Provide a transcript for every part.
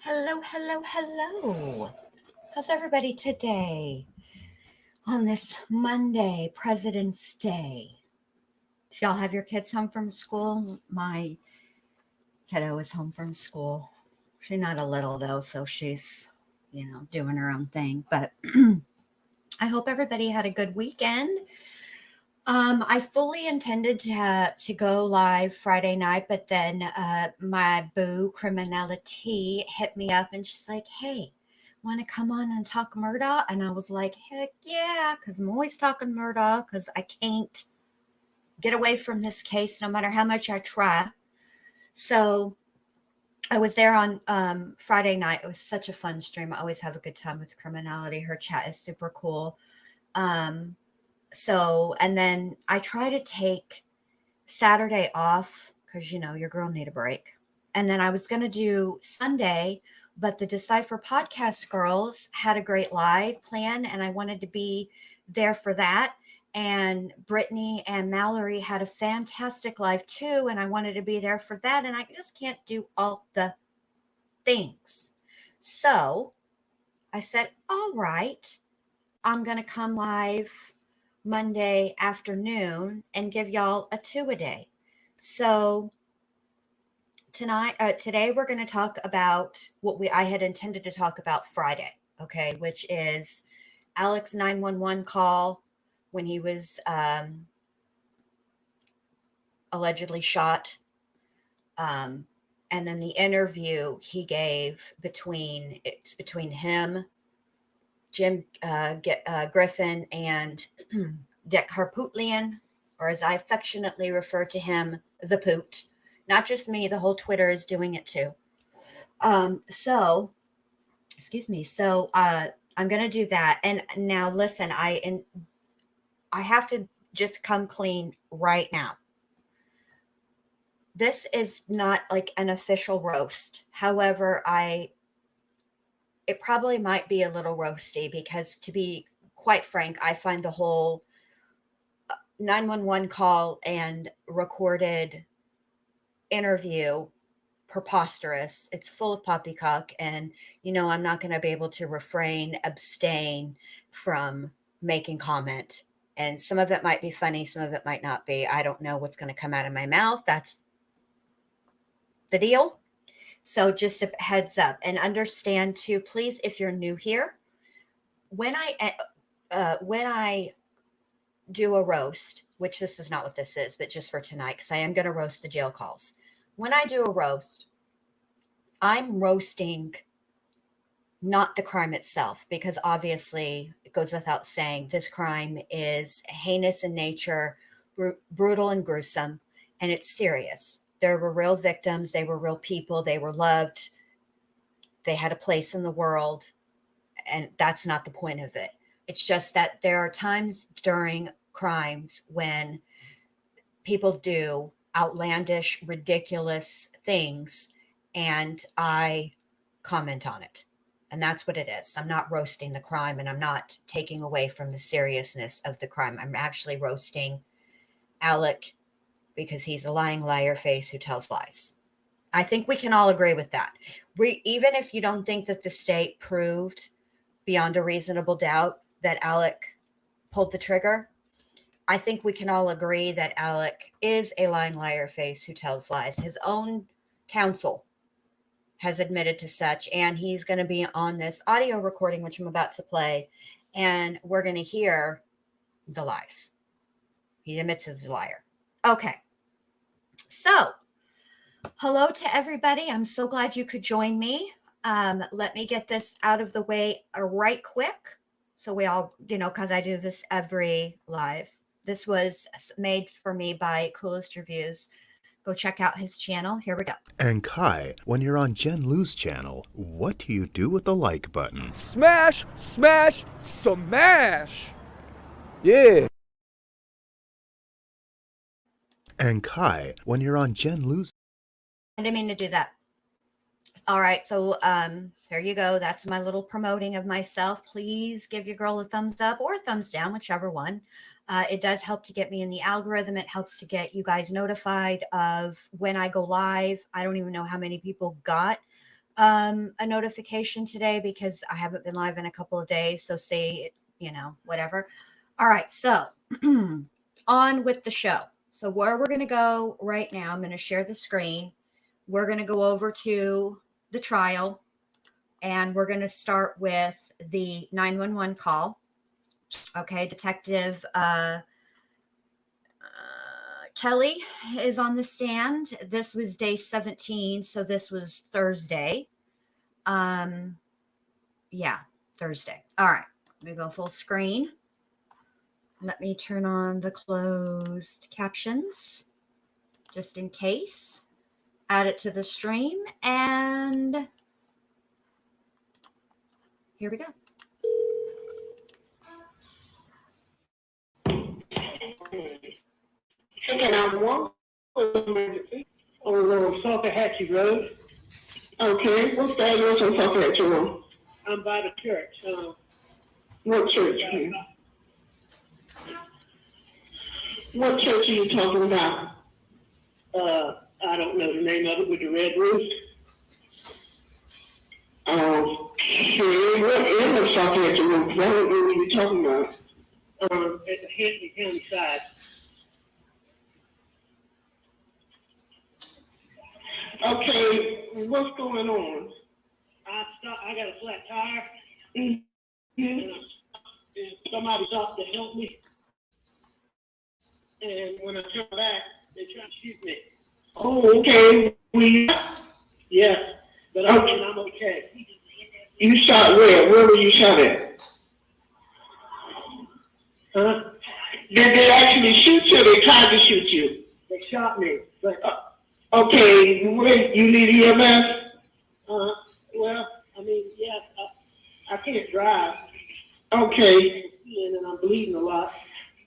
Hello, hello, hello. How's everybody today on this Monday, President's Day? Do y'all have your kids home from school? My kiddo is home from school. She's not a little though, so she's, doing her own thing. But I hope everybody had a good weekend. I fully intended to go live Friday night, but then my boo Criminality hit me up and she's like, "Hey, want to come on and talk Murdaugh?" And I was like, "Heck yeah," because I'm always talking Murdaugh because I can't get away from this case no matter how much I try. So I was there on Friday night. It was such a fun stream. I always have a good time with Criminality. Her chat is super cool. And then I try to take Saturday off because, your girl need a break. And then I was going to do Sunday, but the Decipher podcast girls had a great live plan and I wanted to be there for that. And Brittany and Mallory had a fantastic live too. And I wanted to be there for that. And I just can't do all the things. So I said, all right, I'm going to come live Monday afternoon and give y'all a 2-a-day. So today we're going to talk about what I had intended to talk about Friday, okay, which is Alec's 911 call when he was allegedly shot, and then the interview he gave between him, Griffin, and Dick Harpootlian, or as I affectionately refer to him, the Poot. Not just me, the whole Twitter is doing it too. Excuse me. So I'm going to do that. And now listen, I have to just come clean right now. This is not like an official roast. However, it probably might be a little roasty because, to be quite frank, I find the whole 911 call and recorded interview preposterous. It's full of poppycock, and I'm not going to be able to abstain from making comment. And some of it might be funny, some of it might not be. I don't know what's going to come out of my mouth. That's the deal. So just a heads up, and understand too, please, if you're new here, when I do a roast, which this is not what this is, but just for tonight, because I am going to roast the jail calls. When I do a roast, I'm roasting not the crime itself, because obviously it goes without saying this crime is heinous in nature, brutal and gruesome, and it's serious. There were real victims. They were real people. They were loved. They had a place in the world, and that's not the point of it. It's just that there are times during crimes when people do outlandish, ridiculous things, and I comment on it. And that's what it is. I'm not roasting the crime, and I'm not taking away from the seriousness of the crime. I'm actually roasting Alec because he's a lying liar face who tells lies. I think we can all agree with that. Even if you don't think that the state proved beyond a reasonable doubt that Alec pulled the trigger, I think we can all agree that Alec is a lying liar face who tells lies. His own counsel has admitted to such, and he's going to be on this audio recording, which I'm about to play, and we're going to hear the lies. He admits he's a liar. Okay. So, hello to everybody. I'm so glad you could join me. Let me get this out of the way right quick. So we all, because I do this every live. This was made for me by Coolest Reviews. Go check out his channel. Here we go. And Kai, when you're on Jen Lou's channel, what do you do with the like button? Smash, smash, smash! Yeah. And Kai, when you're on Jen Lou's... I didn't mean to do that. All right, so there you go. That's my little promoting of myself. Please give your girl a thumbs up or a thumbs down, whichever one. It does help to get me in the algorithm. It helps to get you guys notified of when I go live. I don't even know how many people got a notification today because I haven't been live in a couple of days. So say, whatever. All right. So on with the show. So where we're going to go right now, I'm going to share the screen. We're going to go over to the trial and we're going to start with the 911 call. Okay. Detective, Kelly is on the stand. This was day 17. So this was Thursday. Yeah, Thursday. All right. Let me go full screen. Let me turn on the closed captions just in case. Add it to the stream. And here we go. Second on one on Saltahatchee Road. Okay, what's the address on Saltahatchee Road? I'm by the church. What church? What church are you talking about? I don't know the name of it with the red roof. Okay, what end of Saltahatchee Road? I don't know what you're talking about. At the Hampton County side. Okay, what's going on? I got a flat tire. Mm-hmm. And somebody stopped to help me. And when I turned back, they tried to shoot me. Oh, okay. Yes, but I'm okay. You shot where? Where were you shot at? Huh? Did they actually shoot you or they tried to shoot you? They shot me. But, okay, wait, you need EMS? Well, I mean, yeah, I can't drive. Okay. And I'm bleeding a lot.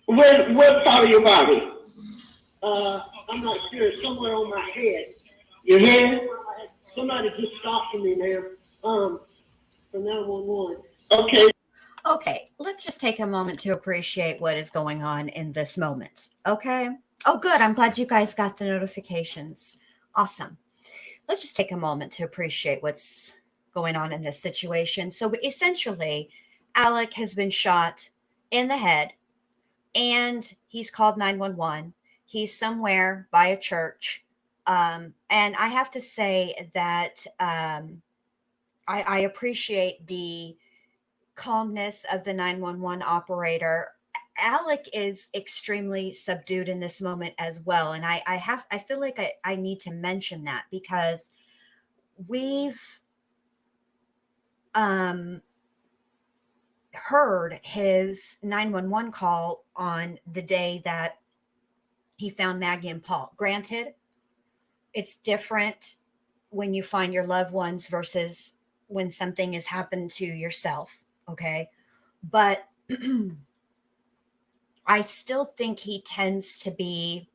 What part of your body? I'm not sure. Somewhere on my head. Your head? Somebody just stopped me, man. From 911. Okay. Okay, let's just take a moment to appreciate what is going on in this moment. Okay. Oh, good. I'm glad you guys got the notifications. Awesome. Let's just take a moment to appreciate what's going on in this situation. So essentially, Alec has been shot in the head and he's called 911. He's somewhere by a church. And I have to say that I appreciate the calmness of the 911 operator. Alec is extremely subdued in this moment as well. And I feel like I need to mention that because we've heard his 911 call on the day that he found Maggie and Paul. Granted, it's different when you find your loved ones versus when something has happened to yourself. Okay. But I still think he tends to be,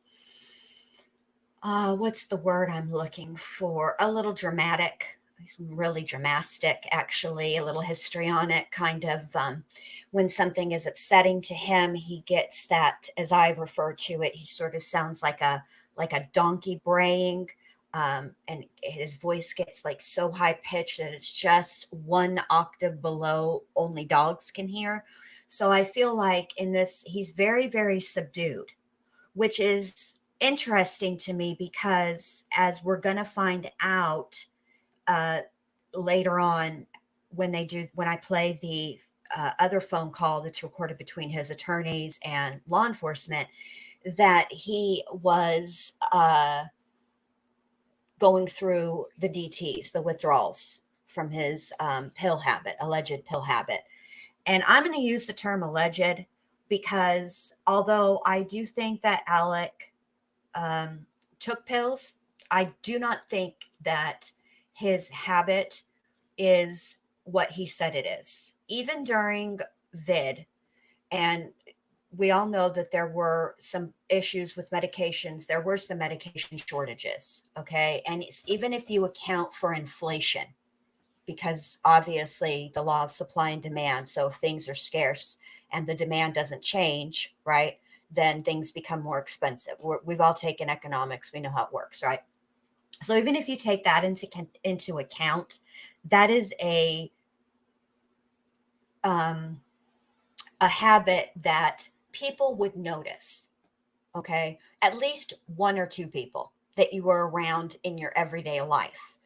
what's the word I'm looking for? A little dramatic. He's really dramatic, actually, a little histrionic kind of. When something is upsetting to him, he gets that, as I refer to it, he sort of sounds like a donkey braying. And his voice gets like so high pitched that it's just one octave below only dogs can hear. So I feel like in this, he's very, very subdued, which is interesting to me because as we're going to find out later on when I play the other phone call that's recorded between his attorneys and law enforcement, that he was going through the DTs, the withdrawals from his alleged pill habit. And I'm going to use the term alleged because although I do think that Alec took pills, I do not think that his habit is what he said it is. Even during vid, and we all know that there were some issues with medications. There were some medication shortages. Okay. And even if you account for inflation, because obviously the law of supply and demand. So if things are scarce and the demand doesn't change, right, then things become more expensive. We've all taken economics. We know how it works, right? So even if you take that into account, that is a habit that people would notice. Okay, at least one or two people that you were around in your everyday life.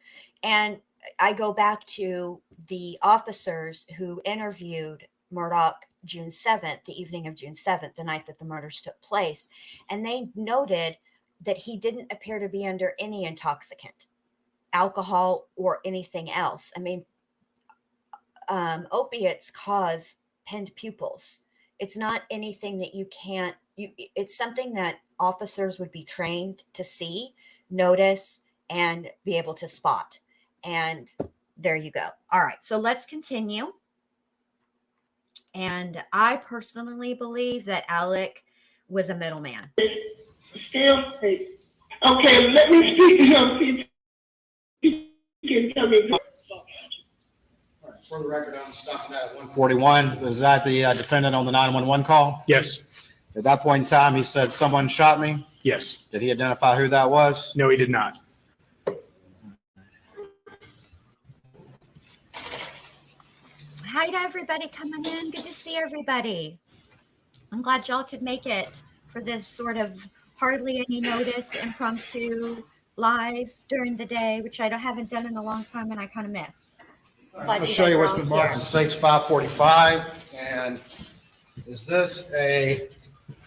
And I go back to the officers who interviewed Murdaugh June 7th, the evening of June 7th, the night that the murders took place. And they noted that he didn't appear to be under any intoxicant, alcohol, or anything else. I mean, opiates cause pinned pupils. It's not anything that you can't, it's something that officers would be trained to see, notice, and be able to spot. And there you go. All right, so let's continue. And I personally believe that Alec was a middleman. Still, okay, let me speak to him. See if he can tell me. For the record, I'm stopping that at 141. Was that the defendant on the 911 call? Yes. At that point in time, he said, someone shot me. Yes. Did he identify who that was? No, he did not. Hi to everybody coming in. Good to see everybody. I'm glad y'all could make it for this sort of hardly any notice impromptu live during the day, which I haven't done in a long time and I kind of miss. I'm going to show you what's been marked in States 545. And is this a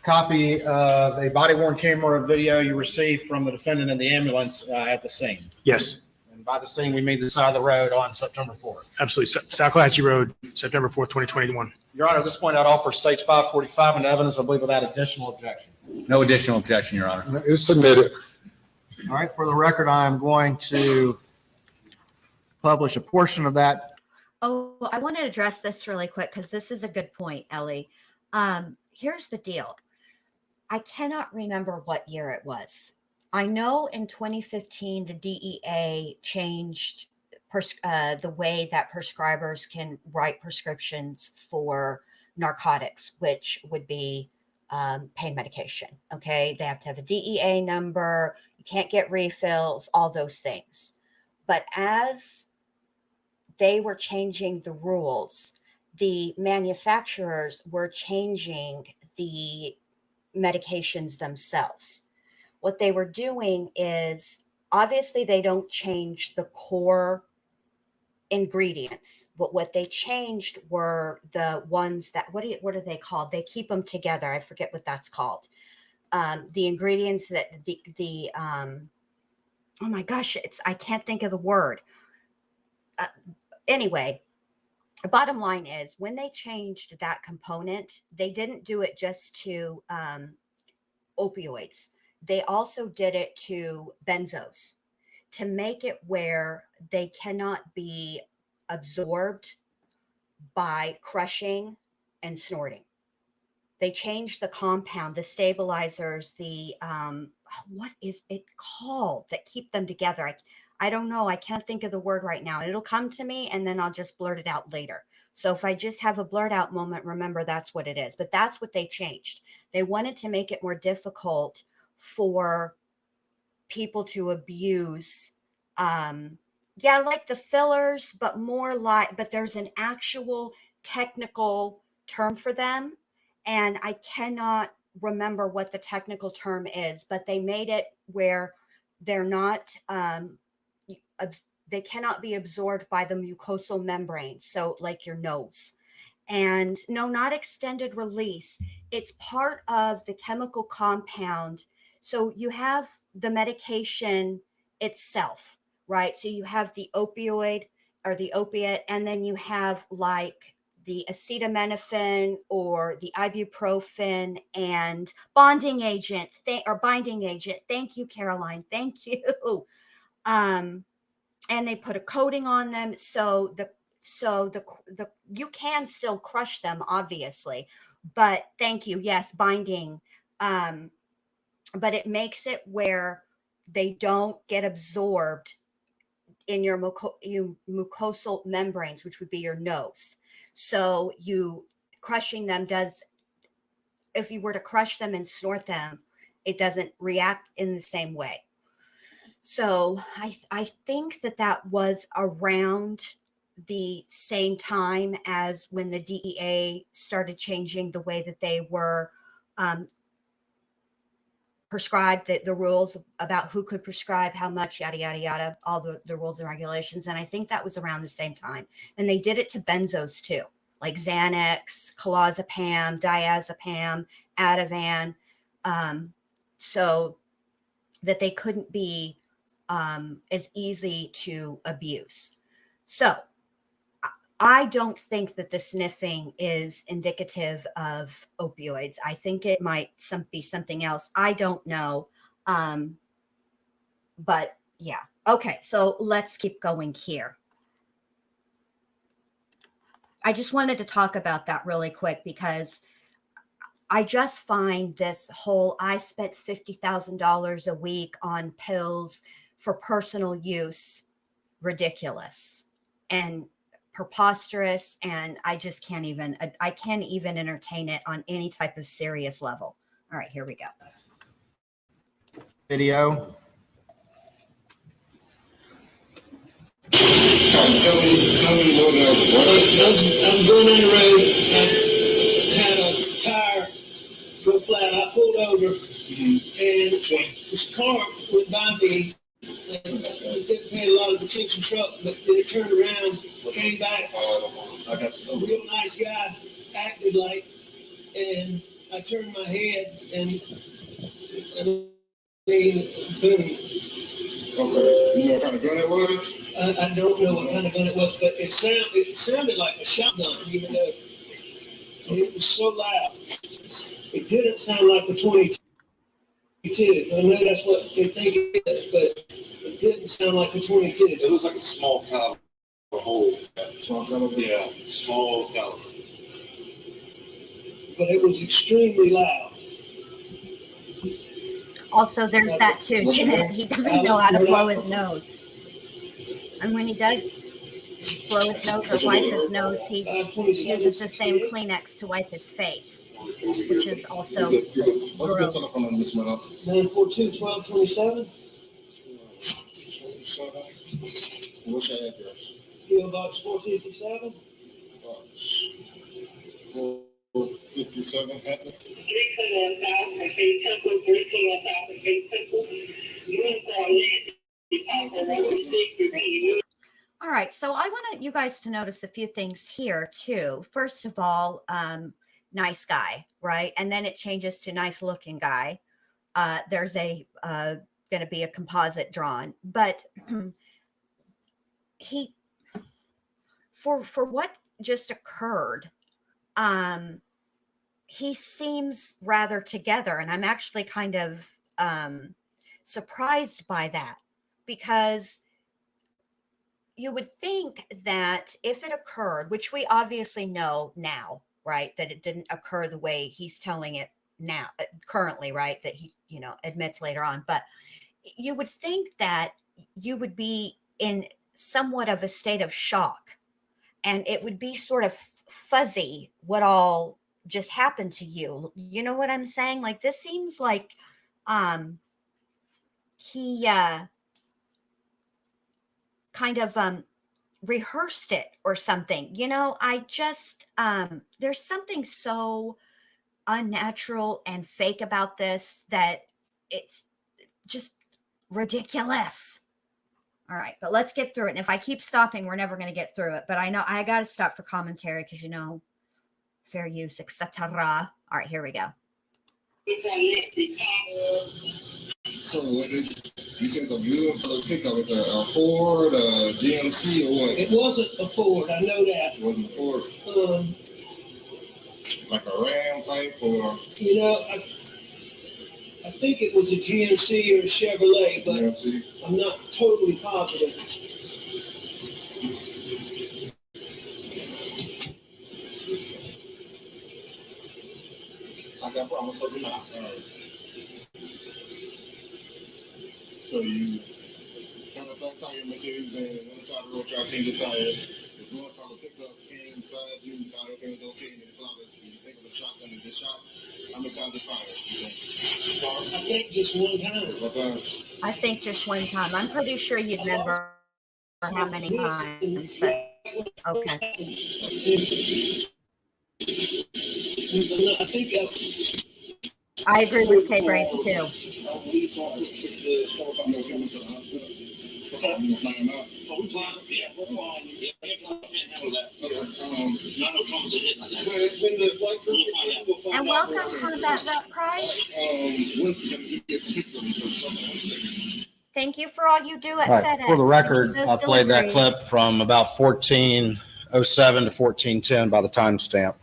copy of a body-worn camera video you received from the defendant in the ambulance at the scene? Yes. And by the scene, we mean the side of the road on September 4th. Absolutely. South Comanche Road, September 4th, 2021. Your Honor, at this point, I'd offer States 545 into evidence, I believe, without additional objection. No additional objection, Your Honor. It's submitted. All right, for the record, I'm going to publish a portion of that. Oh, I want to address this really quick because this is a good point, Ellie. Here's the deal. I cannot remember what year it was. I know in 2015, the DEA changed the way that prescribers can write prescriptions for narcotics, which would be pain medication. Okay. They have to have a DEA number. You can't get refills, all those things. But as they were changing the rules, the manufacturers were changing the medications themselves. What they were doing is, obviously they don't change the core ingredients, but what they changed were the ones that, what are they called? They keep them together. I forget what that's called. The ingredients that oh my gosh, I can't think of the word. Anyway, the bottom line is when they changed that component, they didn't do it just to opioids. They also did it to benzos to make it where they cannot be absorbed by crushing and snorting. They changed the compound, the stabilizers, the what is it called that keep them together? I don't know. I can't think of the word right now. It'll come to me and then I'll just blurt it out later. So if I just have a blurt out moment, remember that's what it is. But that's what they changed. They wanted to make it more difficult for people to abuse. Like the fillers, but more like, but there's an actual technical term for them. And I cannot remember what the technical term is, but they made it where they're not, they cannot be absorbed by the mucosal membrane. So like your nose. And no, not extended release. It's part of the chemical compound. So you have the medication itself, right? So you have the opioid or the opiate, and then you have like the acetaminophen or the ibuprofen and binding agent. Thank you, Caroline. Thank you. And they put a coating on them. So the you can still crush them, obviously, but thank you. Yes. Binding. But it makes it where they don't get absorbed in your mucosal membranes, which would be your nose. So you crushing them does, if you were to crush them and snort them, it doesn't react in the same way. So I think that that was around the same time as when the DEA started changing the way that they were um, prescribed, the rules about who could prescribe how much, yada, yada, yada, all the rules and regulations. And I think that was around the same time. And they did it to benzos too, like Xanax, clozapam, diazepam, Ativan, so that they couldn't be as easy to abuse. So I don't think that the sniffing is indicative of opioids. I think it might be something else. I don't know. But yeah. Okay, so let's keep going here. I just wanted to talk about that really quick because I just find this whole I spent $50,000 a week on pills for personal use ridiculous and preposterous, and I just can't even entertain it on any type of serious level. All right, here we go. Video. Tell me what I'm going on the road. I had a tire go flat. I pulled over, and this car went by me. And I didn't pay a lot of attention truck, but then it turned around, came back. A real nice guy, acted like, and I turned my head, and boom. Okay. You know what kind of gun it was? I don't know what kind of gun it was, but it sounded like a shotgun, even though it was so loud. It didn't sound like a 22. I know that's what they think it is, but it didn't sound like a 22. It looks like a small caliber hole. Small caliber? Yeah, small caliber. But it was extremely loud. Also, there's that too. He doesn't know how to blow his nose. And when he does blow his nose or wipe his nose, he uses the same Kleenex to wipe his face, which is also What's the gross. telephone number, Miss Murdaugh? 942-1227. 27. What's your address? PO Box 457. 457 Hampton. 310,000 feet, Temple, 310,000 feet, Temple. All right, so I want you guys to notice a few things here too. First of all, nice guy, right? And then it changes to nice looking guy. There's a going to be a composite drawn, but he for what just occurred, he seems rather together, and I'm actually kind of surprised by that, because you would think that if it occurred, which we obviously know now, right, that it didn't occur the way he's telling it now, currently, right, that he, admits later on, but you would think that you would be in somewhat of a state of shock, and it would be sort of fuzzy what all just happened to you. You know what I'm saying? Like, this seems like he kind of rehearsed it or something. I just there's something so unnatural and fake about this that it's just ridiculous. All right, but let's get through it. And if I keep stopping, we're never going to get through it. But I know I got to stop for commentary because, fair use, etc. All right, here we go. So what did you say? It's a beautiful pickup. It's a Ford, a GMC, or what? It wasn't a Ford, I know that. It wasn't a Ford. Like a Ram type, or? I think it was a GMC or a Chevrolet, but GMC. I'm not totally positive. I got problems with my So you had a flat tire Mercedes Benz on the side of the road, try to change the tire. The door called a pickup came inside you, thought everything was okay, and the cloud, you think of the shotgun and get shot? How many times it fired? I think just one time. What time? I think just one time. I'm pretty sure you'd remember how many times, but okay. I think I agree with Kay Brace too. And welcome for that prize. Thank you for all you do at All right, FedEx. for the record, Those I played that deliveries. clip from about 14:07 to 14:10 by the timestamp.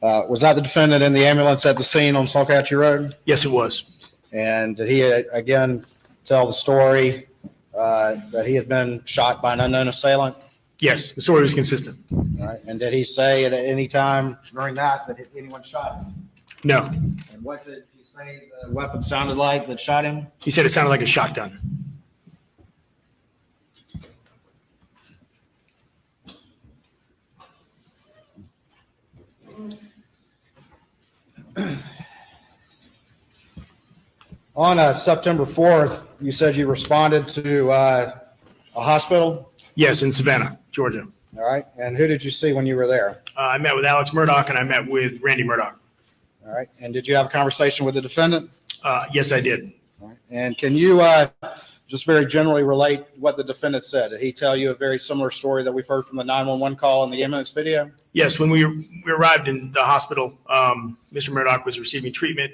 Was that the defendant in the ambulance at the scene on Salkatchee Road? Yes, it was. And did he again tell the story that he had been shot by an unknown assailant? Yes, the story was consistent. All right. And did he say at any time during that anyone shot him? No, And what did he say the weapon sounded like that shot him? he said it sounded like a shotgun. On September 4th, you said you responded to a hospital. Yes, in Savannah, Georgia. All right. And who did you see when you were there? I met with Alex Murdaugh and I met with Randy Murdaugh. All right. And did you have a conversation with the defendant? Yes, I did. All right. And can you just very generally relate what the defendant said? Did he tell you a very similar story that we've heard from the 911 call in the ambulance video? Yes, when we arrived in the hospital, Mr. Murdaugh was receiving treatment.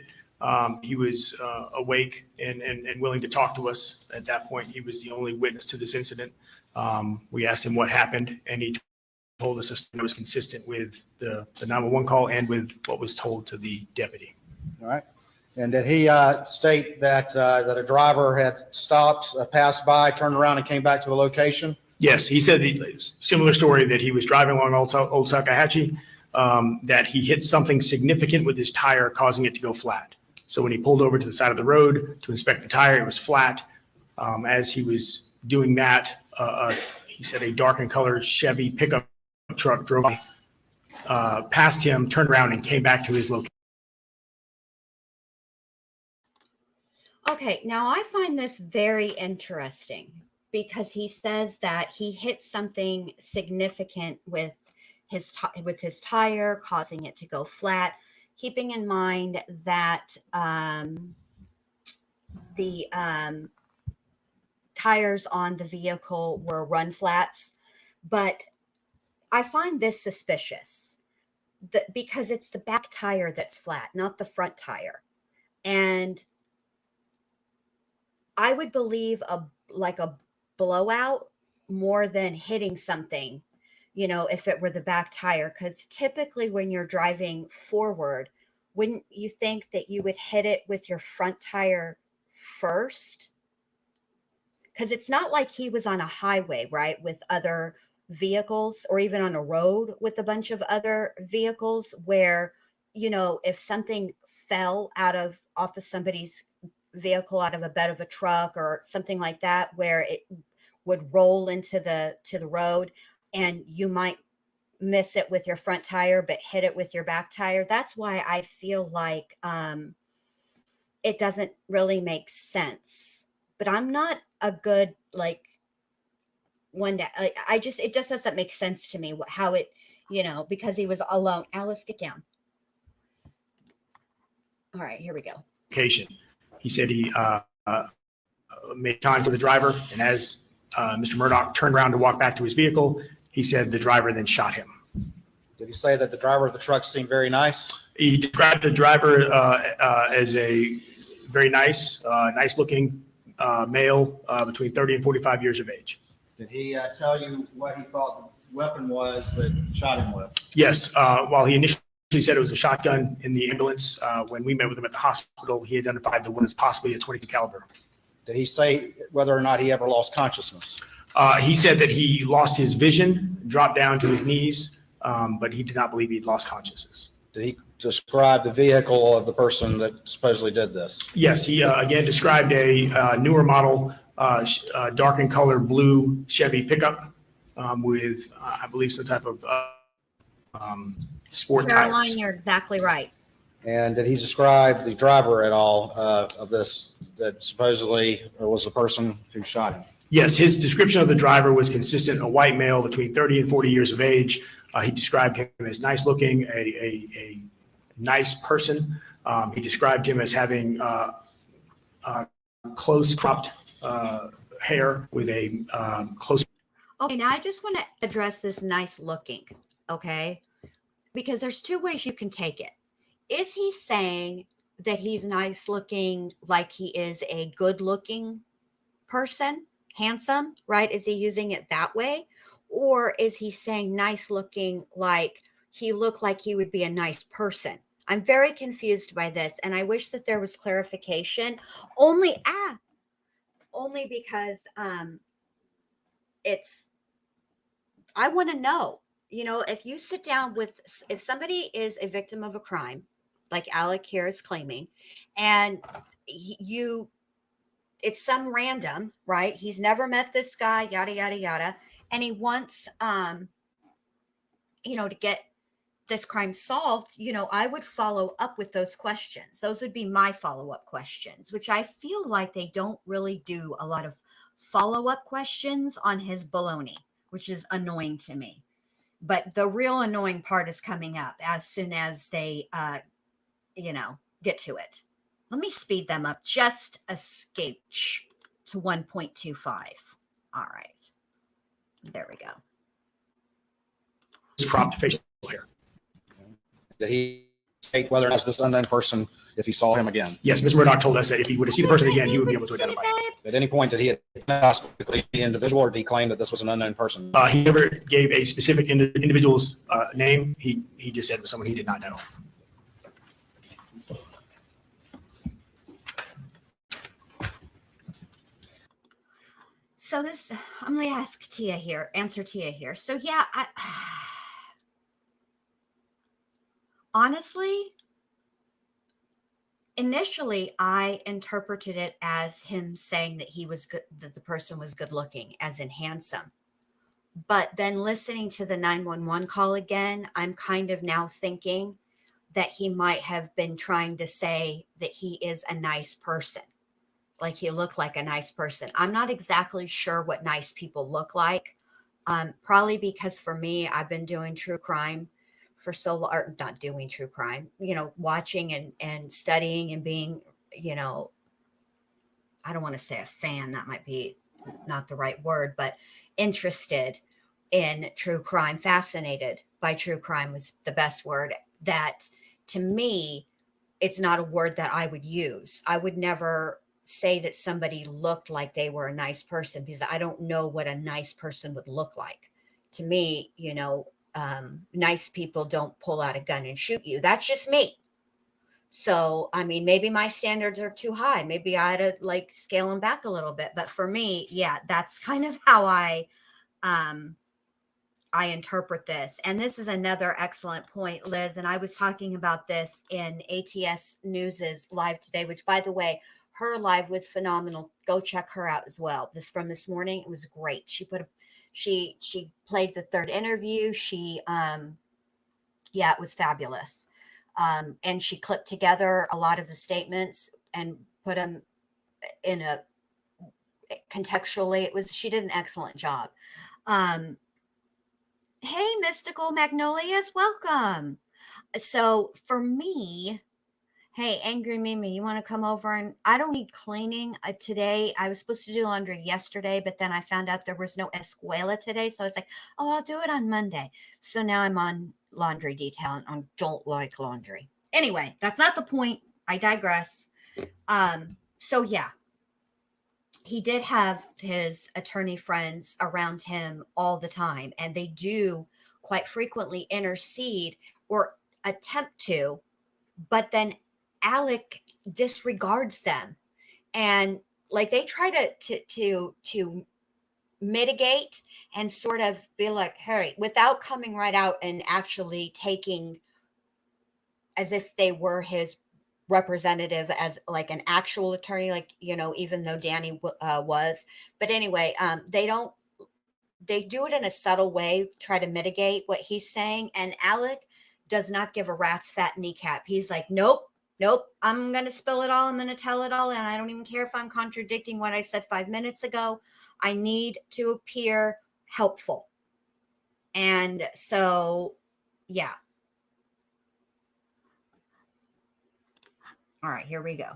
He was awake and willing to talk to us. At that point, he was the only witness to this incident. We asked him what happened, and he told us it was consistent with the 911 call and with what was told to the deputy. All right. And did he state that a driver had stopped, passed by, turned around, and came back to the location? Yes, he said the similar story that he was driving along Old Salkatchee, that he hit something significant with his tire, causing it to go flat. So when he pulled over to the side of the road to inspect the tire, it was flat. As he was doing that, he said a dark in color Chevy pickup truck drove past him, turned around, and came back to his location. Okay, now I find this very interesting because he says that he hit something significant with his tire, causing it to go flat, keeping in mind that the tires on the vehicle were run flats. But I find this suspicious because it's the back tire that's flat, not the front tire. And I would believe a blowout more than hitting something, if it were the back tire, because typically when you're driving forward, wouldn't you think that you would hit it with your front tire first? Because it's not like he was on a highway, right, with other vehicles, or even on a road with a bunch of other vehicles where, if something fell off of somebody's vehicle, out of a bed of a truck or something like that, where it would roll into the road and you might miss it with your front tire but hit it with your back tire. That's why I feel like it doesn't really make sense. But I'm not a good one that it just doesn't make sense to me how it, because he was alone. Alice, get down. All right, here we go. He said he made time for the driver, and as Mr. Murdaugh turned around to walk back to his vehicle, he said the driver then shot him. Did he say that the driver of the truck seemed very nice? He described the driver as a very nice looking male between 30 and 45 years of age. Did he tell you what he thought the weapon was that shot him with? Yes. While he initially said it was a shotgun in the ambulance, when we met with him at the hospital, he identified the one as possibly a .22 caliber. Did he say whether or not he ever lost consciousness? He said that he lost his vision, dropped down to his knees, but he did not believe he'd lost consciousness. Did he describe the vehicle of the person that supposedly did this? Yes, he again described a newer model, dark in color blue Chevy pickup with, I believe, some type of sport Caroline, tires. you're exactly right. And did he describe the driver at all of this that supposedly was the person who shot him? Yes, his description of the driver was consistent, a white male between 30 and 40 years of age. He described him as nice looking, a nice person. He described him as having close cropped hair with a close. Okay, now I just want to address this nice looking, okay? Because there's two ways you can take it. Is he saying that he's nice looking like he is a good looking person, handsome, right? Is he using it that way? Or is he saying nice looking like he looked like he would be a nice person? I'm very confused by this, and I wish that there was clarification. Only because I want to know, if you sit down with, if somebody is a victim of a crime, like Alec here is claiming, and it's some random, right? He's never met this guy, yada, yada, yada. And he wants, to get this crime solved, I would follow up with those questions. Those would be my follow-up questions, which I feel like they don't really do a lot of follow-up questions on his baloney, which is annoying to me. But the real annoying part is coming up as soon as they, get to it. Let me speed them up just a scotch to 1.25. All right. There we go. Cropped facial hair. Did he state whether or not this unknown person, if he saw him again? Yes, Mr. Murdaugh told us that if he were to see the person again, he would be able to identify him. At any point, did he identify the individual, or did he claim that this was an unknown person? He never gave a specific individual's name. He just said it was someone he did not know. So I'm going to answer Tia here. So yeah, honestly, initially I interpreted it as him saying that he was good, that the person was good looking, as in handsome. But then listening to the 911 call again, I'm kind of now thinking that he might have been trying to say that he is a nice person. Like he looked like a nice person. I'm not exactly sure what nice people look like. Probably because for me, I've been doing true crime for so long, or not doing true crime, watching and studying and being, I don't want to say a fan, that might be not the right word, but interested in true crime, fascinated by true crime was the best word. That to me, it's not a word that I would use. I would never say that somebody looked like they were a nice person, because I don't know what a nice person would look like. To me, nice people don't pull out a gun and shoot you. That's just me. So, I mean, maybe my standards are too high. Maybe I had to scale them back a little bit. But for me, yeah, that's kind of how I interpret this. And this is another excellent point, Liz. And I was talking about this in ATS News's live today, which, by the way, her live was phenomenal. Go check her out as well. This from this morning. It was great. She played the third interview. It was fabulous. And she clipped together a lot of the statements and put them in a contextually. She did an excellent job. Hey, Mystical Magnolias, welcome. So for me, hey, Angry Mimi, you want to come over? And I don't need cleaning today. I was supposed to do laundry yesterday, but then I found out there was no escuela today. So I was like, oh, I'll do it on Monday. So now I'm on laundry detail, and I don't like laundry. Anyway, that's not the point. I digress. So yeah, he did have his attorney friends around him all the time, and they do quite frequently intercede or attempt to, but then Alec disregards them, and they try to mitigate and sort of be like, hey, without coming right out and actually taking as if they were his representative, as an actual attorney, even though Danny was. But anyway, they do it in a subtle way, try to mitigate what he's saying. And Alec does not give a rat's fat kneecap. He's like, nope, I'm going to spill it all. I'm going to tell it all. And I don't even care if I'm contradicting what I said 5 minutes ago. I need to appear helpful. And so, yeah. All right, here we go.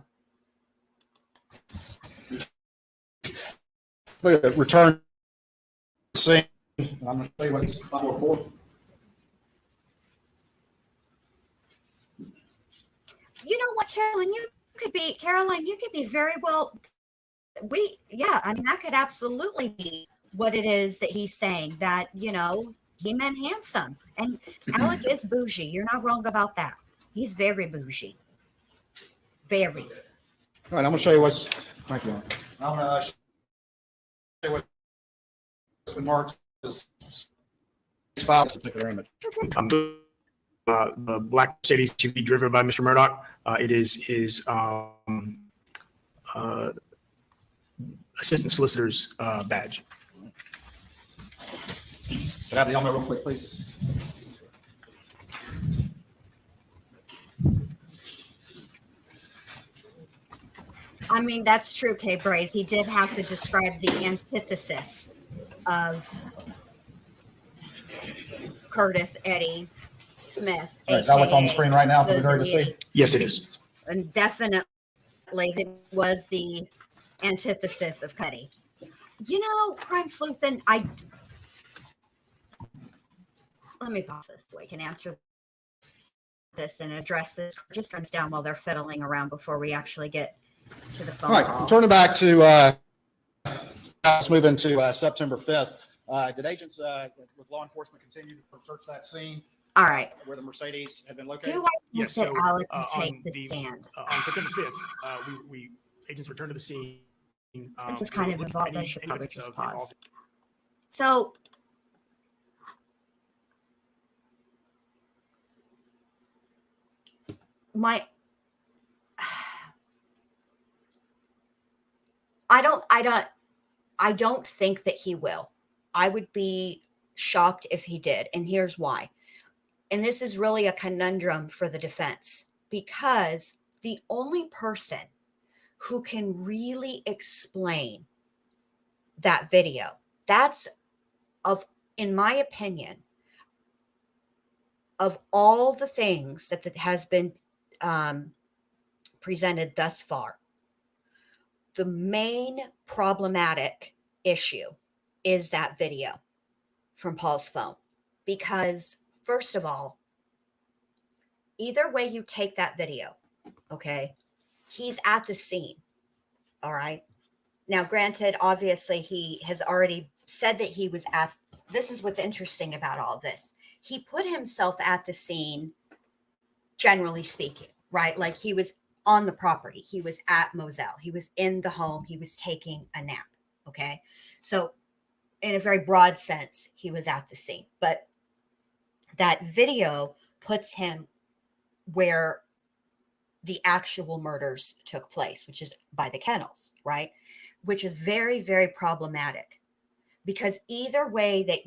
Return scene. I'm going to show you what's 544. You know what, Caroline, you could be very well. I mean, that could absolutely be what it is that he's saying, that, you know, he meant handsome. And Alec is bougie. You're not wrong about that. He's very bougie. Very. All right, I'm going to show you what's. Thank you. I'm going to show you what's been marked as 5 particular image. The black Mercedes to be driven by Mr. Murdaugh. It is his assistant solicitor's badge. Can I have the element real quick, please? I mean, that's true, Kay Braze. He did have to describe the antithesis of Curtis Eddie Smith. All right, is that what's on the screen right now for the jury to see? Yes, it is. And definitely it was the antithesis of Cuddy. You know, Crime Sleuthin', let me pause this so I can answer this and address this. Just runs down while they're fiddling around before we actually get to the phone All right, call. turning back to, let's move into September 5th. Did agents with law enforcement continue to search that scene? All right. Where the Mercedes had been located? Do I think Yes, that so, Alec can take on the the- stand? On September 5th, we agents returned to the scene. This is kind of looking involved. at I any should probably evidence just of pause. involved- So I don't think that he will. I would be shocked if he did. And here's why. And this is really a conundrum for the defense, because the only person who can really explain that video, in my opinion, of all the things that has been presented thus far, the main problematic issue is that video from Paul's phone. Because, first of all, either way you take that video, okay, he's at the scene, all right? Now, granted, obviously, he has already said that he was at, this is what's interesting about all this. He put himself at the scene, generally speaking, right? Like he was on the property. He was at Moselle. He was in the home. He was taking a nap, okay? So in a very broad sense, he was at the scene. But that video puts him where the actual murders took place, which is by the kennels, right? Which is very, very problematic, because either way that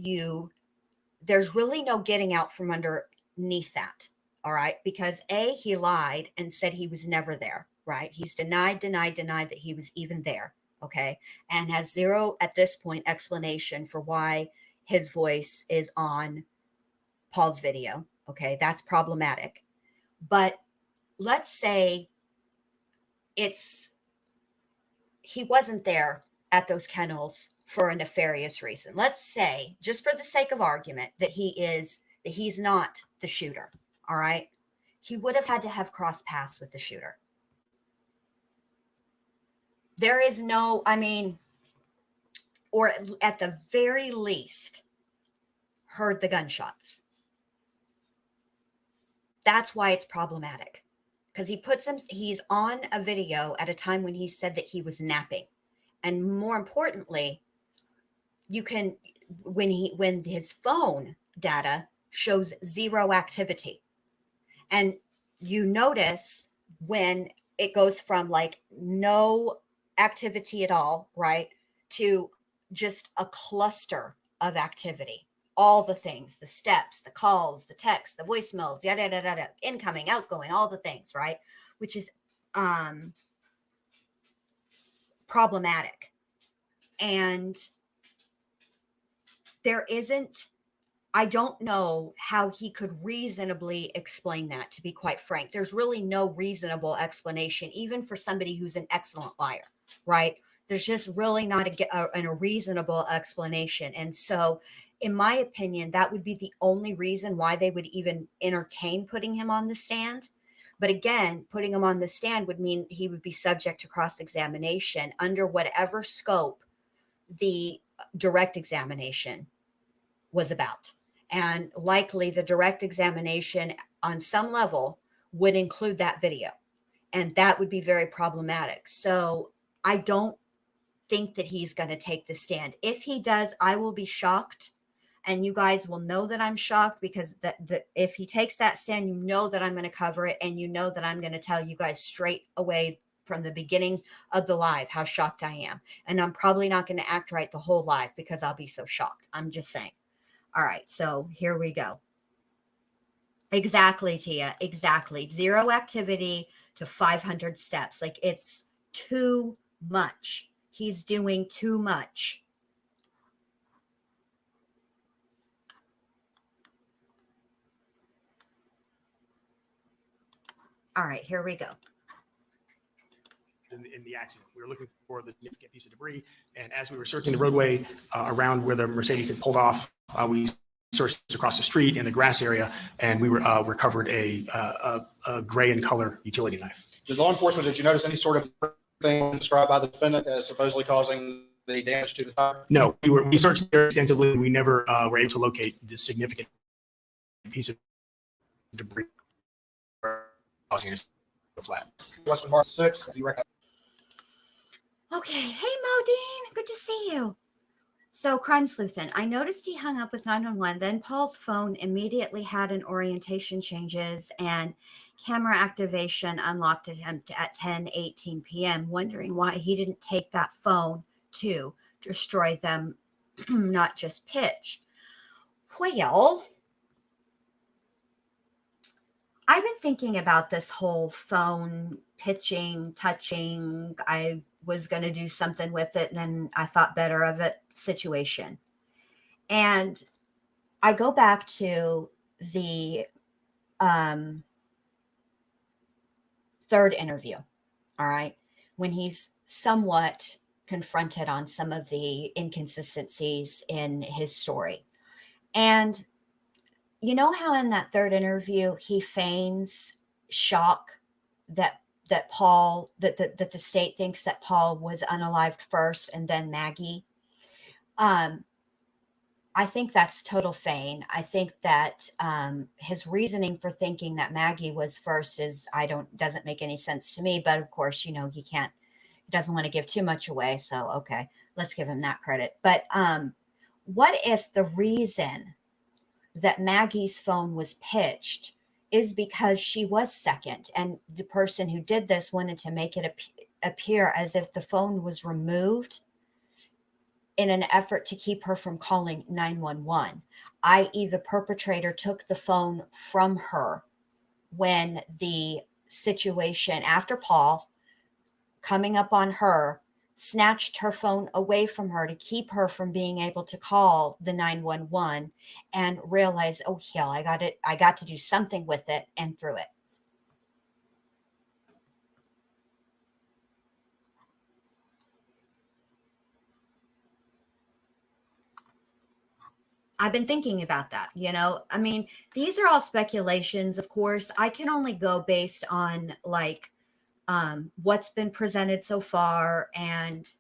there's really no getting out from underneath that, all right? Because he lied and said he was never there, right? He's denied that he was even there, okay? And has zero, at this point, explanation for why his voice is on Paul's video, okay? That's problematic. But let's say he wasn't there at those kennels for a nefarious reason. Let's say, just for the sake of argument, that he's not the shooter, all right? He would have had to have crossed paths with the shooter. There is no, or at the very least, heard the gunshots. That's why it's problematic. Because he's on a video at a time when he said that he was napping. And more importantly, when his phone data shows zero activity. And you notice when it goes from like no activity at all, right, to just a cluster of activity all the things, the steps, the calls, the texts, the voicemails, yada, yada, yada, incoming, outgoing, all the things, right? Which is problematic. And I don't know how he could reasonably explain that, to be quite frank. There's really no reasonable explanation, even for somebody who's an excellent liar, right? There's just really not a reasonable explanation. And so, in my opinion, that would be the only reason why they would even entertain putting him on the stand. But again, putting him on the stand would mean he would be subject to cross-examination under whatever scope the direct examination was about. And likely the direct examination on some level would include that video. And that would be very problematic. So I don't think that he's going to take the stand. If he does, I will be shocked. And you guys will know that I'm shocked, because if he takes that stand, you know that I'm going to cover it. And you know that I'm going to tell you guys straight away from the beginning of the live how shocked I am. And I'm probably not going to act right the whole live because I'll be so shocked. I'm just saying. All right, so here we go. Exactly, Tia. Exactly. 0 activity to 500 steps. Like, it's too much. He's doing too much. All right, here we go. In the accident, we were looking for the significant piece of debris, and as we were searching the roadway around where the Mercedes had pulled off, we searched across the street in the grass area, and we recovered a gray in color utility knife. Did law enforcement, did you notice any sort of thing described by the defendant as supposedly causing the damage to the tire? No, we searched there extensively. We never were able to locate the significant piece of debris causing it to go flat. Westman Mark 6, do you reckon? Okay. Hey, Modine. Good to see you. So, Crime Sleuthin, I noticed he hung up with 911. Then Paul's phone immediately had an orientation changes and camera activation unlocked attempt at 10:18 p.m., wondering why he didn't take that phone to destroy them, not just pitch. Well, I've been thinking about this whole phone pitching, touching. I was going to do something with it, and then I thought better of it situation. And I go back to the third interview, all right, when he's somewhat confronted on some of the inconsistencies in his story. And you know how in that third interview he feigns shock that Paul, that the state thinks that Paul was unalived first and then Maggie. I think that's total feign. I think that his reasoning for thinking that Maggie was first doesn't make any sense to me. But of course, he doesn't want to give too much away. So, okay, let's give him that credit. But what if the reason that Maggie's phone was pitched is because she was second, and the person who did this wanted to make it appear as if the phone was removed in an effort to keep her from calling 911, i.e. the perpetrator took the phone from her when the situation after Paul coming up on her snatched her phone away from her to keep her from being able to call the 911 and realize, oh, hell, I got to do something with it, and threw it. I've been thinking about that, I mean, these are all speculations, of course. I can only go based on what's been presented so far, and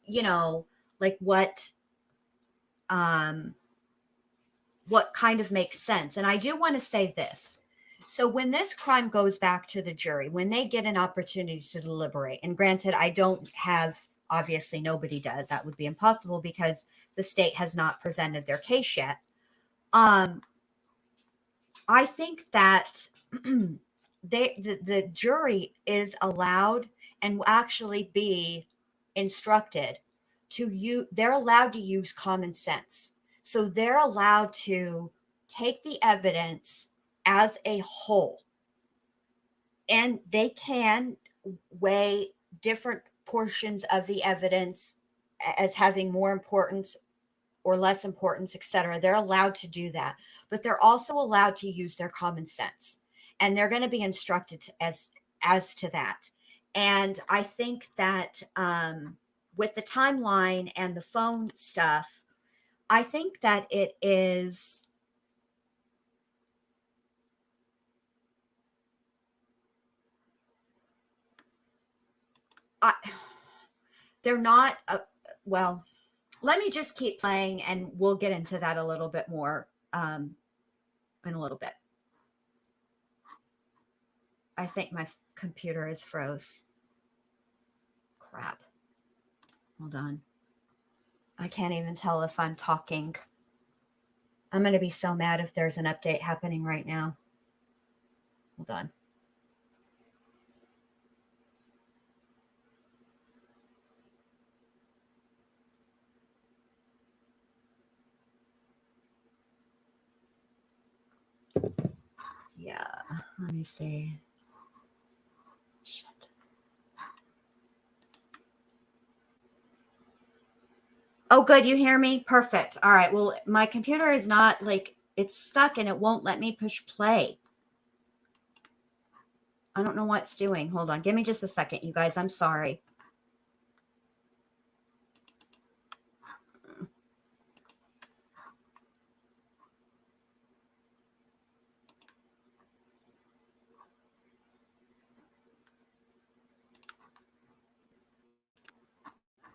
what kind of makes sense. And I do want to say this. So when this crime goes back to the jury, when they get an opportunity to deliberate, and granted, I don't have, obviously nobody does, that would be impossible because the state has not presented their case yet. I think that the jury is allowed and will actually be instructed they're allowed to use common sense. So they're allowed to take the evidence as a whole, and they can weigh different portions of the evidence as having more importance or less importance, etc. They're allowed to do that, but they're also allowed to use their common sense, and they're going to be instructed as to that. And I think that with the timeline and the phone stuff, I think that it is. They're not. Well, let me just keep playing, and we'll get into that a little bit more in a little bit. I think my computer is froze. Crap. Hold on. I can't even tell if I'm talking. I'm going to be so mad if there's an update happening right now. Hold on. Yeah, let me see. Shit. Oh, good. You hear me? Perfect. All right. Well, my computer is not like it's stuck and it won't let me push play. I don't know what it's doing. Hold on. Give me just a second, you guys. I'm sorry.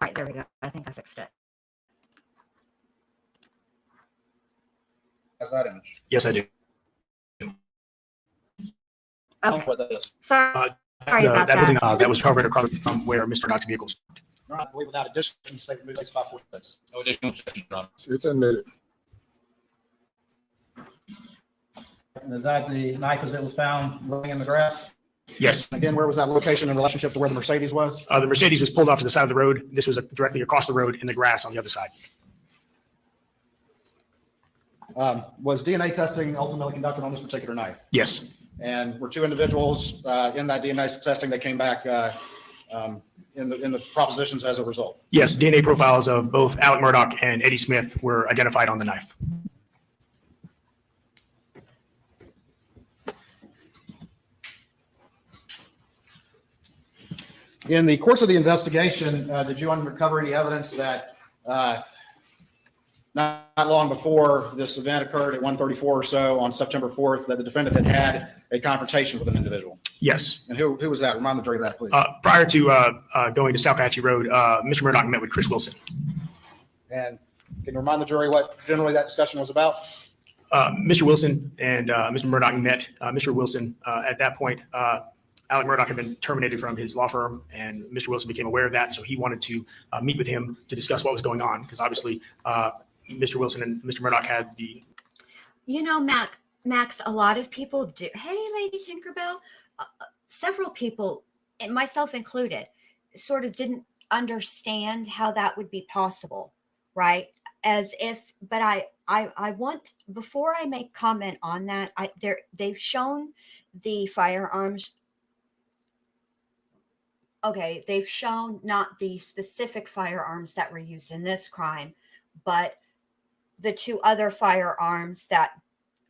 All right, there we go. I think I fixed it. How's that image? Yes, I do. Okay. What that is. Sorry about that building that. that was covered across from where Mr. Knox's vehicles. All right, I believe without addition, statement moves 546. No additional objection, Your Honor. It's admitted. And is that the knife as it was found laying in the grass? Yes. Again, where was that location in relationship to where the Mercedes was? The Mercedes was pulled off to the side of the road. This was directly across the road in the grass on the other side. Was DNA testing ultimately conducted on this particular knife? Yes. And were two individuals in that DNA testing that came back in the propositions as a result? Yes. DNA profiles of both Alec Murdaugh and Eddie Smith were identified on the knife. In the course of the investigation, did you uncover any evidence that not long before this event occurred at 1:34 or so on September 4th, that the defendant had a confrontation with an individual? Yes. And who was that? Remind the jury of that, please. Prior to going to Salcahatchee Road, Mr. Murdaugh met with Chris Wilson. And can you remind the jury what generally that discussion was about? Mr. Wilson and Mr. Murdaugh met. Mr. Wilson, at that point, Alec Murdaugh had been terminated from his law firm, and Mr. Wilson became aware of that. So he wanted to meet with him to discuss what was going on, because obviously Mr. Wilson and Mr. Murdaugh had the. You know, Max, a lot of people do. Hey, Lady Tinkerbell. Several people, and myself included, sort of didn't understand how that would be possible, right? As if, but I want, before I make comment on that, they've shown the firearms. Okay, they've shown not the specific firearms that were used in this crime, but the two other firearms that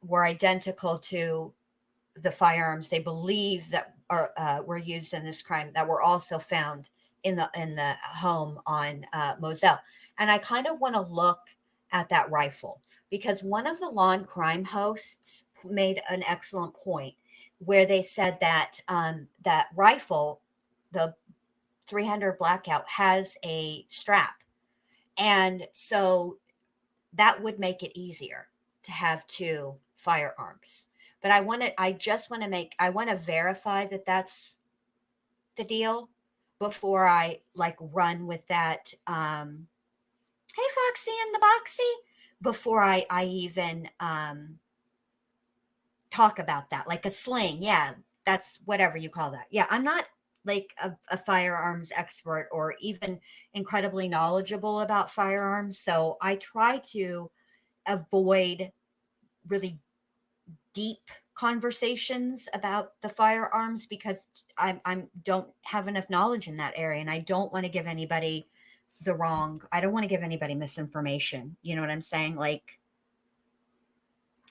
were identical to the firearms they believe that were used in this crime that were also found in the home on Moselle. And I kind of want to look at that rifle, because one of the Law and Crime hosts made an excellent point where they said that that rifle, the 300 Blackout, has a strap. And so that would make it easier to have two firearms. But I want to verify that that's the deal before I like run with that. Hey, Foxy and the Boxy, before I even talk about that, like a sling. Yeah, that's whatever you call that. Yeah, I'm not like a firearms expert or even incredibly knowledgeable about firearms. So I try to avoid really deep conversations about the firearms because I'm don't have enough knowledge in that area, and I don't want to give anybody I don't want to give anybody misinformation. You know what I'm saying? Like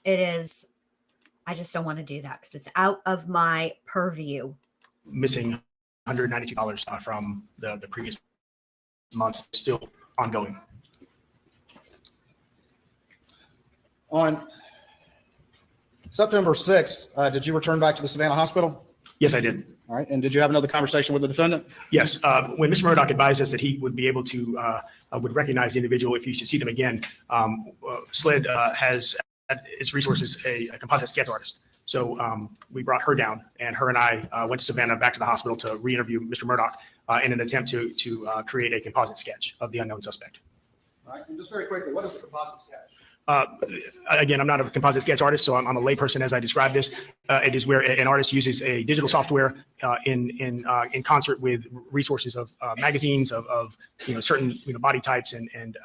I just don't want to do that because it's out of my purview. Missing $192 from the previous months, still ongoing. On September 6th, did you return back to the Savannah Hospital? Yes, I did. All right. And did you have another conversation with the defendant? Yes. When Mr. Murdaugh advised us that he would be able to, would recognize the individual if you should see them again, SLED has at its resources a composite sketch artist. So we brought her down, and her and I went to Savannah back to the hospital to re-interview Mr. Murdaugh in an attempt to create a composite sketch of the unknown suspect. All right. And just very quickly, what is the composite sketch? Again, I'm not a composite sketch artist, so I'm a layperson as I describe this. It is where an artist uses a digital software in concert with resources of magazines of certain body types and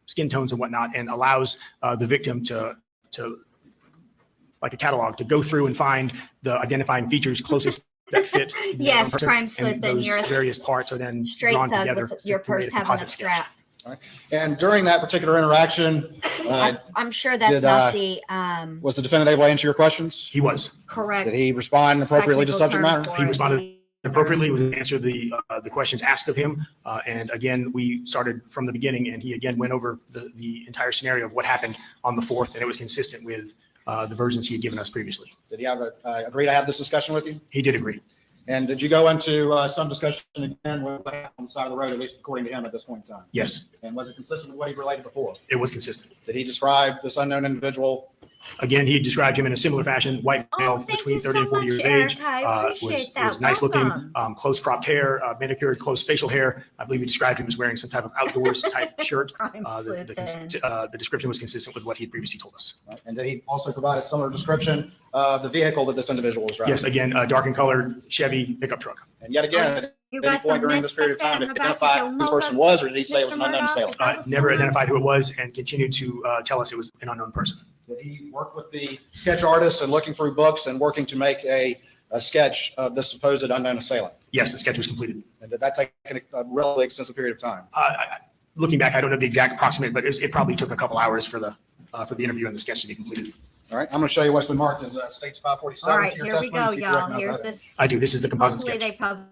skin tones and whatnot, and allows the victim to like a catalog to go through and find the identifying features closest that fit. Yes, crime slip and your various parts are then straight drawn thug together with your to create purse a having a composite strap. sketch. All right. And during that particular interaction, I'm sure that's not the was the defendant able to answer your questions? He was. correct. Did he respond appropriately to subject technical term matter? for He it. responded appropriately, was answered the questions asked of him. And again, we started from the beginning, and he again went over the entire scenario of what happened on the 4th, and it was consistent with the versions he had given us previously. Did he have agree to have this discussion with you? He did agree. And did you go into some discussion again with what happened on the side of the road, at least according to him at this point in time? Yes, And was it consistent with what he related before? it was consistent. Did he describe this unknown individual? Again, he described him in a similar fashion, white male thank between you 30 and so 40 years much, of age, Erica. I appreciate that. was nice looking, Welcome. close cropped hair, manicured, close facial hair. I believe he described him as wearing some type of outdoors type shirt. Crime sleuth then. The description was consistent with what he had previously told us. And did he also provide a similar description of the vehicle that this individual was driving? Yes, again, dark and colored Chevy pickup truck. And yet again, You at any got point some during this mixed period of up time, there did he about identify your who the person motor, was, or did he say it was an Mr. unknown Murdaugh? assailant? That was Never going on. identified who it was and continued to tell us it was an unknown person. Did he work with the sketch artist and looking through books and working to make a sketch of this supposed unknown assailant? Yes, the sketch was completed. And did that take a relatively extensive period of time? Looking back, I don't know the exact approximate, but it probably took a couple hours for the interview and the sketch to be completed. All right, I'm going to show you what's been marked as states 547 All right, to your here we testimony. go, see if you y'all. recognize Here's that. this. I do. This is the composite Hopefully sketch. they I'm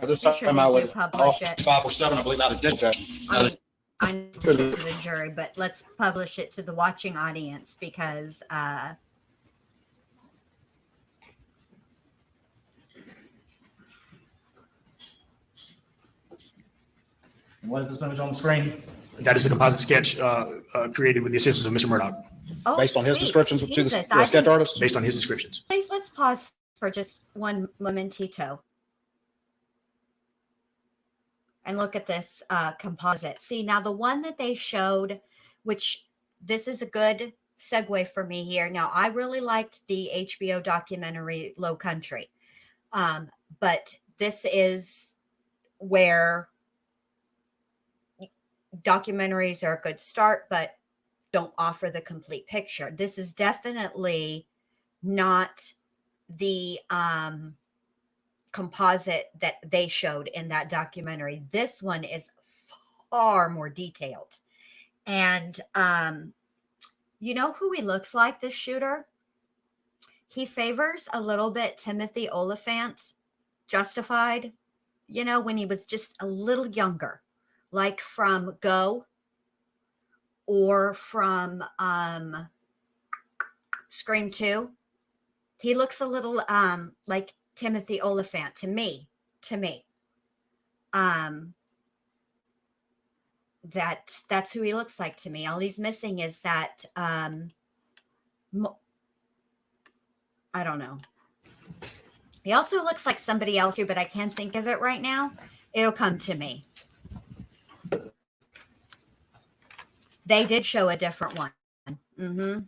This pretty sure time I they do would publish it. 547, I believe, out of digital. I know it's to the jury, but let's publish it to the watching audience because And what is this image on the screen? That is the composite sketch created with the assistance of Mr. Murdaugh, Based on his sweet. descriptions to the Jesus, I sketch can- artist? based on his descriptions. Please, let's pause for just one momentito. And look at this composite. See, now the one that they showed, which this is a good segue for me here. Now, I really liked the HBO documentary Low Country. But this is where documentaries are a good start, but don't offer the complete picture. This is definitely not the composite that they showed in that documentary. This one is far more detailed. And you know who he looks like, this shooter? He favors a little bit Timothy Oliphant, Justified, you know, when he was just a little younger, like from Go or from Scream 2. He looks a little like Timothy Oliphant to me. That's who he looks like to me. All he's missing is that I don't know. He also looks like somebody else here, but I can't think of it right now. It'll come to me. They did show a different one. Mm-hmm.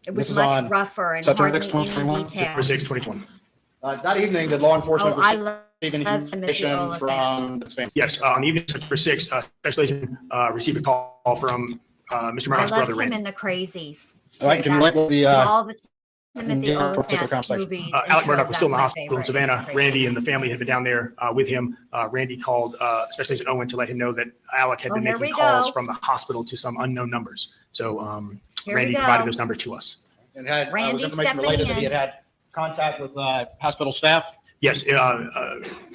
It was This is much on rougher and September hardly 6th, any 2021? detail. September 6, 2020. That evening, did law enforcement Oh, I receive any love Timothy information Oliphant. from this family? Yes, on the evening of September 6th, Special Agent received a call from Mr. I Murdoch's loved brother, him Randy. in the Crazies. All right, too. can you link That's the, all the Timothy yeah, for a particular Olyphant conversation. movies. and Alec shows, Murdaugh was still in the that's my hospital in favorite, is the Savannah. Randy and the Crazies. family had been down there with him. Randy called Special Agent Owen to let him know that Alec had Oh, been here making we calls go. from the hospital to some unknown numbers. So Here we Randy go. provided those numbers to us. And had, was Randy information stepping related that he in. had contact with hospital staff? Yes,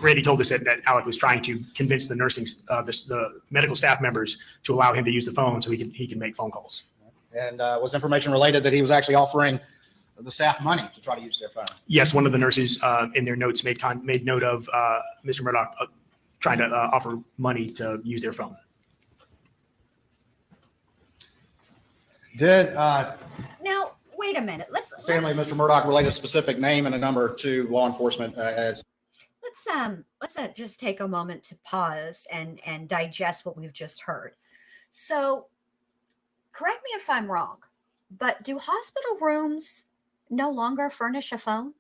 Randy told us that Alec was trying to convince the nursing, the medical staff members to allow him to use the phone so he can make phone calls. And was information related that he was actually offering the staff money to try to use their phone? Yes, one of the nurses in their notes made note of Mr. Murdaugh trying to offer money to use their phone. Did Now, wait a minute. Let's family of Mr. Murdaugh relate a specific name and a number to law enforcement as let's just take a moment to pause and digest what we've just heard. So, correct me if I'm wrong, but do hospital rooms no longer furnish a phone?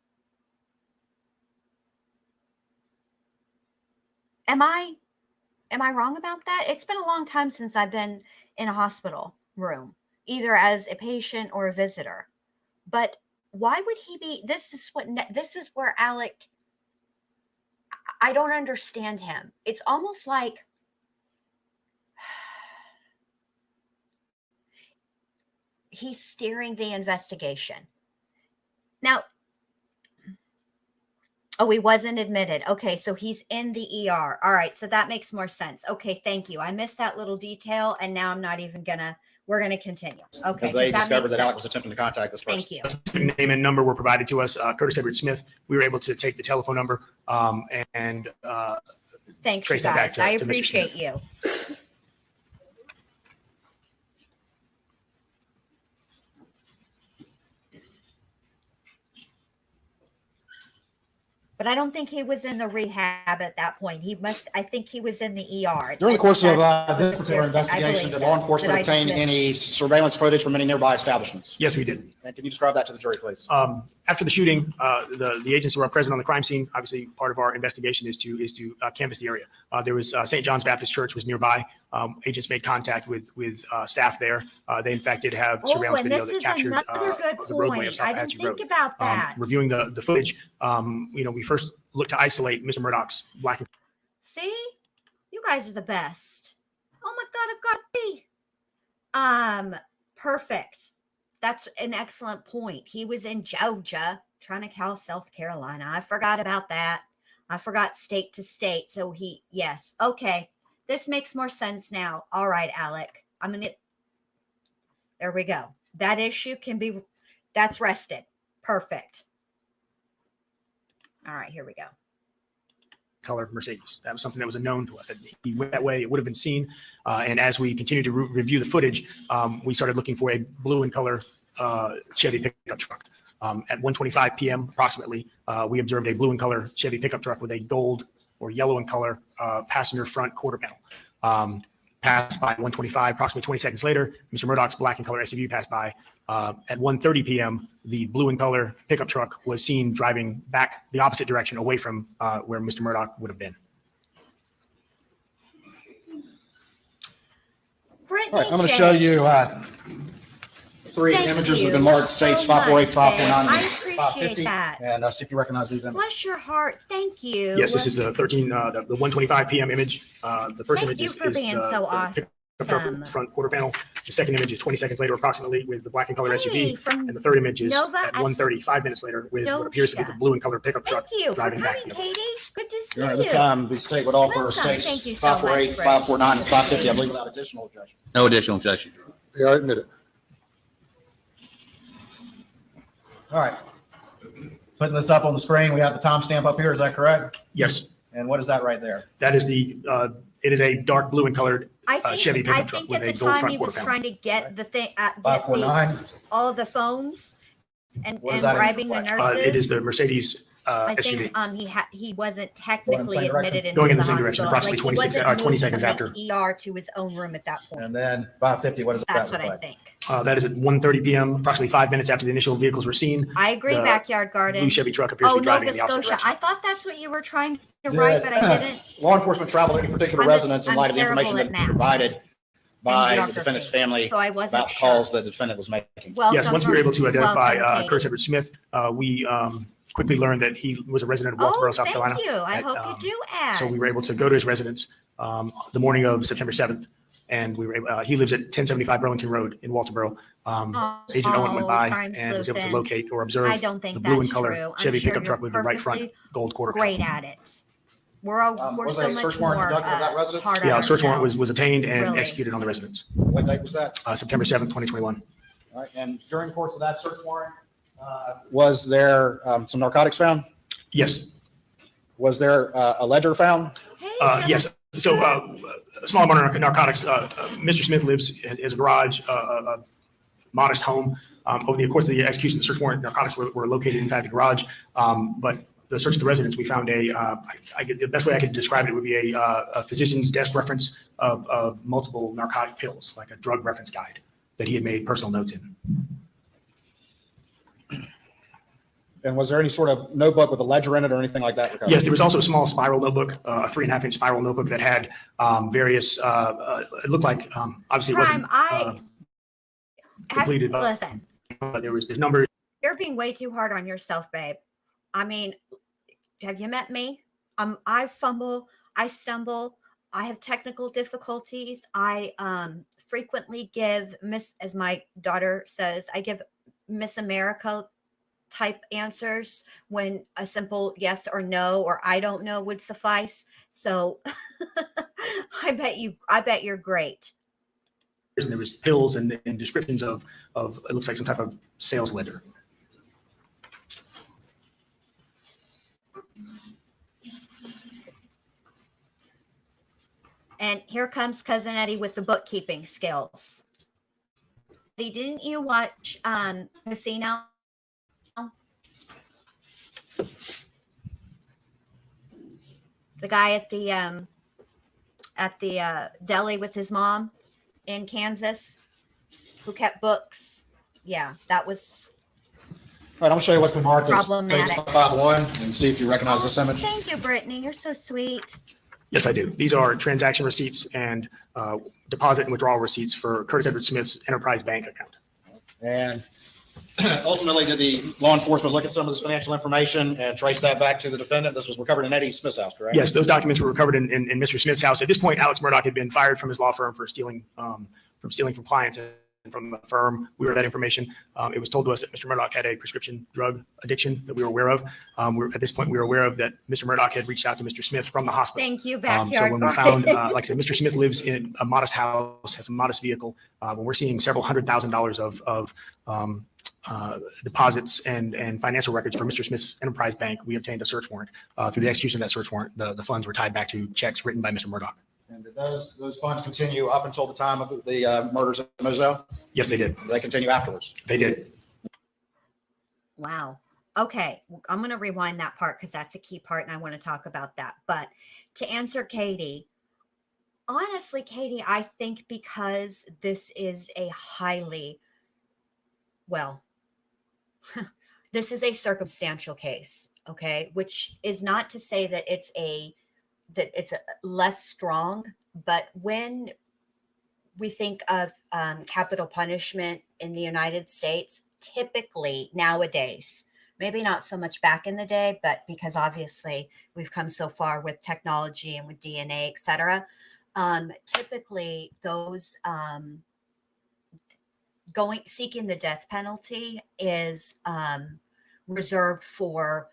Am I wrong about that? It's been a long time since I've been in a hospital room, either as a patient or a visitor. But why would he be? This is where Alec. I don't understand him. It's almost like he's steering the investigation. Now, oh, he wasn't admitted. Okay, so he's in the ER. All right, so that makes more sense. Okay, thank you. I missed that little detail, and now I'm not even we're gonna continue. Okay, because they discovered that Alec was sense. attempting to contact this person. Thank you. Name and number were provided to us. Curtis Edward Smith. We were able to take the telephone number and Thanks, you trace that back guys. to I Mr. appreciate Smith. you. But I don't think he was in the rehab at that point. I think he was in the ER. During the course of That's this particular what I investigation, believe did law enforcement that I obtain dismissed. any surveillance footage from any nearby establishments? Yes, we did. And can you describe that to the jury, please? After the shooting, the agents who are present on the crime scene, obviously part of our investigation is to canvass the area. There was St. John's Baptist Church was nearby. Agents made contact with staff there. They in fact did have surveillance and video this that is captured another good the roadway of point. South I didn't Apache think Road. about that. Reviewing the footage, we first looked to isolate Mr. Murdaugh's black and See, you guys are the best. Oh my God, I've got to be. Perfect. That's an excellent point. He was in Georgia trying to call South Carolina. I forgot about that. I forgot state to state. So yes. Okay. This makes more sense now. All right, Alec. There we go. That issue that's rested. Perfect. All right, here we go. color Mercedes. That was something that was a known to us. He went that way, it would have been seen. And as we continued to review the footage, we started looking for a blue in color Chevy pickup truck. At 1:25 p.m. approximately, we observed a blue in color Chevy pickup truck with a gold or yellow in color passenger front quarter panel. Passed by 1:25, approximately 20 seconds later, Mr. Murdaugh's black in color SUV passed by. At 1:30 p.m., the blue in color pickup truck was seen driving back the opposite direction away from where Mr. Murdaugh would have been. Brittany All right, I'm going to J. show you three Thank images you that have been marked states so 548, much, 549, and babe. I appreciate 550. that. And see if you recognize these images. Bless your heart. Thank you. Yes, this is the 1:25 p.m. image. The first Thank image you is for being the so pickup truck awesome. front quarter panel. The second image is 20 seconds later, approximately, with the black and color Hey, SUV. from And the third image is Nova at 1:30, 5 minutes later, with what appears to be the Scotia. blue and color pickup Thank truck you for driving back. coming, Katie. Good to see All right, you. this time the state would offer Welcome. Thank states you so much, 548, Brett. 549, and 550, I believe, without additional objection. No additional objection. They are admitted. All right. Putting this up on the screen, we have the timestamp up here, is that correct? Yes, And what is that right there? that is it is a dark blue and colored I Chevy think, pickup truck at with the a gold time front he quarter was panel. trying to get the thing, get 549, all the phones and What does that bribing the reflect? nurses. It is the Mercedes I SUV. think he wasn't technically same direction? admitted into Going in the the same direction, hospital. approximately Like, he 26 wasn't 20 moved seconds from after. the ER to his own room at that point. and then 550, what does That's that what I reflect? think. That is at 1:30 p.m., approximately 5 minutes after the initial vehicles were seen. I agree, The Backyard Garden. Blue Chevy truck appears to Oh, be driving Nova in the opposite Scotia. direction. I thought that's what you were trying to write, but I didn't. Law enforcement travel to any particular I'm residence in I'm light of the terrible information at that math. provided by the videography. defendant's family So I wasn't about the sure. calls that the defendant was making. Welcome, Yes, once we were able to identify welcome, Katie. Curtis Edward Smith, we quickly learned that he was a resident of Walterboro, South Carolina. Thank you. I At, hope you do add. So we were able to go to his residence the morning of September 7th, and we were able, he lives at 1075 Burlington Road in Walterboro. Agent Owen went by crime and was able to sleuthing. locate or observe I don't think the blue in that's color true. I'm Chevy sure pickup truck you're with the right front perfectly gold quarter great panel. at it. We're Was so a much search warrant more conducted at that residence? hard Yeah, on a search warrant was ourselves. obtained and Really? executed on the residence, What date was that? September 7th, 2021. All right, and during the course of that search warrant, was there some narcotics found? Yes, Was there a ledger found? Hey, Jennifer. yes. So a small amount of narcotics. Mr. Smith lives in his garage, a modest home. Over the course of the execution of the search warrant, narcotics were located inside the garage. But the search of the residence, we found the best way I could describe it would be a physician's desk reference of multiple narcotic pills, like a drug reference guide that he had made personal notes in. And was there any sort of notebook with a ledger in it or anything like that recovered? Yes, there was also a small spiral notebook, a 3.5-inch spiral notebook that had various, it looked like, obviously it wasn't completed, Listen, but there's numbers. you're being way too hard on yourself, babe. I mean, have you met me? I fumble, I stumble, I have technical difficulties. I frequently give as my daughter says, I give Miss America type answers when a simple yes or no or I don't know would suffice. So I bet you're great. And there was pills and descriptions of it looks like some type of sales ledger. And here comes Cousin Eddie with the bookkeeping skills. Eddie, didn't you watch Casino? The guy at the deli with his mom in Kansas who kept books. Yeah, that was All right, I'm gonna show you what's been marked as page problematic. 551 and see if you recognize this image. Thank you, Brittany. You're so sweet. Yes, I do. These are transaction receipts and deposit and withdrawal receipts for Curtis Edward Smith's Enterprise Bank account. And ultimately, did the law enforcement look at some of this financial information and trace that back to the defendant? This was recovered in Eddie Smith's house, correct? Yes, those documents were recovered in Mr. Smith's house. At this point, Alex Murdaugh had been fired from his law firm for stealing from clients and from the firm. We were that information. It was told to us that Mr. Murdaugh had a prescription drug addiction that we were aware of. At this point, we were aware of that Mr. Murdaugh had reached out to Mr. Smith from the hospital. Thank you, So backyard. when we found, like I said, Mr. Smith lives in a modest house, has a modest vehicle. When we're seeing several $100,000s of deposits and financial records for Mr. Smith's Enterprise Bank, we obtained a search warrant. Through the execution of that search warrant, the funds were tied back to checks written by Mr. Murdaugh. And did those funds continue up until the time of the murders at Moselle? Yes, they did. Did they continue afterwards? They did. Wow. Okay. I'm going to rewind that part because that's a key part and I want to talk about that. But to answer Katie, honestly, Katie, I think because this is a this is a circumstantial case, okay, which is not to say that it's less strong, but when we think of capital punishment in the United States, typically nowadays, maybe not so much back in the day, but because obviously we've come so far with technology and with DNA, et cetera, typically those seeking the death penalty is reserved for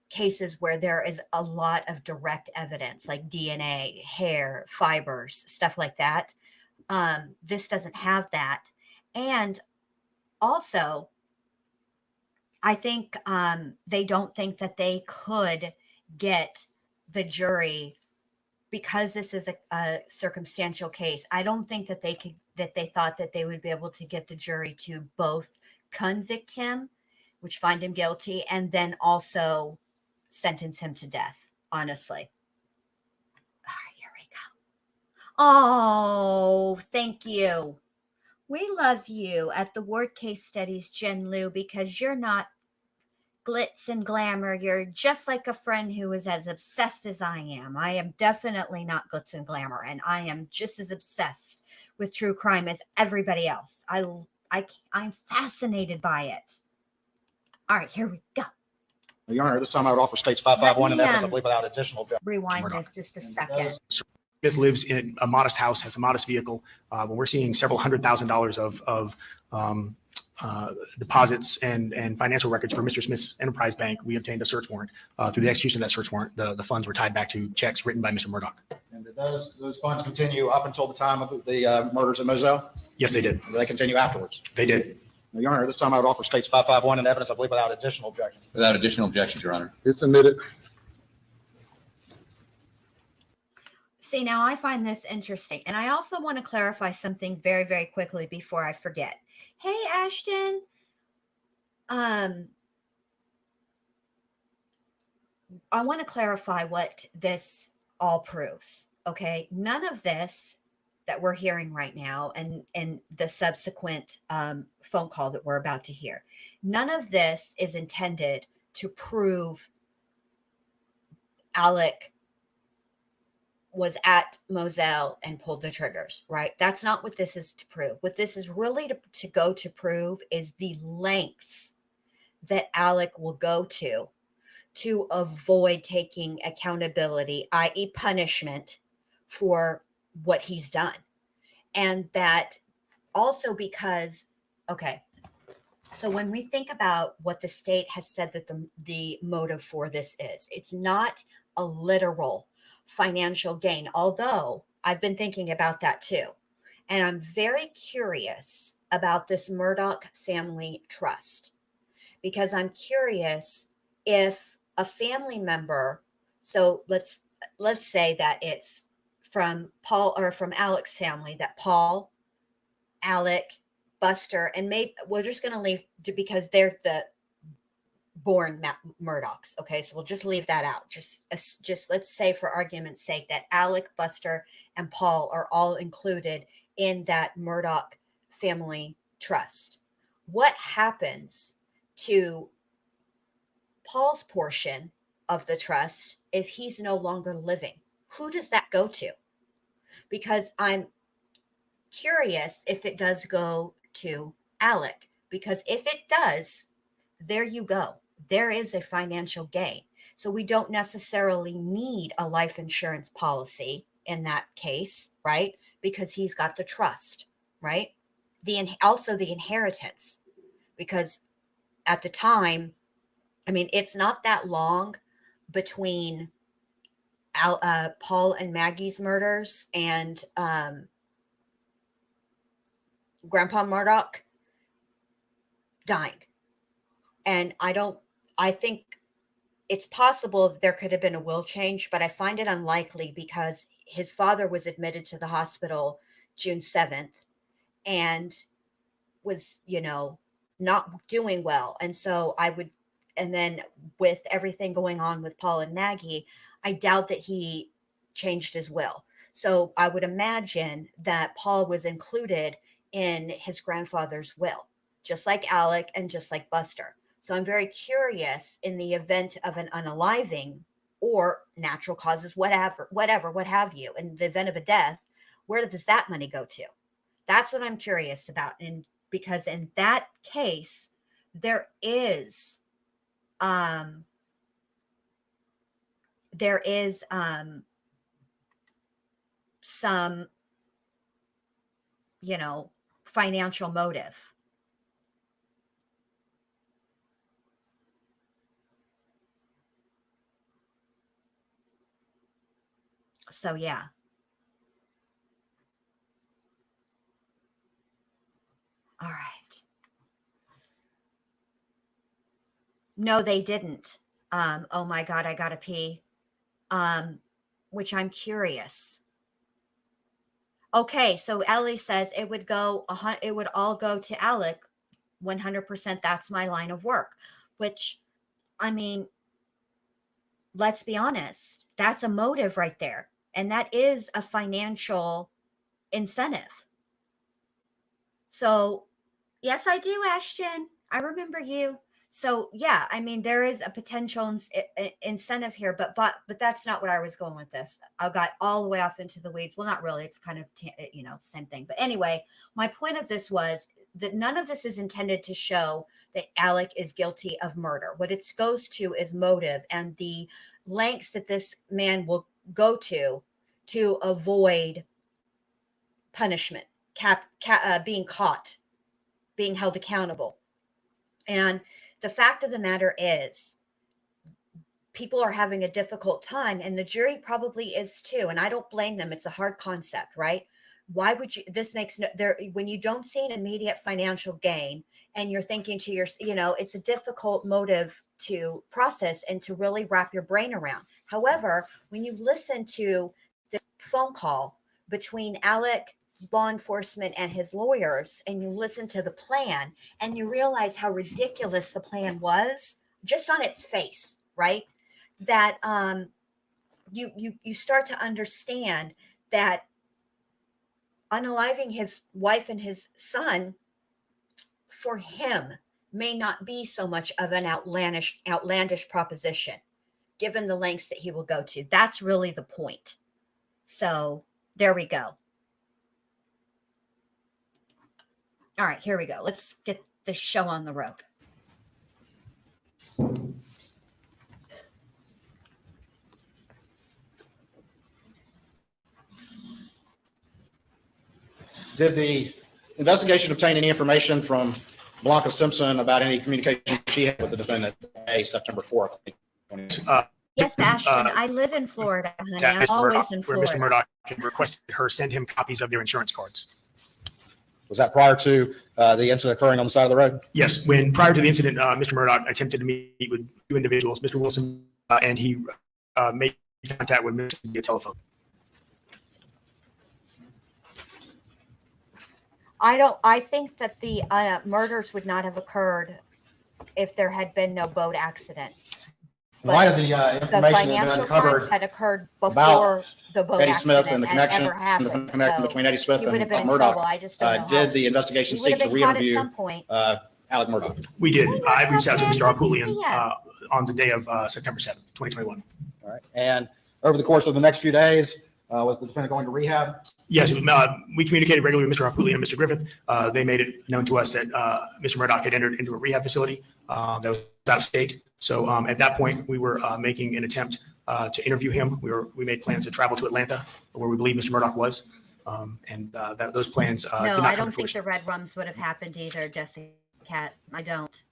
cases where there is a lot of direct evidence like DNA, hair, fibers, stuff like that. This doesn't have that. And also, I think they don't think that they could get the jury because this is a circumstantial case. I don't think that they thought that they would be able to get the jury to both convict him, which find him guilty, and then also sentence him to death, honestly. All right, here we go. Oh, thank you. We love you at the Ward Case Studies, Jen Lou, because you're not glitz and glamour. You're just like a friend who is as obsessed as I am. I am definitely not glitz and glamour, and I am just as obsessed with true crime as everybody else. I'm fascinated by it. All right, here we go. Your Honor, this time I would offer states 551 and evidence, I Let me, believe, without additional objection. rewind Murdaugh. this just a second. Smith lives in a modest house, has a modest vehicle. When we're seeing several $100,000 of deposits and financial records for Mr. Smith's Enterprise Bank, we obtained a search warrant. Through the execution of that search warrant, the funds were tied back to checks written by Mr. Murdaugh. And did those funds continue up until the time of the murders at Moselle? Yes, they did. Or did they continue afterwards? They did. Your Honor, this time I would offer states 551 and evidence, I believe, without additional objection. Without additional objections, Your Honor. It's admitted. See, now I find this interesting. And I also want to clarify something very, very quickly before I forget. Hey, Ashton. I want to clarify what this all proves. Okay. None of this that we're hearing right now and the subsequent phone call that we're about to hear, none of this is intended to prove Alec was at Moselle and pulled the triggers, right? That's not what this is to prove. What this is really to go to prove is the lengths that Alec will go to avoid taking accountability, i.e. punishment for what he's done. And that also because, okay, so when we think about what the state has said that the motive for this is, it's not a literal financial gain, although I've been thinking about that too. And I'm very curious about this Murdaugh family trust, because I'm curious if a family member, so let's say that it's from Paul or from Alec's family, that Paul, Alec, Buster, and maybe we're just going to leave because they're the born Murdaughs. Okay, so we'll just leave that out. Just let's say, for argument's sake, that Alec, Buster, and Paul are all included in that Murdaugh family trust. What happens to Paul's portion of the trust if he's no longer living? Who does that go to? Because I'm curious if it does go to Alec, because if it does, there you go. There is a financial gain. So we don't necessarily need a life insurance policy in that case, right? Because he's got the trust, right? Also the inheritance, because at the time, I mean, it's not that long between Paul and Maggie's murders and Grandpa Murdaugh dying. And I think it's possible there could have been a will change, but I find it unlikely because his father was admitted to the hospital June 7th and was, not doing well. And so and then with everything going on with Paul and Maggie, I doubt that he changed his will. So I would imagine that Paul was included in his grandfather's will, just like Alec and just like Buster. So I'm very curious, in the event of an unaliving or natural causes, whatever, what have you, in the event of a death, where does that money go to? That's what I'm curious about. And because in that case, there is some, financial motive. So, yeah. All right. No, they didn't. Oh my God, I gotta pee. Which I'm curious. Okay, so Ellie says it would all go to Alec. 100%. That's my line of work. Which, I mean, let's be honest. That's a motive right there. And that is a financial incentive. So, yes, I do, Ashton. I remember you. So yeah, I mean, there is a potential incentive here, but that's not what I was going with this. I got all the way off into the weeds. Well, not really. It's kind of same thing. But anyway, my point of this was that none of this is intended to show that Alec is guilty of murder. What it goes to is motive and the lengths that this man will go to avoid punishment, being caught, being held accountable. And the fact of the matter is, people are having a difficult time, and the jury probably is too. And I don't blame them. It's a hard concept, right? Why would you? This makes no there when you don't see an immediate financial gain, and you're thinking to it's a difficult motive to process and to really wrap your brain around. However, when you listen to this phone call between Alec, law enforcement, and his lawyers, and you listen to the plan, and you realize how ridiculous the plan was just on its face, right? That you start to understand that unaliving his wife and his son for him may not be so much of an outlandish proposition, given the lengths that he will go to. That's really the point. So there we go. All right, here we go. Let's get the show on the road. Did the investigation obtain any information from Blanca Simpson about any communication she had with the defendant September 4th? Yes, Ashton. I live in Florida, honey. I'm always in where Mr. Florida. Murdaugh had requested her send him copies of their insurance cards. Was that prior to the incident occurring on the side of the road? Yes, prior to the incident, Mr. Murdaugh attempted to meet with two individuals, Mr. Wilson, and he made contact with Mr. via telephone. I think that the murders would not have occurred if there had been no boat accident. Why did the The information that had financial been crimes covered had occurred about before the boat Eddie accident Smith and the had connection, ever happened. the connection So between Eddie Smith he would and have been in trouble. Murdaugh? I just don't know Did how. the investigation He would seek have to been caught at re-interview some point. Alec Murdaugh? We did. Why not I reached out to have Mr. him? Harpootlian on the day of September 7th, 2021. All right. And over the course of the next few days, was the defendant going to rehab? Yes, we communicated regularly with Mr. Harpootlian and Mr. Griffin. They made it known to us that Mr. Murdaugh had entered into a rehab facility that was out of state. So at that point, we were making an attempt to interview him. We made plans to travel to Atlanta, where we believe Mr. Murdaugh was, and those plans did No, not I come don't to think fruition. the red rums would have happened either, Jesse Cat. I don't.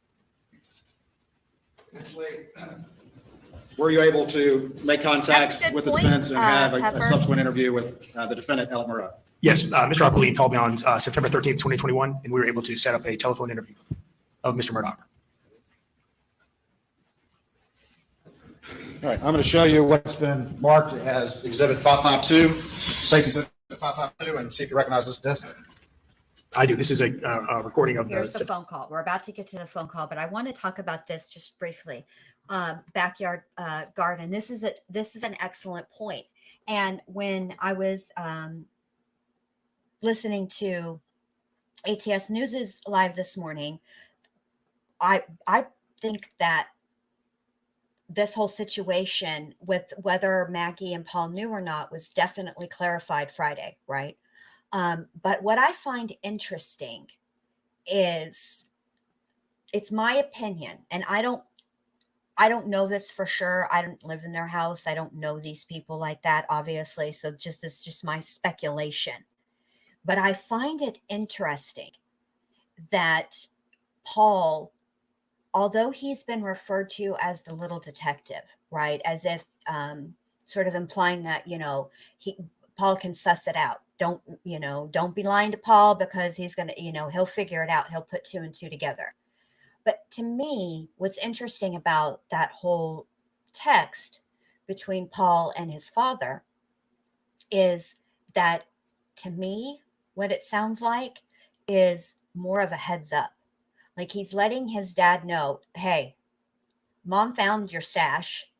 Were you able to make contact That's a good with the point, defense and have a Pepper. subsequent interview with the defendant, Alec Murdaugh? Yes, Mr. Harpootlian called me on September 13th, 2021, and we were able to set up a telephone interview of Mr. Murdaugh. All right, I'm going to show you what's been marked as Exhibit 552, State's Exhibit 552, and see if you recognize this disc. I do. This is a recording of Here's the phone call. We're about to get to the phone call, but I want to talk about this just briefly. Backyard garden. This is an excellent point. And when I was listening to ATS News's live this morning, I think that this whole situation with whether Maggie and Paul knew or not was definitely clarified Friday, right? But what I find interesting is, it's my opinion, and I don't know this for sure. I don't live in their house. I don't know these people like that, obviously. So this is just my speculation. But I find it interesting that Paul, although he's been referred to as the little detective, right? As if sort of implying that, Paul can suss it out. Don't be lying to Paul, because he's going to, he'll figure it out. He'll put two and two together. But to me, what's interesting about that whole text between Paul and his father is that, to me, what it sounds like is more of a heads up. Like he's letting his dad know, hey, mom found your stash,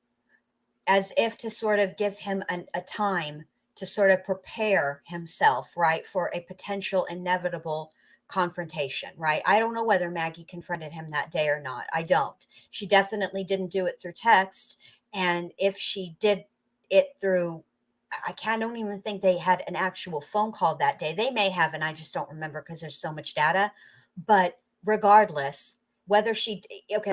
as if to sort of give him a time to sort of prepare himself, right, for a potential inevitable confrontation, right? I don't know whether Maggie confronted him that day or not. I don't. She definitely didn't do it through text. And if she did it through, don't even think they had an actual phone call that day. They may have, and I just don't remember because there's so much data. But regardless, whether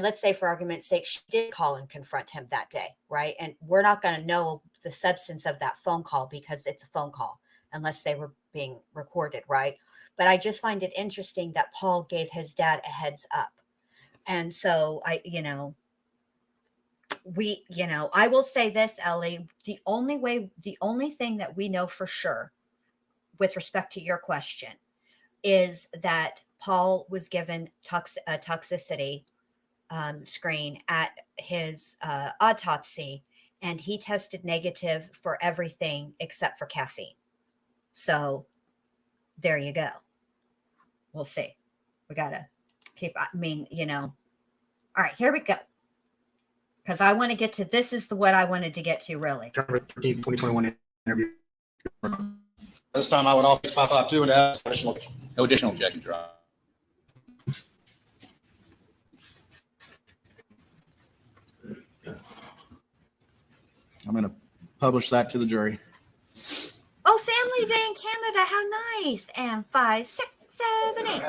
let's say for argument's sake, she did call and confront him that day, right? And we're not going to know the substance of that phone call because it's a phone call unless they were being recorded, right? But I just find it interesting that Paul gave his dad a heads up. And so I will say this, Ellie, the only thing that we know for sure with respect to your question is that Paul was given a toxicity screen at his autopsy, and he tested negative for everything except for caffeine. So there you go. We'll see. We got to keep, all right, here we go. Because I want to get to, this is what I wanted to get to, really. 2021 interview. This time I would offer 552 and ask additional. No additional objections, Your Honor. I'm going to publish that to the jury. Oh, Family Day in Canada. How nice. And 5, 6, 7, 8.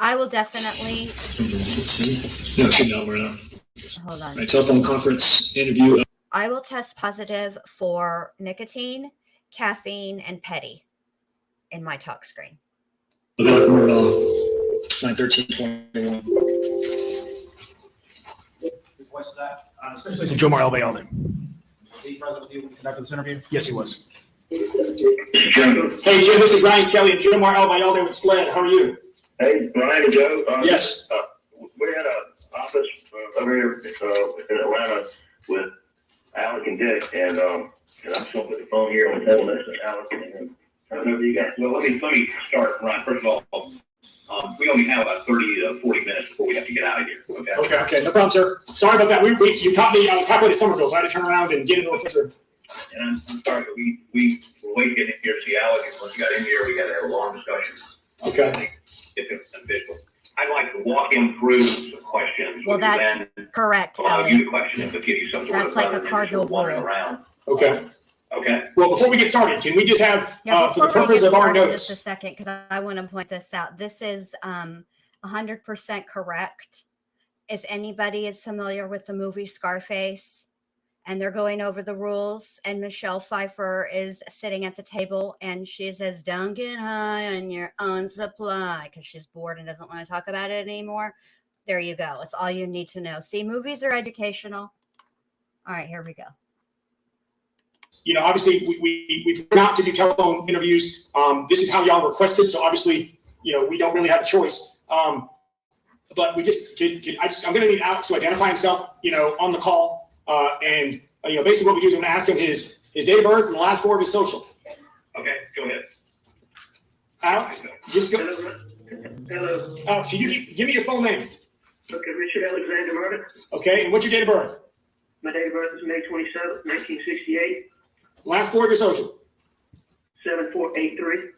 I will definitely. No, we're not. Hold on. My telephone conference interview. I will test positive for nicotine, caffeine, and petty in my talk screen. About Murdaugh, 9/13/21. Whose voice is that? This is Jomar El-Bayaldi. Was he present with you when you conducted this interview? Yes, he was. Hey, Jim, this is Ryan Kelly and Jomar El-Bayaldi with SLED. How are you? Hey, Ryan and Joe. Yes. We had an office over here in Atlanta with Alec and Dick, and I'm still with the phone here on the phone next to Alec. And I don't know if you guys. Well, let me start, Ryan. First of all, we only have about 30 to 40 minutes before we have to get out of here. Okay, no problem, sir. Sorry about that. You caught me. I was halfway to Somerville, so I had to turn around and get into a picture. And I'm sorry, but we were waiting to get in here to see Alec, and once we got in here, we got to have a long discussion. Okay. If it's official. I'd like to walk him through some questions. Well, that's correct. Allow you to question him, but give you some sort That's of like a cardinal rule. around. Okay. Okay. Well, before we get started, can we just have, for the Before we purpose get of our started, notes. just a second, because I want to point this out. This is 100% correct. If anybody is familiar with the movie Scarface, and they're going over the rules, and Michelle Pfeiffer is sitting at the table, and she says, "Don't get high on your own supply," because she's bored and doesn't want to talk about it anymore. There you go. It's all you need to know. See, movies are educational. All right, here we go. Obviously, we prefer not to do telephone interviews. This is how y'all requested, so obviously, we don't really have a choice. But we just, I'm going to need Alex to identify himself, on the call. And basically what we do is I'm going to ask him his date of birth and the last four of his social. Okay, go ahead. Alex, just go. Hello. Alex, you give me your full name. Okay, Richard Alexander Murdaugh. Okay, and what's your date of birth? My date of birth is May 27th, 1968. Last four of your social. 7483.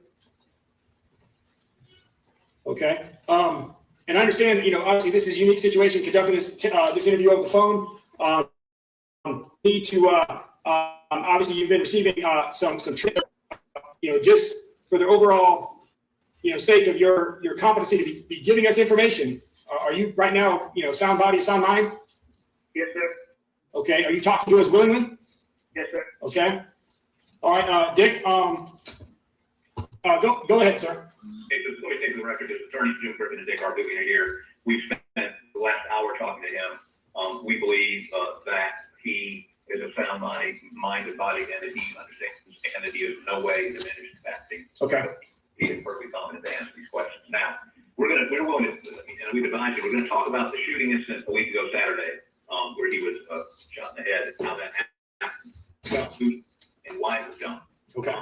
Okay. And I understand that, obviously this is a unique situation conducting this interview over the phone. Need to obviously you've been receiving some treatment, just for the overall sake of your competency to be giving us information. Are you right now sound body, sound mind? Yes, sir. Okay. Are you talking to us willingly? Yes, sir. Okay. All right, Dick. Go ahead, sir. Hey, let me take the record. This attorney Jim Griffin and Dick Harpootlian are here. We've spent the last hour talking to him. We believe that he is a sound mind and body, and that he understands and that he is no way diminished capacity. Okay. He is perfectly competent to answer these questions. Now, we're willing to, and we've advised you, we're going to talk about the shooting incident a week ago Saturday, where he was shot in the head, how that happened, who and why it was done. Okay.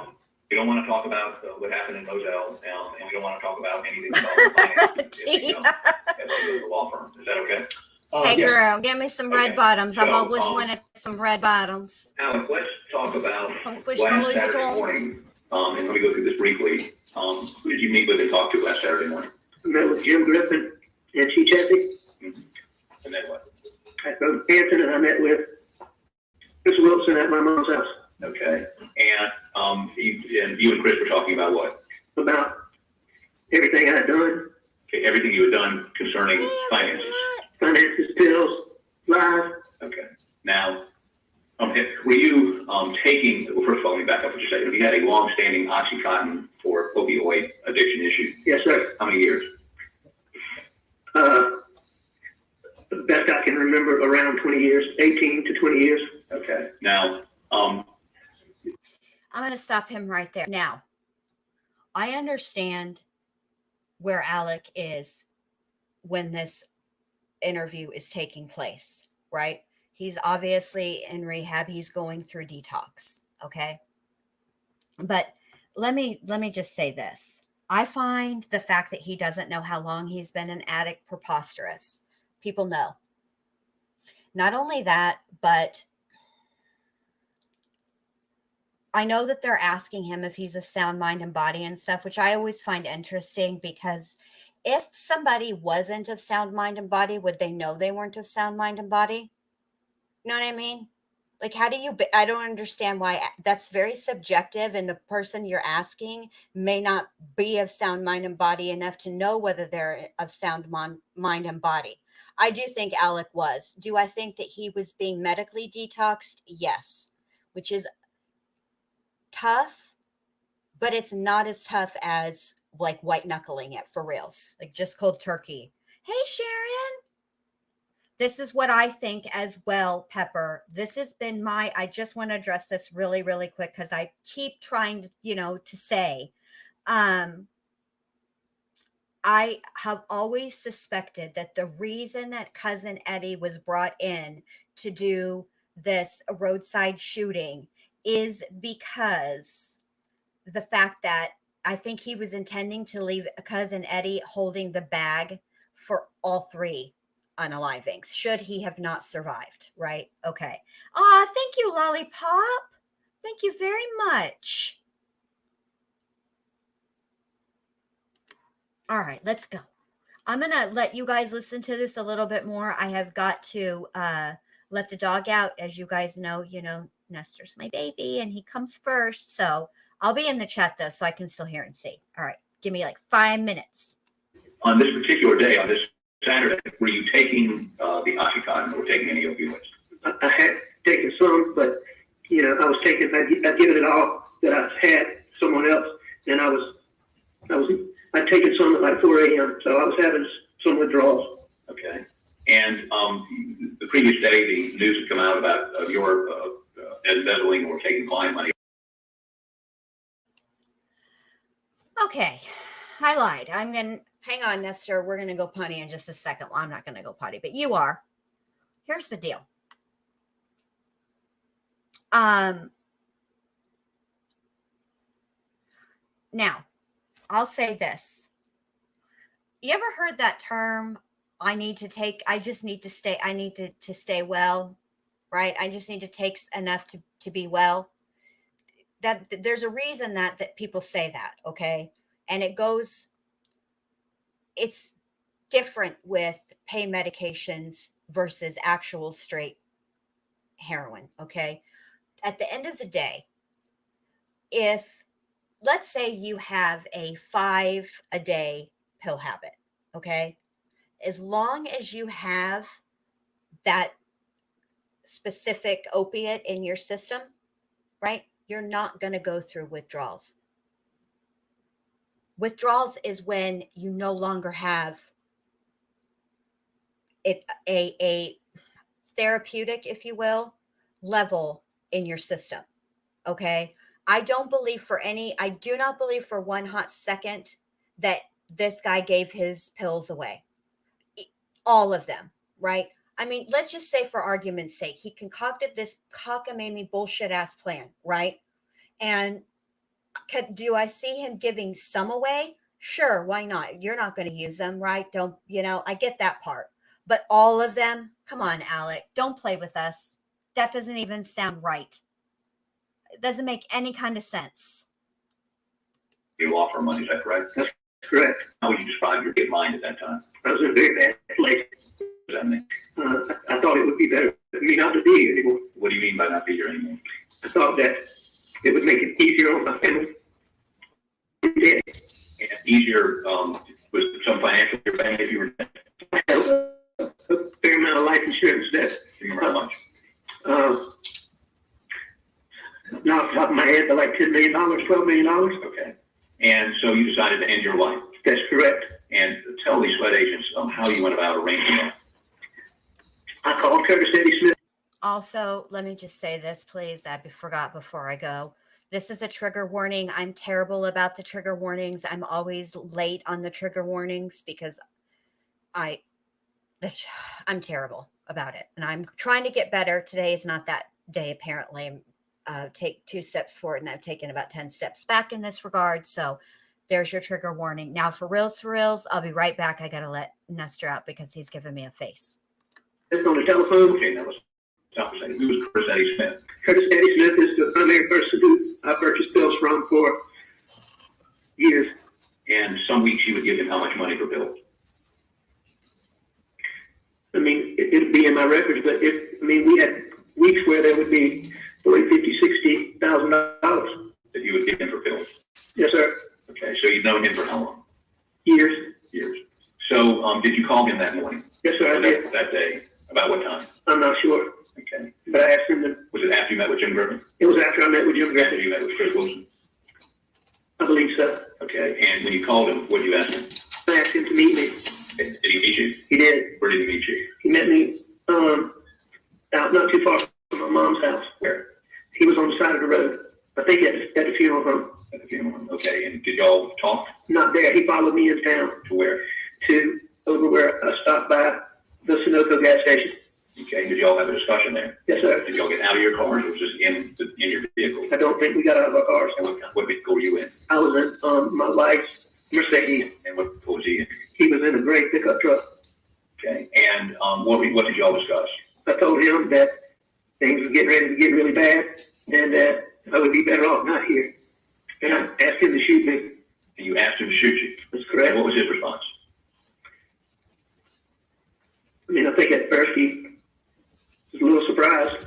We don't want to talk about what happened in Moselle, and we don't want to talk about anything about finance at the law firm. Is that okay? Hey, Yes. girl, give me some red Okay. bottoms. I've So, always wanted some red bottoms. Alex, let's talk about From Push last Louis Saturday Vuitton. morning, and let me go through this briefly. Who did you meet with and talk to last Saturday morning? I met with Jim Griffin and Chief Ethic. And then what? I go to Hampton and I met with Chris Wilson at my mom's house Okay. And you and Chris were talking about what? about everything I'd done, Okay, everything you had done concerning finances. finances, pills, lies. Okay. Now, were you taking, well, first of all, let me back up what you said. Have you had a long-standing OxyContin for opioid addiction issue? Yes, sir. How many years? The best I can remember, around 20 years, 18 to 20 years. Okay. Now, I'm going to stop him right there. Now, I understand where Alec is when this interview is taking place, right? He's obviously in rehab. He's going through detox. Okay. But let me just say this. I find the fact that he doesn't know how long he's been an addict preposterous. People know. Not only that, but I know that they're asking him if he's of sound mind and body and stuff, which I always find interesting, because if somebody wasn't of sound mind and body, would they know they weren't of sound mind and body? You know what I mean? Like, how do you, I don't understand why. That's very subjective, and the person you're asking may not be of sound mind and body enough to know whether they're of sound mind and body. I do think Alec was. Do I think that he was being medically detoxed? Yes, which is tough, but it's not as tough as like white knuckling it for reals, like just cold turkey. Hey, Sharon. This is what I think as well, Pepper. This has been I just want to address this really, really quick, because I keep trying to, to say, I have always suspected that the reason that Cousin Eddie was brought in to do this roadside shooting is because the fact that I think he was intending to leave Cousin Eddie holding the bag for all three unalivings, should he have not survived, right? Okay. Thank you, Lollipop. Thank you very much. All right, let's go. I'm going to let you guys listen to this a little bit more. I have got to let the dog out. As you guys know, Nestor's my baby and he comes first. So I'll be in the chat though, so I can still hear and see. All right, give me like 5 minutes. On this particular day, on this Saturday, were you taking the OxyContin or taking any opioids? I had taken some, but I was taking. I'd given it all that I had someone else, and I'd taken some at like 4 a.m. So I was having some withdrawals. Okay. And the previous day, the news had come out about your embezzling or taking client money. Okay, I lied. Hang on, Nestor. We're going to go potty in just a second. Well, I'm not going to go potty, but you are. Here's the deal. Now, I'll say this. You ever heard that term, I need to stay well, right? I just need to take enough to be well. That there's a reason that people say that, okay? And it's different with pain medications versus actual straight heroin, okay? At the end of the day, if let's say you have a 5-a-day pill habit, okay? As long as you have that specific opiate in your system, right? You're not going to go through withdrawals. Withdrawals is when you no longer have a therapeutic, if you will, level in your system. Okay. I do not believe for one hot second that this guy gave his pills away. all of them, right? I mean, let's just say for argument's sake, he concocted this cockamamie bullshit ass plan, right? And do I see him giving some away? Sure, why not? You're not going to use them, right? Don't, I get that part. But all of them, come on, Alec, don't play with us. That doesn't even sound right. It doesn't make any kind of sense. You offer money, is that correct? That's correct. How would you describe your good mind at that time? I was in a very bad place. What does that mean? I thought it would be better for me not to be here anymore. What do you mean by not be here anymore? I thought that it would make it easier on my family. Yeah. And easier, was some financial advantage if you were dead? I have a fair amount of life insurance debt. Remember how much? Not off the top of my head, but like $10 million, $12 million. Okay. And so you decided to end your life. That's correct. And tell these SLED agents how you went about arranging that. I called Curtis Eddie Smith. Also, let me just say this, please. I forgot before I go. This is a trigger warning. I'm terrible about the trigger warnings. I'm always late on the trigger warnings because I'm terrible about it. And I'm trying to get better. Today is not that day, apparently. Take 2 steps forward and I've taken about 10 steps back in this regard. So there's your trigger warning. Now for reals, I'll be right back. I got to let Nestor out because he's giving me a face. It's on the telephone. Okay, that was conversation. Who was Curtis Eddie Smith? Curtis Eddie Smith is the primary person who I purchased bills from for years. And some weeks you would give him how much money for bills? I mean, it'd be in my records, but we had weeks where there would be $40,000, $50,000, $60,000 That you would give him for bills? Yes, sir. Okay, so you've known him for how long? Years. So did you call him that morning? Yes, sir, I did. That day? About what time? I'm not sure. Okay. But I asked him to. Was it after you met with Jim Griffin? It was after I met with Jim After Griffin. you met with Chris Wilson? I believe so. Okay, and when you called him, what did you ask him? I asked him to meet me. Did he meet you? He did. Where did he meet you? He met me out not too far from my mom's house. Where? He was on the side of the road. I think at the funeral home. At the funeral home. Okay, and did y'all talk? Not there. He followed me in town To where? to over where I stopped by the Sunoco gas station. Okay, did y'all have a discussion there? Yes, sir. Did y'all get out of your cars or was this in your vehicle? I don't think we got out of our cars. And what vehicle were you in? I was in my wife's Mercedes. And what was he in? He was in a gray pickup truck. Okay, and what did y'all discuss? I told him that things were getting ready to get really bad and that I would be better off not here. And I asked him to shoot me. And you asked him to shoot you? That's correct. And what was his response? I mean, I think at first he was a little surprised,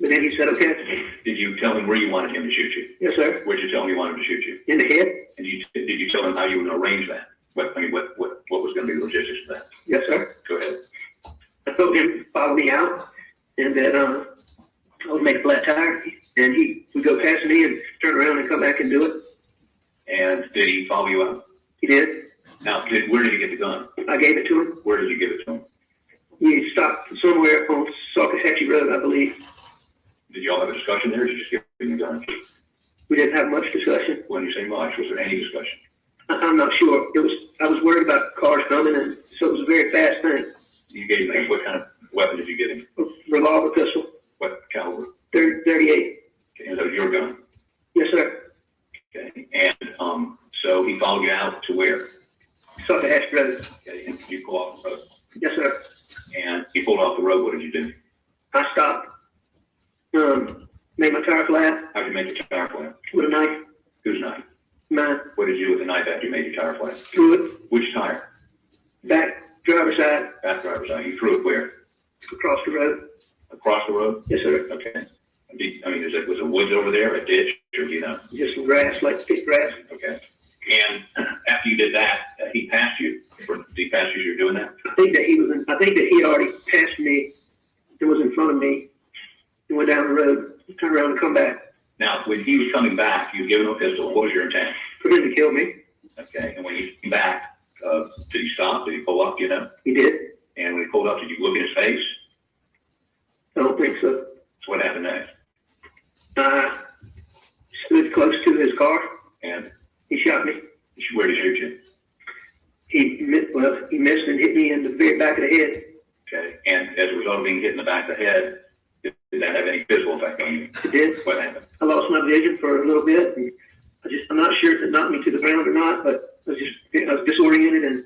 but then he said, okay. Did you tell him where you wanted him to shoot you? Yes, sir. Where'd you tell him you wanted him to shoot you? In the head? And did you tell him how you were going to arrange that? What was going to be the logistics of that? Yes, sir. Go ahead. I told him to follow me out and that I would make a flat tire and he would go past me and turn around and come back and do it. And did he follow you out? He did. Now, where did he get the gun? I gave it to him. Where did you give it to him? He stopped somewhere on Saucahachie Road, I believe. Did y'all have a discussion there or did you just give him the gun? We didn't have much discussion. When you say much, was there any discussion? I'm not sure. I was worried about cars coming, and so it was a very fast thing. You gave him, what kind of weapon did you give him? A revolver pistol, What caliber? 38. Okay, and that was your gun? Yes, sir. Okay, and so he followed you out to where? Saucahachie Road. Okay, and you pull off the road. Yes, sir. And he pulled off the road, what did you do? I stopped. Made my tire flat How did you make your tire flat? with a knife. Whose knife? Mine. What did you do with the knife after you made your tire flat? Threw it Which tire? back driver's side Back driver's side. You threw it where? across the road. Across the road? Yes, sir. Okay. Was there woods over there, a ditch, or do you know? Just some grass, like thick grass. Okay. And after you did that, he passed you. Did he pass you as you were doing that? I think that he had already passed me and was in front of me and went down the road, turned around and come back. Now, when he was coming back, you gave him a pistol. What was your intent? For him to kill me. Okay. And when he came back, did he stop? Did he pull up? You know? He did. And when he pulled up, did you look in his face? I don't think so. So what happened next? I stood close to his car. And He shot me. where did he shoot you? He missed and hit me in the very back of the head. Okay, and as a result of being hit in the back of the head, did that have any physical effect on you? It did. What happened? I lost my vision for a little bit. And I'm not sure if it knocked me to the ground or not, but I was disoriented, and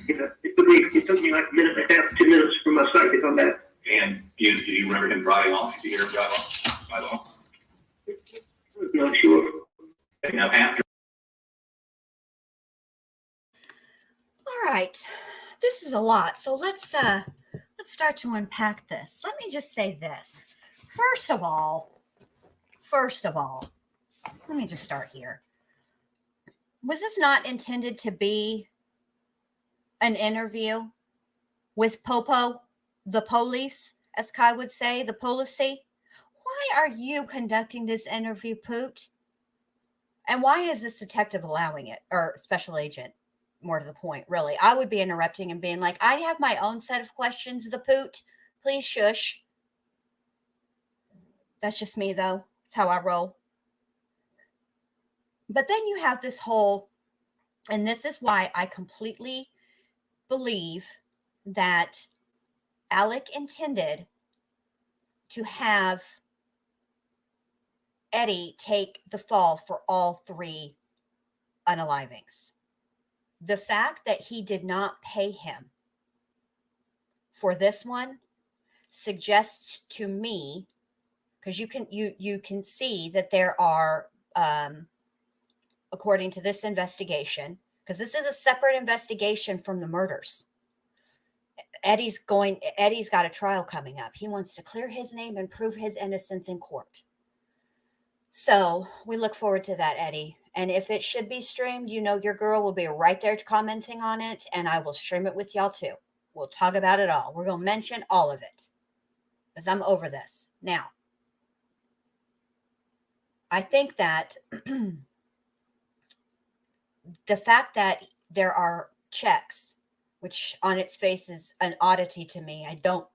it took me like a minute and a half, 2 minutes for my sight to come back. And do you remember him driving off? Did you hear him drive off? I'm not sure. Okay, now after. All right, this is a lot. So let's start to unpack this. Let me just say this. First of all, let me just start here. Was this not intended to be an interview with Popo, the police, as Kai would say, the policy? Why are you conducting this interview, Poot? And why is this detective allowing it, or special agent? More to the point, really. I would be interrupting and being like, I have my own set of questions, the Poot. Please shush. That's just me, though. It's how I roll. But then you have this whole, and this is why I completely believe that Alec intended to have Eddie take the fall for all 3 unalivings. The fact that he did not pay him for this one suggests to me, because you can see that there are, according to this investigation, because this is a separate investigation from the murders. Eddie's got a trial coming up. He wants to clear his name and prove his innocence in court. So we look forward to that, Eddie. And if it should be streamed, your girl will be right there commenting on it, and I will stream it with y'all too. We'll talk about it all. We're going to mention all of it, because I'm over this. Now, I think that the fact that there are checks, which on its face is an oddity to me. I don't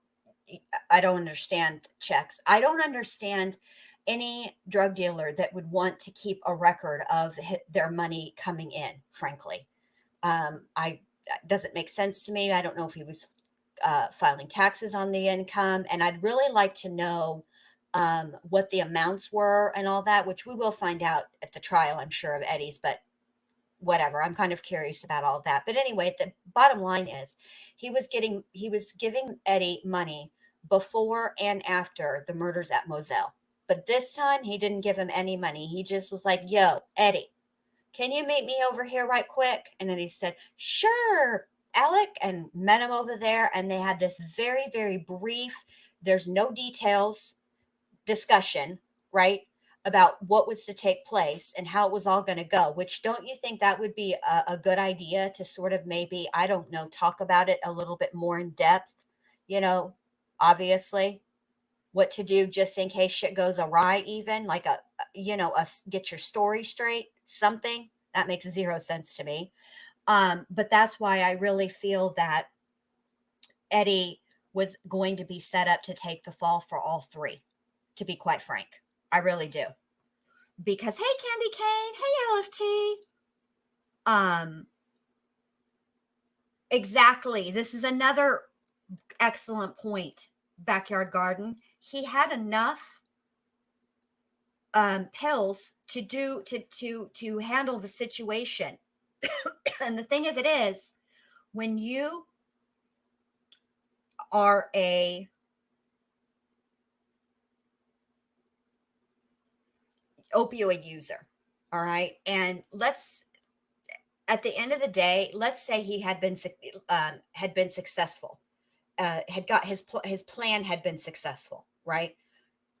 understand checks. I don't understand any drug dealer that would want to keep a record of their money coming in, frankly. Doesn't make sense to me. I don't know if he was filing taxes on the income, and I'd really like to know what the amounts were and all that, which we will find out at the trial, I'm sure, of Eddie's, but whatever. I'm kind of curious about all of that. But anyway, the bottom line is he was giving Eddie money before and after the murders at Moselle. But this time he didn't give him any money. He just was like, yo, Eddie, can you meet me over here right quick? And then he said, sure, Alec, and met him over there. And they had this very, very brief, there's no details discussion, right, about what was to take place and how it was all going to go, which don't you think that would be a good idea to sort of maybe, I don't know, talk about it a little bit more in depth, obviously what to do just in case shit goes awry, even like get your story straight, something that makes zero sense to me. But that's why I really feel that Eddie was going to be set up to take the fall for all 3, to be quite frank. I really do. Because, hey, Candy Cane, hey, LFT. Exactly. This is another excellent point, Backyard Garden. He had enough pills to handle the situation. And the thing of it is, when you are a opioid user, all right, and at the end of the day, let's say he had been successful, had got his plan had been successful, right?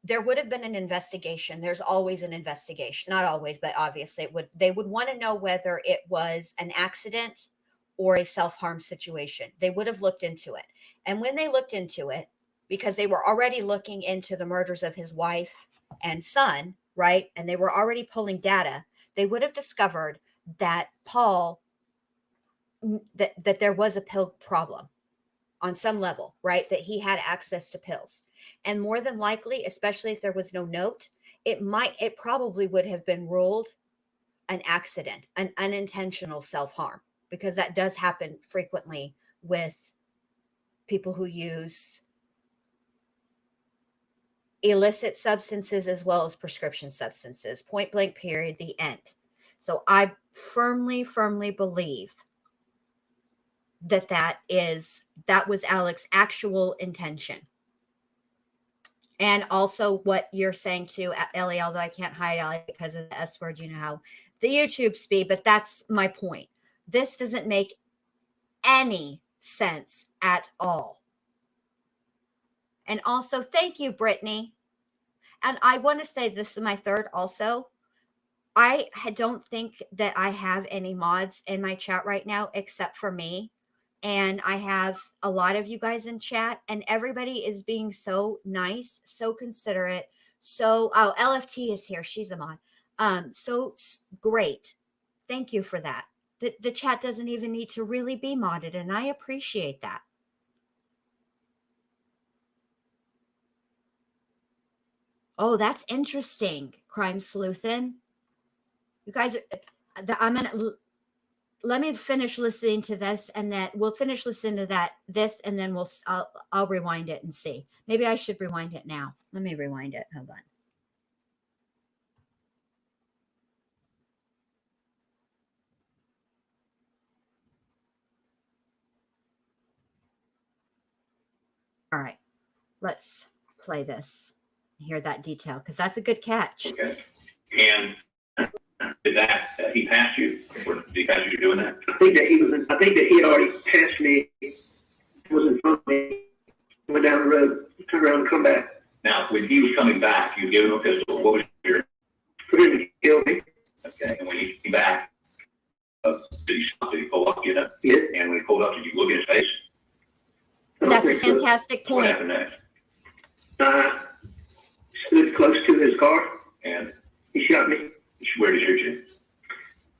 There would have been an investigation. There's always an investigation, not always, but obviously they would want to know whether it was an accident or a self-harm situation. They would have looked into it. And when they looked into it, because they were already looking into the murders of his wife and son, right? And they were already pulling data, they would have discovered that that there was a pill problem on some level, right? That he had access to pills. And more than likely, especially if there was no note, it probably would have been ruled an accident, an unintentional self-harm, because that does happen frequently with people who use illicit substances as well as prescription substances. Point blank, period, the end. So I firmly believe that was Alex's actual intention. And also what you're saying too, Ellie, although I can't hide Ellie because of the S word, you know how the YouTube speed, but that's my point. This doesn't make any sense at all. And also, thank you, Brittany. And I want to say this is my third also. I don't think that I have any mods in my chat right now except for me. And I have a lot of you guys in chat, and everybody is being so nice, so considerate. So, oh, LFT is here. She's a mod. So great. Thank you for that. The chat doesn't even need to really be modded, and I appreciate that. Oh, that's interesting, Crime Sleuthin. You guys are, let me finish listening to this, and then we'll finish listening to this, and then I'll rewind it and see. Maybe I should rewind it now. Let me rewind it. Hold on. All right, let's play this. Hear that detail, because that's a good catch. Okay. And did that he passed you? Or did he pass you doing that? I think that he had already passed me. Was in front of me. Went down the road, turned around, and come back. Now, when he was coming back, you gave him a pistol. What was your? For him to kill me. Okay. And when he came back, did he stop? Did he pull up? You know? Yeah. And when he pulled up, did you look at his face? That's a fantastic What point. happened next? Stood close to his car, And he shot me. where did he shoot you?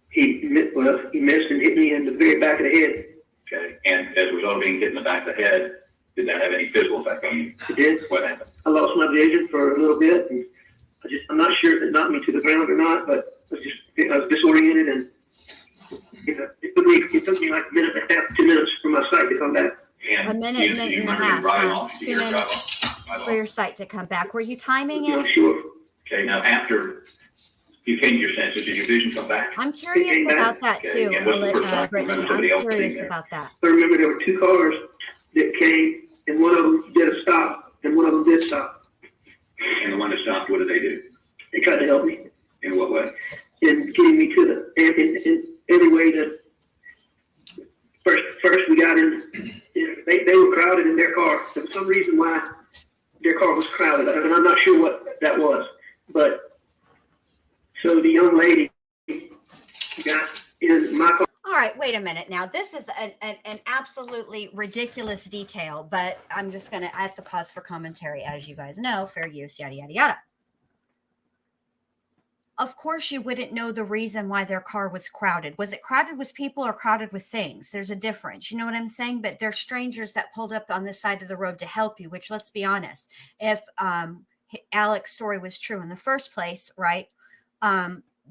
He missed and hit me in the very back of the head. Okay. And as a result of being hit in the back of the head, did that have any physical effect on you? It did. What happened? I lost my vision for a little bit, and I'm not sure if it knocked me to the ground or not, but I was disoriented, and it took me like a minute and a half, 2 minutes for my sight to come back. And A minute and a half, 2 minutes for for your sight to come back. Were you timing I'm it? sure. Okay, now after you came to your senses, did your vision come back? I'm curious about that too, Okay, and what's the first time you Brittany. remember I'm somebody else curious being there? about that. I remember there were 2 cars that came, and one of them did a stop, and one of them did stop. And the one that stopped, what did they do? They tried to help me In what way? in getting me to in every way to. First we got in. They were crowded in their car. There was some reason why their car was crowded, and I'm not sure what that was. But so the young lady got in my car. All right, wait a minute now. This is an absolutely ridiculous detail, but I have to pause for commentary. As you guys know, fair use, yada, yada, yada. Of course, you wouldn't know the reason why their car was crowded. Was it crowded with people or crowded with things? There's a difference. You know what I'm saying? But they're strangers that pulled up on this side of the road to help you, which, let's be honest, if Alex's story was true in the first place, right,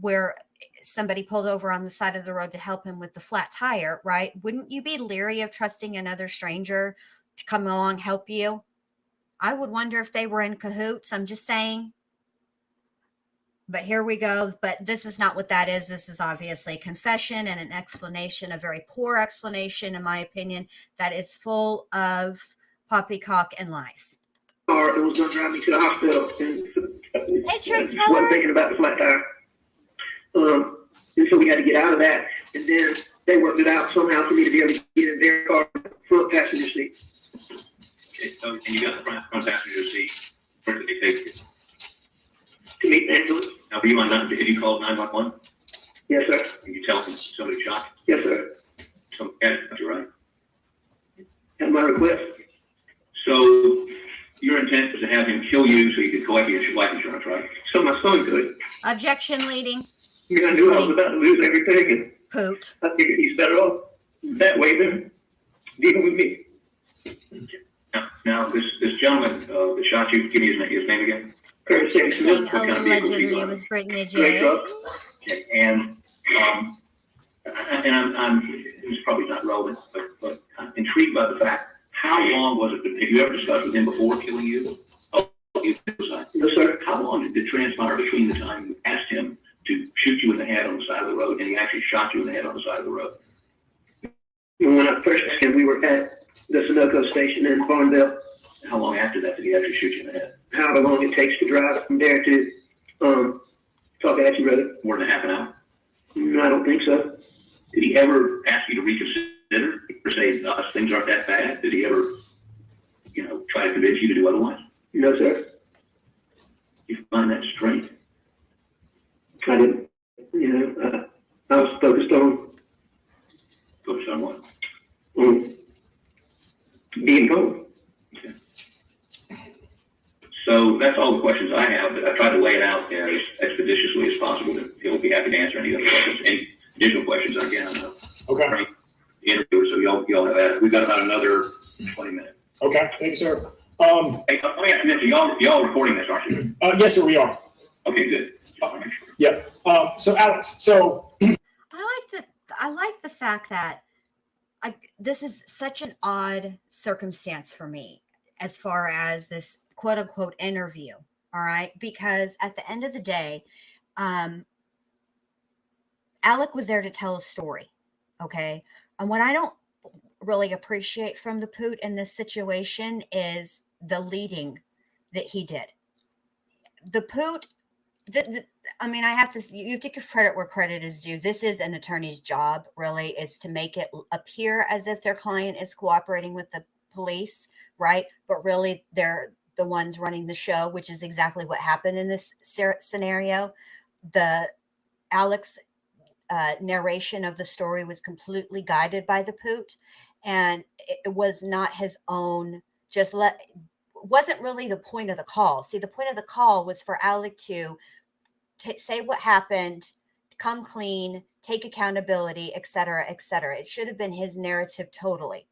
where somebody pulled over on the side of the road to help him with the flat tire, right, wouldn't you be leery of trusting another stranger to come along, help you? I would wonder if they were in cahoots. I'm just saying. But here we go. But this is not what that is. This is obviously a confession and an explanation, a very poor explanation, in my opinion, that is full of poppycock and lies. Car and was going to drive me to the hospital, and Hey, Truth wasn't Teller. thinking about the flat tire. And so we had to get out of that, and then they worked it out somehow for me to be able to get in their car front passenger seat. Okay, so and you got the front passenger seat. Where did they take you? To meet the ambulance. Now, were you on 911? Did you call 911? Yes, sir. Did you tell them somebody shot Yes, sir. some cat? You're right. At my request. So your intent was to have him kill you so you could collect your life insurance, right? So my son could. Objection leading. I knew I was about to lose everything, and Poot. I figured he's better off that way than dealing with me. Now this gentleman that shot you, give me his name again. Curtis Interesting. Smith. What kind of vehicle Allegedly, was he it on? was Brittany Great J. truck. Okay, and it's probably not relevant, but I'm intrigued by the fact, how long was it, have you ever discussed with him before killing you? Oh, suicide. No, sir. How long did it transpire between the time you asked him to shoot you in the head on the side of the road and he actually shot you in the head on the side of the road? When I first asked him, we were at the Sunoco station in Farmville. How long after that did he actually shoot you in the head? However long it takes to drive from there to talk at you, brother. More than half an hour? No, I don't think so. Did he ever ask you to reconsider or say, things aren't that bad? Did he ever, try to convince you to do otherwise? No, sir. You find that strange? I didn't. I was focused on Focused on what? being home. Okay. So that's all the questions I have, but I tried to lay it out as expeditiously as possible. He'll be happy to answer any other questions, any additional questions. Again, Okay. The interviewer, so y'all have asked. We've got about another 20 minutes. Okay. Thank you, sir. Hey, let me ask you this. Y'all recording this, aren't you? Yes, sir, we are. Okay, good. I'll make sure. Yeah. So Alex, I like the fact that this is such an odd circumstance for me as far as this quote unquote interview. All right. Because at the end of the day, Alec was there to tell a story. Okay. And what I don't really appreciate from the Poot in this situation is the leading that he did. The Poot, I have to give credit where credit is due. This is an attorney's job, really, is to make it appear as if their client is cooperating with the police, right? But really, they're the ones running the show, which is exactly what happened in this scenario. The Alex narration of the story was completely guided by the Poot, and it was not his own. Wasn't really the point of the call. See, the point of the call was for Alec to say what happened, come clean, take accountability, et cetera, et cetera. It should have been his narrative totally.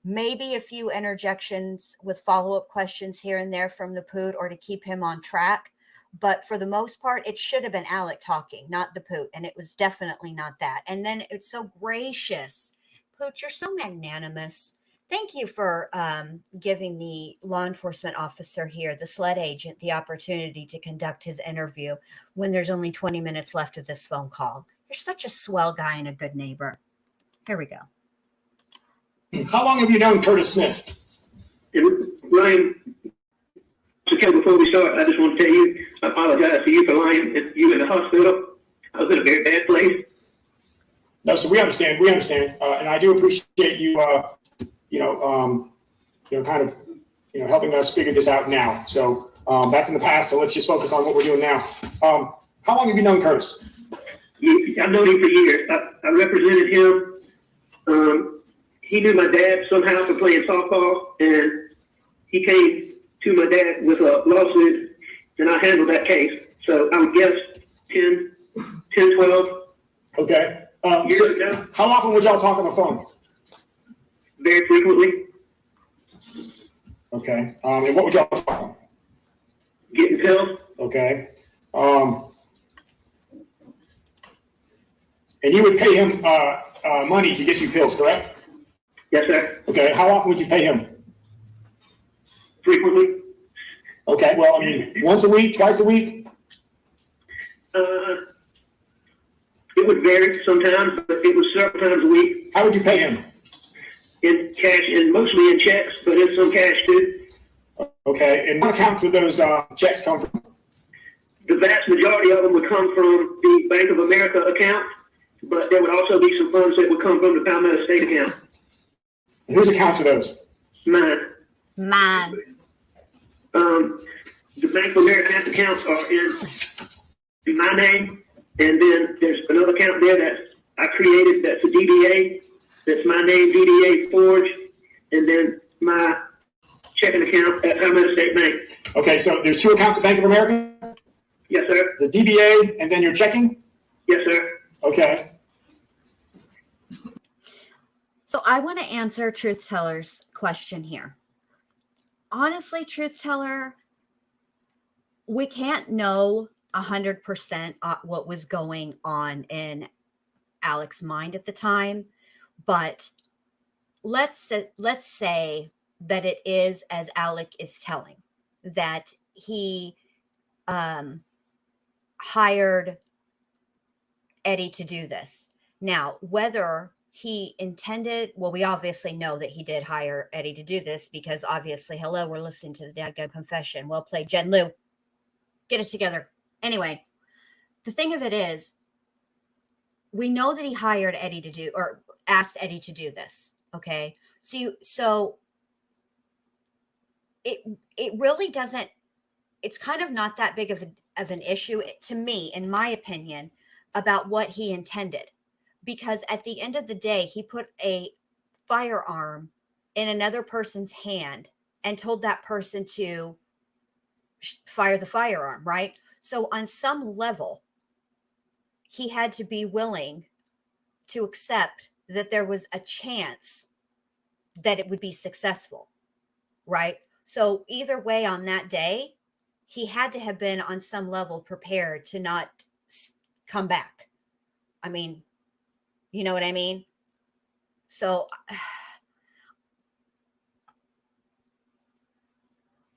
Maybe a few interjections with follow-up questions here and there from the Poot or to keep him on track. But for the most part, it should have been Alec talking, not the Poot. And it was definitely not that. And then it's so gracious. Poot, you're so magnanimous. Thank you for giving the law enforcement officer here, the SLED agent, the opportunity to conduct his interview when there's only 20 minutes left of this phone call. You're such a swell guy and a good neighbor. Here we go. how long have you known Curtis Smith? Ryan, okay, before we start, I just want to tell you, I apologize to you for lying. You in the hospital. I was in a very bad place. No, so we understand. And I do appreciate you, helping us figure this out now. So that's in the past. So let's just focus on what we're doing now. How long have you known Curtis? I've known him for years. I represented him. He knew my dad somehow for playing softball, and he came to my dad with a lawsuit, and I handled that case. So I would guess 10, 12. Okay. Years ago. How often would y'all talk on the phone? Very frequently. Okay. And what would y'all talk about? Getting pills. Okay. And you would pay him money to get you pills, correct? Yes, sir. Okay. How often would you pay him? Frequently. Okay. Well, once a week, twice a week? It would vary sometimes, but it was several times a week. How would you pay him? In cash, and mostly in checks, but in some cash too. Okay. And what accounts would those checks come from? The vast majority of them would come from the Bank of America account, but there would also be some funds that would come from the Palmetto State account. And whose accounts are those? Mine. The Bank of America accounts are in my name, and then there's another account there that I created that's a DBA. That's my name, DDA Forge, and then my checking account at Palmetto State Bank. Okay, so there's two accounts at Bank of America? Yes, sir. The DBA and then your checking? Yes, sir. Okay. So I want to answer Truth Teller's question here. Honestly, Truth Teller, we can't know 100% what was going on in Alex's mind at the time. But let's say that it is as Alec is telling, that he hired Eddie to do this. Now, whether he intended, well, we obviously know that he did hire Eddie to do this, because obviously, hello, we're listening to the Dadgum confession. Well played, Jen Lou. Get it together. Anyway, the thing of it is, we know that he hired Eddie to do, or asked Eddie to do this. Okay. So it really doesn't, it's kind of not that big of an issue to me, in my opinion, about what he intended. Because at the end of the day, he put a firearm in another person's hand and told that person to fire the firearm, right? So on some level, he had to be willing to accept that there was a chance that it would be successful, right? So either way, on that day, he had to have been on some level prepared to not come back. I mean, you know what I mean? So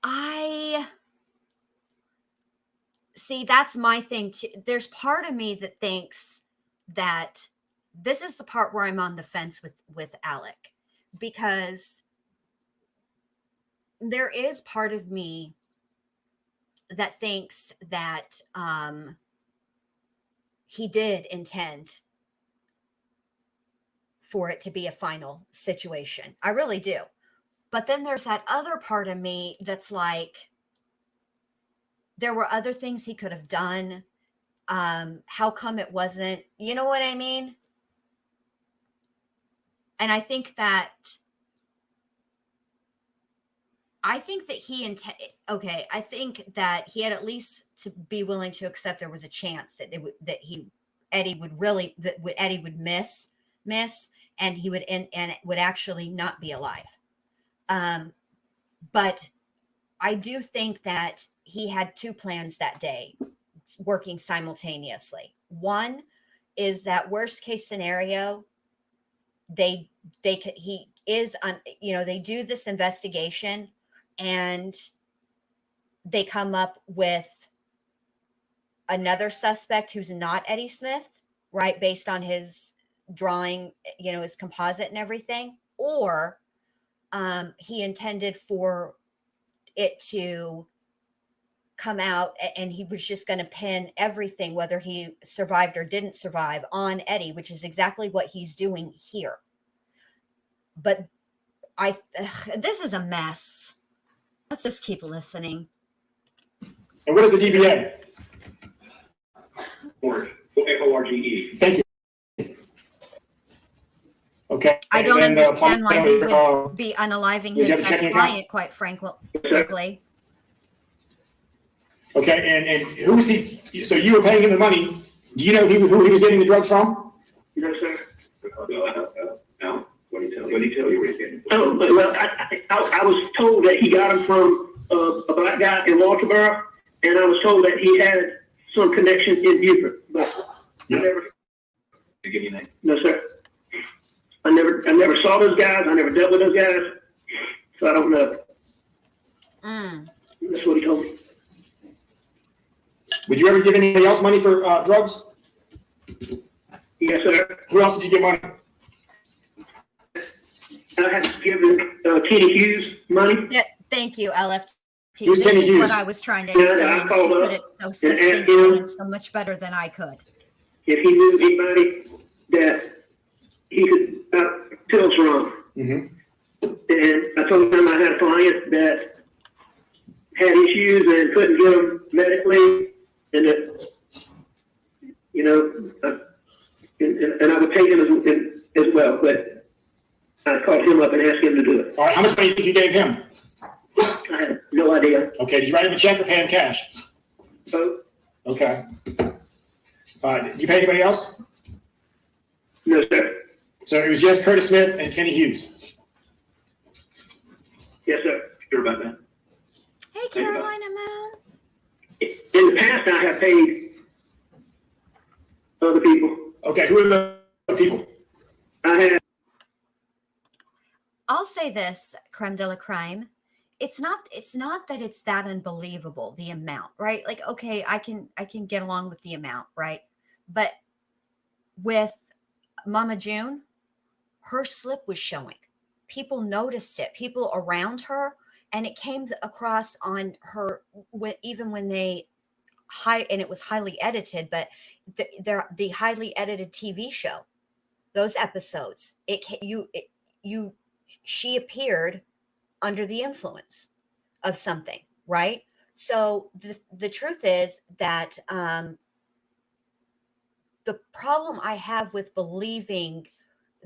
I see, that's my thing too. There's part of me that thinks that this is the part where I'm on the fence with Alec, because there is part of me that thinks that he did intend for it to be a final situation. I really do. But then there's that other part of me that's like, there were other things he could have done. How come it wasn't? You know what I mean? And I think that he I think that he had at least to be willing to accept there was a chance that Eddie would miss, and he would and it would actually not be alive. But I do think that he had two plans that day working simultaneously. One is that worst case scenario, they do this investigation and they come up with another suspect who's not Eddie Smith, right? Based on his drawing, his composite and everything. Or he intended for it to come out and he was just going to pin everything, whether he survived or didn't survive, on Eddie, which is exactly what he's doing here. But this is a mess. Let's just keep listening. And what is the DBA? ORGE. Thank you. Okay. I don't And understand why he would be unaliving his have a best checking account? client, quite frankly. Okay, and who was he? So you were paying him the money. Do you know who he was getting the drugs from? No, sir. No. What did he tell you where he's getting? Oh, well, I was told that he got them from a black guy in Walterboro, and I was told that he had some connections in Beaufort, but I never. Did he give you a name? No, sir. I never saw those guys. I never dealt with those guys, so I don't know. That's what he told me. Would you ever give anybody else money for drugs? Yes, sir. Who else did you give money? I had given Kenny Hughes money. Yeah, thank you, LFT. Who's This Kenny is Hughes? what I was trying to Yeah, say. I You called put up it so and succinctly asked him and so much better than I could. if he knew anybody that he could pills from. Mm-hmm. And I told him I had a client that had issues and couldn't get them medically, and that, and I would take him as well, but I called him up and asked him to do it. All right, how much money do you think you gave him? I have no idea. Okay, did you write him a check or pay him cash? Oh, Okay. Did you pay anybody else? no, sir. So it was just Curtis Smith and Kenny Hughes. Yes, sir. Sure about that. Hey, Carolina Moon. In the past, I have paid other people. Okay, who are the people? I had I'll say this, creme de la creme. It's not that it's that unbelievable, the amount, right? Like, okay, I can get along with the amount, right? But with Mama June, her slip was showing. People noticed it, people around her, and it came across on her even when they and it was highly edited, but the highly edited TV show, those episodes, she appeared under the influence of something, right? So the truth is that the problem I have with believing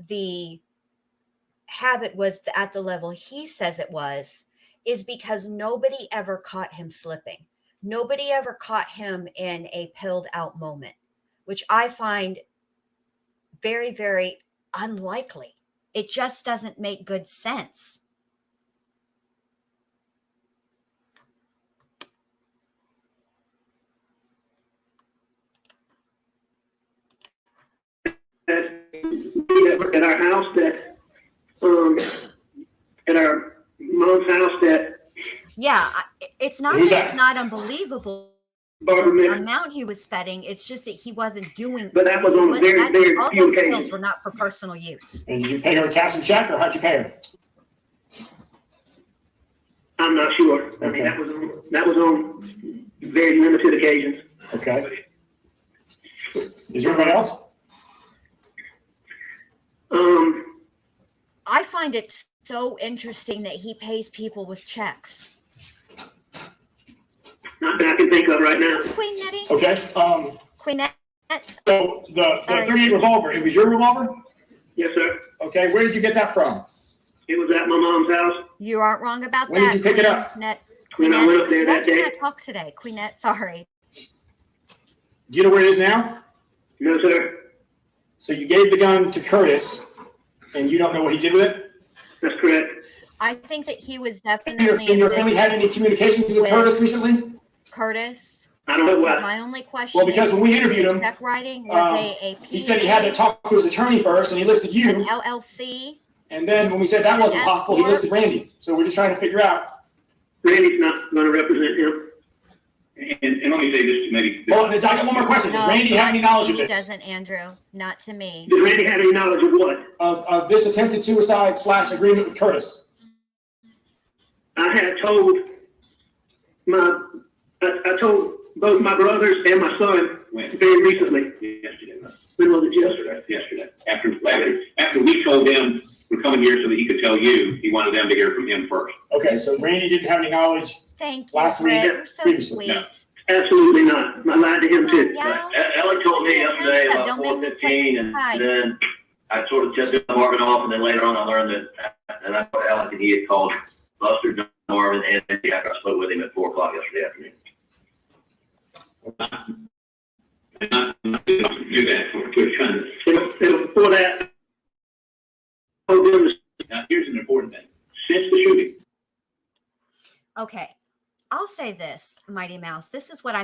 the habit was at the level he says it was is because nobody ever caught him slipping. Nobody ever caught him in a pilled out moment, which I find very, very unlikely. It just doesn't make good sense. At our house that, at our mom's house that. Yeah, it's not Who's that that? it's not unbelievable. Barbara The Mix. amount he was spending, it's just that he wasn't doing. But that was on very, very all few those pills occasions. were not for personal use. And did you pay her a cash and check, or how'd you pay her? I'm not sure. I mean, Okay. that was on very limited occasions. Okay. Is there anybody else? I find it so interesting that he pays people with checks. Not that I can think of right now. Queen Nettie? Okay. Queenette? So the Sorry. .38 revolver, it was your revolver? Yes, sir. Okay. Where did you get that from? It was at my mom's house. You aren't wrong about When that. did you pick it up? When I went up there that Why day. can't I talk today? Queenette, sorry. Do you know where it is now? No, sir. So you gave the gun to Curtis, and you don't know what he did with it? That's correct. I think that he was And definitely your family had any communications with Curtis recently? Curtis. I don't know why. My only question. Well, because when we interviewed him, check writing, were they a he said he had to talk to his attorney first, and he listed an you. LLC? And then when we said that wasn't possible, he listed Randy. So we're just trying to figure out. Randy's not going to represent him. And let me say this to maybe. Well, I got one more question. Does Randy have any knowledge of He this? doesn't, Andrew. Not to me. Does Randy have any knowledge of what? Of this attempted suicide / agreement with Curtis? I had told I told both my brothers and my son very recently. Yesterday. When was it yesterday? Yesterday. After we told him we're coming here so that he could tell you, he wanted them to hear from him first. Okay, so Randy didn't have any knowledge. Thank you, Last week, Fred. You're so previously, sweet. no. Absolutely not. I lied to him too. Yeah. Ellie told me yesterday about Don't make me 4:15, and cry. then I sort of tipped Marvin off, and then later on I learned that, and I told Alec, and he had called Buster, John, Marvin, and after I spoke with him at 4 o'clock yesterday afternoon. Do that for trying to. For that, Now, here's an important thing. Since the shooting, Okay. I'll say this, Mighty Mouse. This is what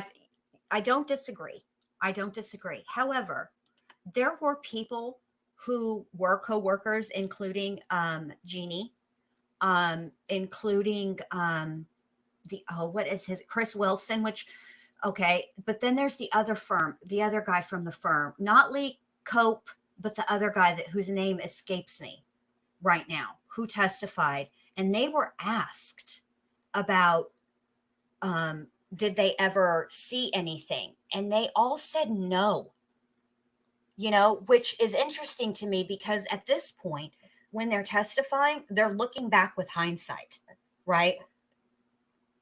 I don't disagree. I don't disagree. However, there were people who were coworkers, including Jeannie, including what is his Chris Wilson, which okay, but then there's the other guy from the firm, not Lee Cope, but the other guy whose name escapes me right now, who testified, and they were asked about did they ever see anything, and they all said no. Which is interesting to me because at this point, when they're testifying, they're looking back with hindsight, right?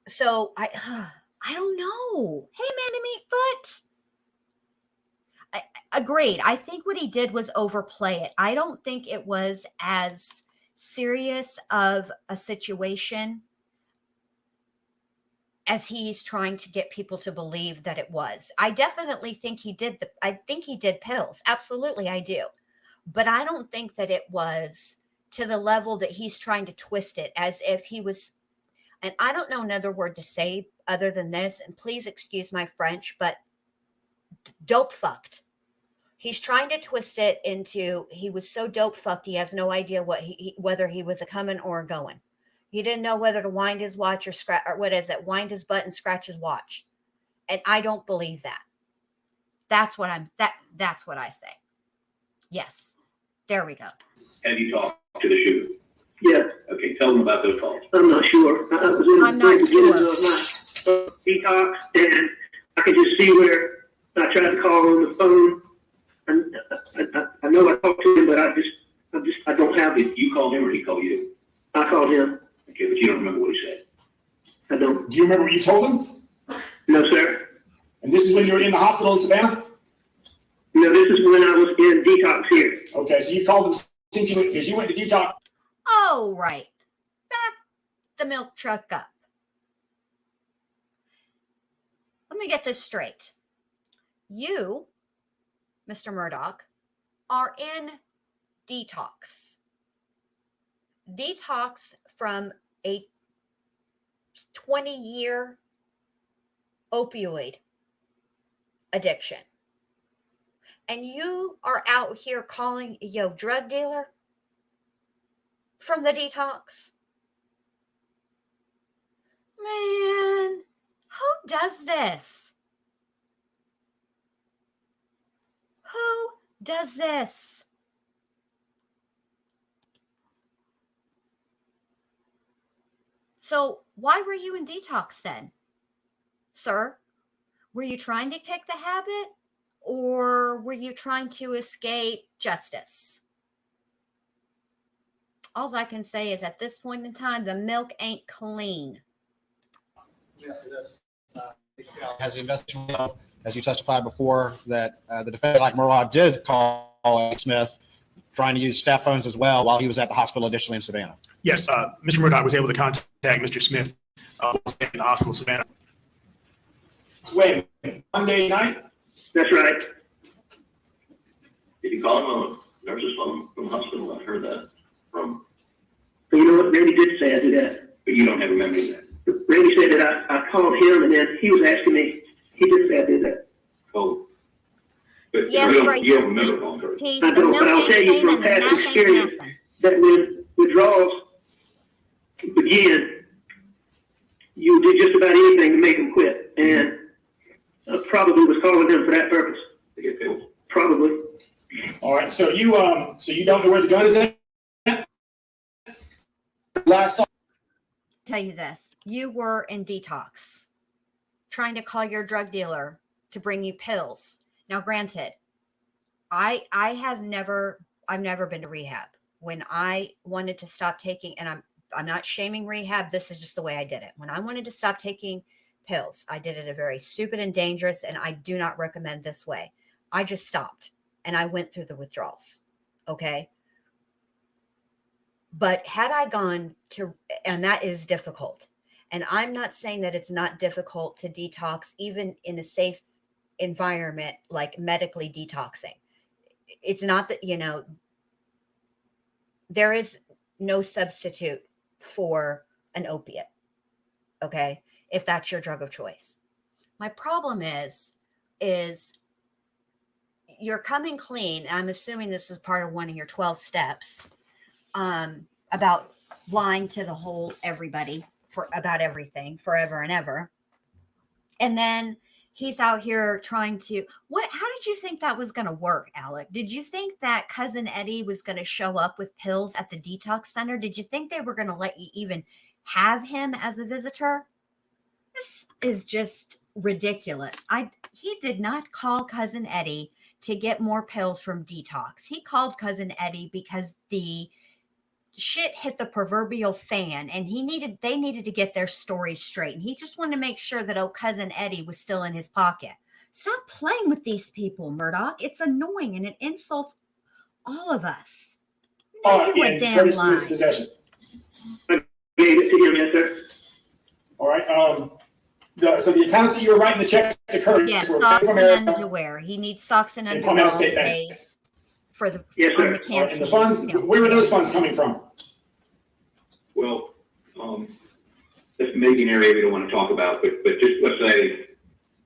So I don't know. Hey, man to meet foot. Agreed. I think what he did was overplay it. I don't think it was as serious of a situation as he's trying to get people to believe that it was. I definitely think he did pills. Absolutely, I do. But I don't think that it was to the level that he's trying to twist it as if he was, and I don't know another word to say other than this, and please excuse my French, but dope fucked. He's trying to twist it into he was so dope fucked he has no idea whether he was a coming or a going. He didn't know whether to wind his watch or scratch, or what is it? Wind his butt and scratch his watch. And I don't believe that. That's what I say. Yes. There we go. Have you talked to the shooter? Yeah, Okay, tell them about those calls. I'm not sure. I was in I'm not the beginning of my detox, and I could just see where I tried to call on the phone. And I know I talked to him, but I don't have it. You called him or he called you? I called him. Okay, but you don't remember what he said. I don't. Do you remember what you told him? No, sir. And this is when you were in the hospital in Savannah? No, this is when I was in detox here. Okay, so you've called him since because you went to detox. Oh, right. Back the milk truck up. Let me get this straight. You, Mr. Murdaugh, are in detox. Detox from a 20-year opioid addiction. And you are out here calling yo drug dealer from the detox? Man, who does this? Who does this? So why were you in detox then, sir? Were you trying to kick the habit, or were you trying to escape justice? All I can say is at this point in time, the milk ain't clean. Yes, it is. Has the investigation, as you testified before, that the defendant, like Murdaugh, did call Smith, trying to use staff phones as well while he was at the hospital additionally in Savannah? Yes, Mr. Murdaugh was able to contact Mr. Smith at the hospital in Savannah. When? Monday night? That's right. Did you call him on a nurse's phone from the hospital? I heard that from. But you know what? Randy did say I did that. But you don't have a memory of that. Randy said that I called him, and then he was asking me. He did say I did that. Oh. But Yes, right. you don't remember calling her. He's I the don't, milk but I'll ain't tell you clean from and the past meth ain't experience nothing. that when withdrawals begin, you do just about anything to make them quit. And I probably was calling them for that purpose. To get pills. Probably. All right, so you don't know where the gun is at? Last saw. Tell you this, you were in detox, trying to call your drug dealer to bring you pills. Now, granted, I've never been to rehab. When I wanted to stop taking, and I'm not shaming rehab, this is just the way I did it. When I wanted to stop taking pills, I did it a very stupid and dangerous, and I do not recommend this way. I just stopped and I went through the withdrawals. Okay. But had I gone to, and that is difficult, and I'm not saying that it's not difficult to detox, even in a safe environment, like medically detoxing. It's not that, there is no substitute for an opiate. Okay. If that's your drug of choice. My problem is you're coming clean. And I'm assuming this is part of one of your 12 steps, about lying to the whole everybody about everything forever and ever. And then he's out here trying to, how did you think that was going to work, Alec? Did you think that Cousin Eddie was going to show up with pills at the detox center? Did you think they were going to let you even have him as a visitor? This is just ridiculous. He did not call Cousin Eddie to get more pills from detox. He called Cousin Eddie because the shit hit the proverbial fan, and they needed to get their story straight. And he just wanted to make sure that old Cousin Eddie was still in his pocket. Stop playing with these people, Murdaugh. It's annoying and it insults all of us. You a damn lie. Possession. I gave it to him, yes, sir. All right. So the accounts that you were writing the checks to Curtis Yes, were socks Bank and of America underwear. He needs socks and and underwear Palmetto State Bank. always for the, Yes, on sir. the cancer. And the funds, where were those funds coming from? Well, this may be an area we don't want to talk about, but just let's say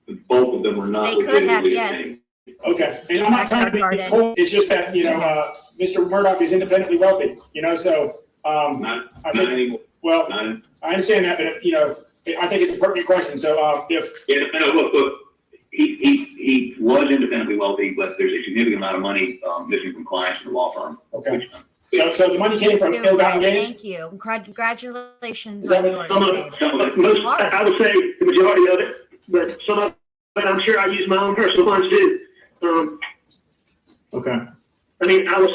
the bulk of them were not They could have, legitimately yes. obtained. Okay, and I'm not trying to be cold. It's just that, Mr. Murdaugh is independently wealthy, so, Not anymore. Well, I understand that, but, I think it's a pertinent question, so, Look, he was independently wealthy, but there's a significant amount of money, missing from clients in the law firm. Okay. So the money came from ill-gotten gains? Thank you. Congratulations. Is that on what- yours, Some David. of it, I would say the majority of it, but some of it, I'm sure I use my own personal funds too. Okay. I mean, I was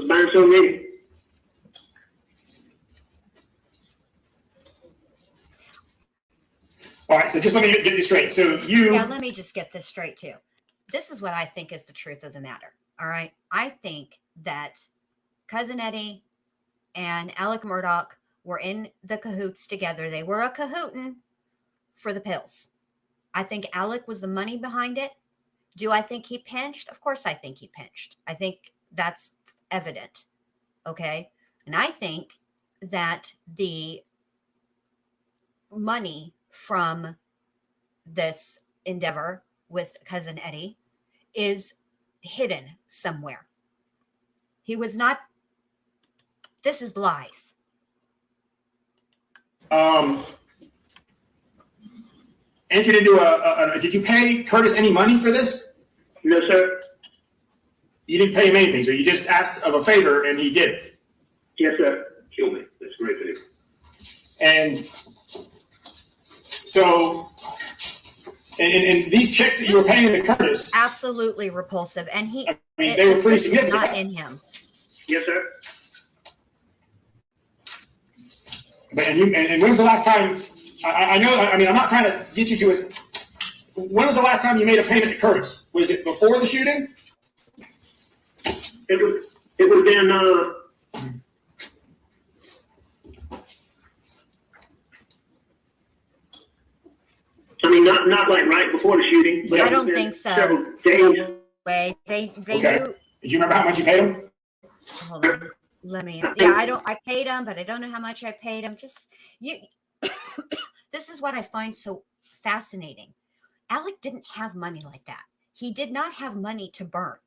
buying so many. All right, so just let me get this straight. So Yeah, let me just get this straight too. This is what I think is the truth of the matter. All right. I think that Cousin Eddie and Alec Murdaugh were in the cahoots together. They were a cahootin' for the pills. I think Alec was the money behind it. Do I think he pinched? Of course I think he pinched. I think that's evident. Okay. And I think that the money from this endeavor with Cousin Eddie is hidden somewhere. He was not, this is lies. Entered into did you pay Curtis any money for this? No, sir. You didn't pay him anything, so you just asked of a favor and he did it. Yes, sir. Kill me. That's a great video. And so, and these checks that you were paying to Curtis, Absolutely repulsive. And he, I mean, they were pretty significant. not in him. Yes, sir. And when was the last time? I know. I mean, I'm not trying to get you to it. When was the last time you made a payment to Curtis? Was it before the shooting? It would have been I mean, not like right before the shooting, but I don't think so. Several days. Way they Okay. knew. Did you remember how much you paid him? Hold on. Let me. Yeah, I paid him, but I don't know how much I paid him. Just you. This is what I find so fascinating. Alec didn't have money like that. He did not have money to burn.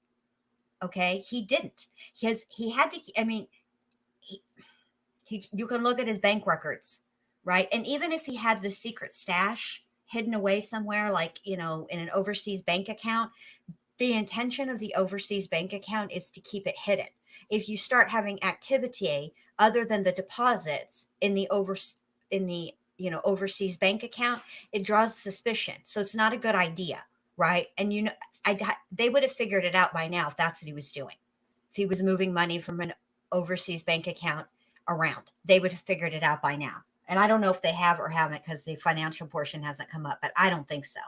Okay, he didn't. He had to. I mean, he. You can look at his bank records, right? And even if he had the secret stash hidden away somewhere, like in an overseas bank account, the intention of the overseas bank account is to keep it hidden. If you start having activity other than the deposits in the overseas bank account, it draws suspicion. So it's not a good idea, right? And they would have figured it out by now if that's what he was doing. If he was moving money from an overseas bank account around, they would have figured it out by now. And I don't know if they have or haven't because the financial portion hasn't come up, but I don't think so.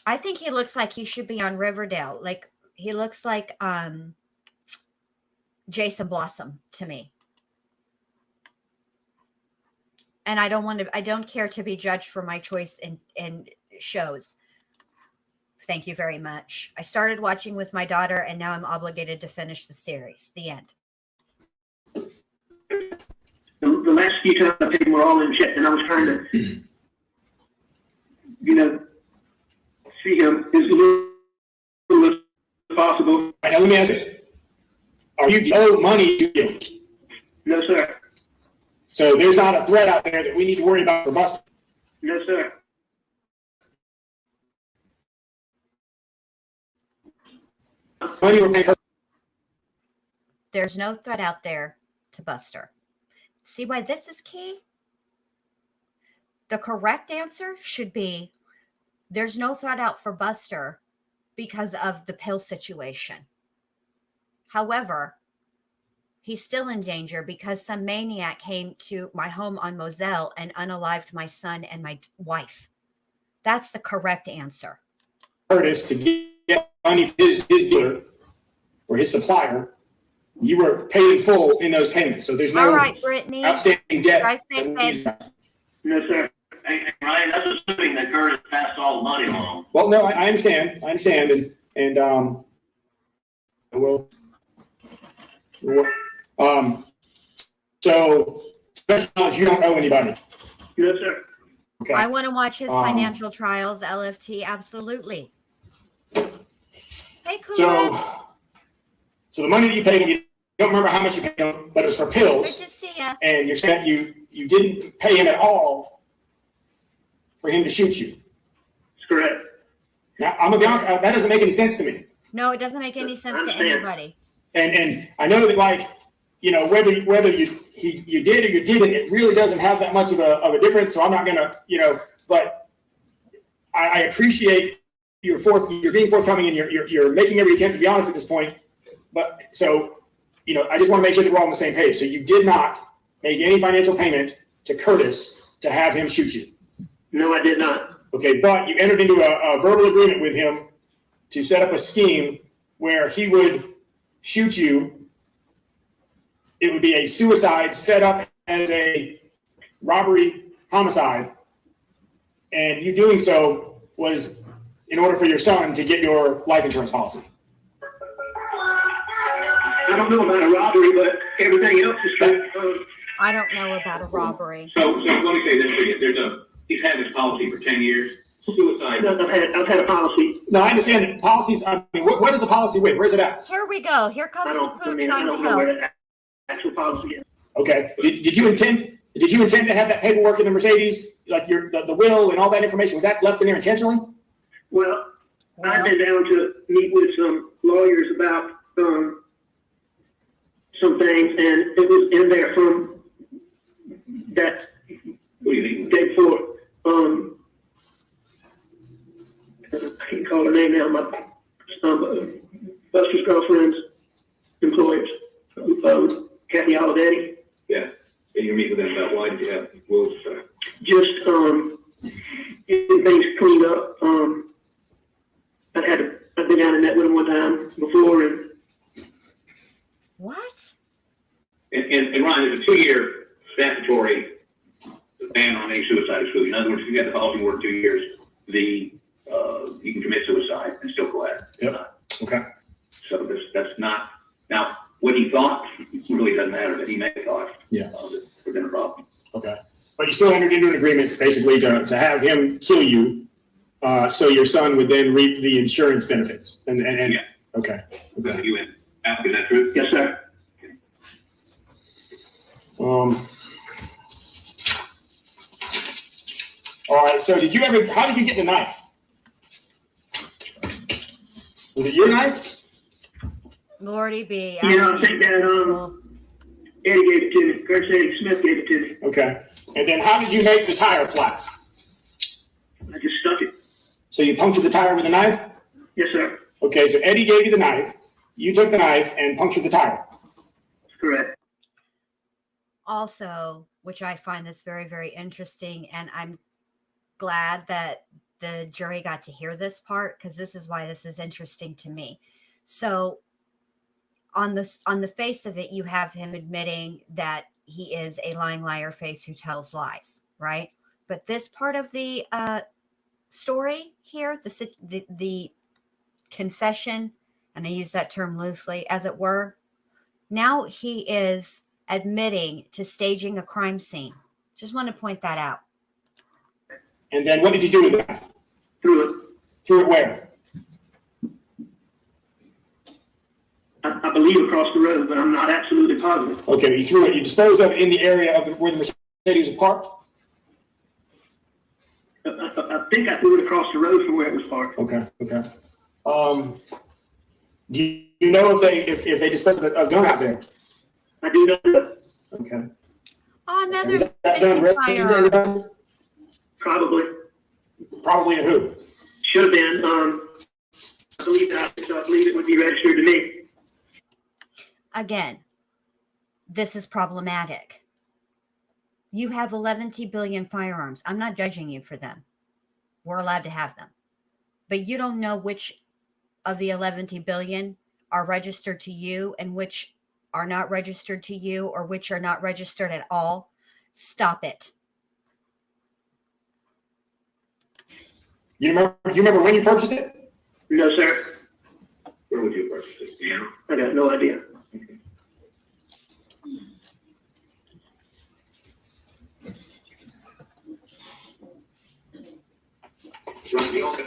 I think he looks like he should be on Riverdale. Like he looks like Jason Blossom to me. And I don't care to be judged for my choice in shows. Thank you very much. I started watching with my daughter and now I'm obligated to finish the series. The end. The last few times I paid them were all in check, and I was trying to, see him as little as possible. All right, now let me ask this: are you owed money to him? No, sir. So there's not a threat out there that we need to worry about for Buster. No, sir. Money we're paying. There's no threat out there to Buster. See why this is key? The correct answer should be there's no threat out for Buster because of the pill situation. However, he's still in danger because some maniac came to my home on Moselle and unalived my son and my wife. That's the correct answer. Curtis to get money from his dealer or his supplier. You were paid in full in those payments, so there's no All right, Brittany. outstanding debt. Drive safe, babe. No, sir. Hey, Ryan, that's assuming that Curtis passed all the money along. Well, no, I understand, and so best knowledge, you don't owe anybody. No, sir. Okay. I want to watch his financial trials, LFT. Absolutely. Hey, So, Kulis. so the money that you paid him, you don't remember how much you paid him, but it was for pills. Good to see ya. And you're saying you didn't pay him at all for him to shoot you. That's correct. Now, I'm gonna be honest, that doesn't make any sense to me. No, it doesn't make any sense to anybody. And I know that, like, you know, whether you did or you didn't, it really doesn't have that much of a difference. So I'm not gonna, you know, but I appreciate you're being forthcoming and you're making every attempt to be honest at this point. But so, you know, I just want to make sure that we're all on the same page. So you did not make any financial payment to Curtis to have him shoot you. No, I did not. Okay, but you entered into a verbal agreement with him to set up a scheme where he would shoot you. It would be a suicide set up as a robbery homicide. And you doing so was in order for your son to get your life insurance policy. I don't know about a robbery, but everything else is true. I don't know about a robbery. So let me say this for you. He's had this policy for 10 years. Suicide. I've had a policy. No, I understand that policies. I mean, what is the policy with? Where's it at? Here we go. Here comes the poo trying to know help. where the actual policy is. Okay. Did you intend to have that paperwork in the Mercedes, like the will and all that information? Was that left in there intentionally? Well, I've been down to meet with some lawyers about some things, and it was in there from that day before. I can't call her name now. My Buster's girlfriend's employers, Kathy Olivetti. Yeah. And you meet with them about why did you have wills? Just getting things cleaned up. I've been down and met with him one time before, and What? And Ryan, there's a 2-year statutory ban on any suicide exclusion. In other words, if you got the policy work 2 years, you can commit suicide and still collect. Yep. Okay. So that's not, now, what he thought really doesn't matter, but he may have thought. Yeah. That would have been a problem. Okay. But you still entered into an agreement basically to have him kill you, so your son would then reap the insurance benefits. And Yeah. Okay. Okay. You in? Is that true? yes, sir. All right. So how did you get the knife? Was it your knife? Lordy be. Yeah, I think that Eddie gave it to me. Curtis Eddie Smith gave it to me. Okay. And then how did you make the tire flat? I just stuck it. So you punctured the tire with a knife? Yes, sir. Okay. So Eddie gave you the knife. You took the knife and punctured the tire. That's correct. Also, which I find this very, very interesting, and I'm glad that the jury got to hear this part, because this is why this is interesting to me. So on the face of it, you have him admitting that he is a lying liar face who tells lies, right? But this part of the story here, the confession, and I use that term loosely, as it were, now he is admitting to staging a crime scene. Just want to point that out. And then what did you do with that? Threw it. Threw it where? I believe across the road, but I'm not absolutely positive. Okay, you threw it. You disposed of it in the area of where the Mercedes was parked? I think I threw it across the road from where it was parked. Okay. Do you know if they disposed of a gun out there? I do know that. Okay. Another Is that gun registered to anybody? Probably. Probably to who? Should have been. I believe it would be registered to me. Again, this is problematic. You have 11 billion firearms. I'm not judging you for them. We're allowed to have them. But you don't know which of the 11 billion are registered to you and which are not registered to you, or which are not registered at all. Stop it. You remember when you purchased it? No, sir. Where would you purchase it? Yeah. I got no idea.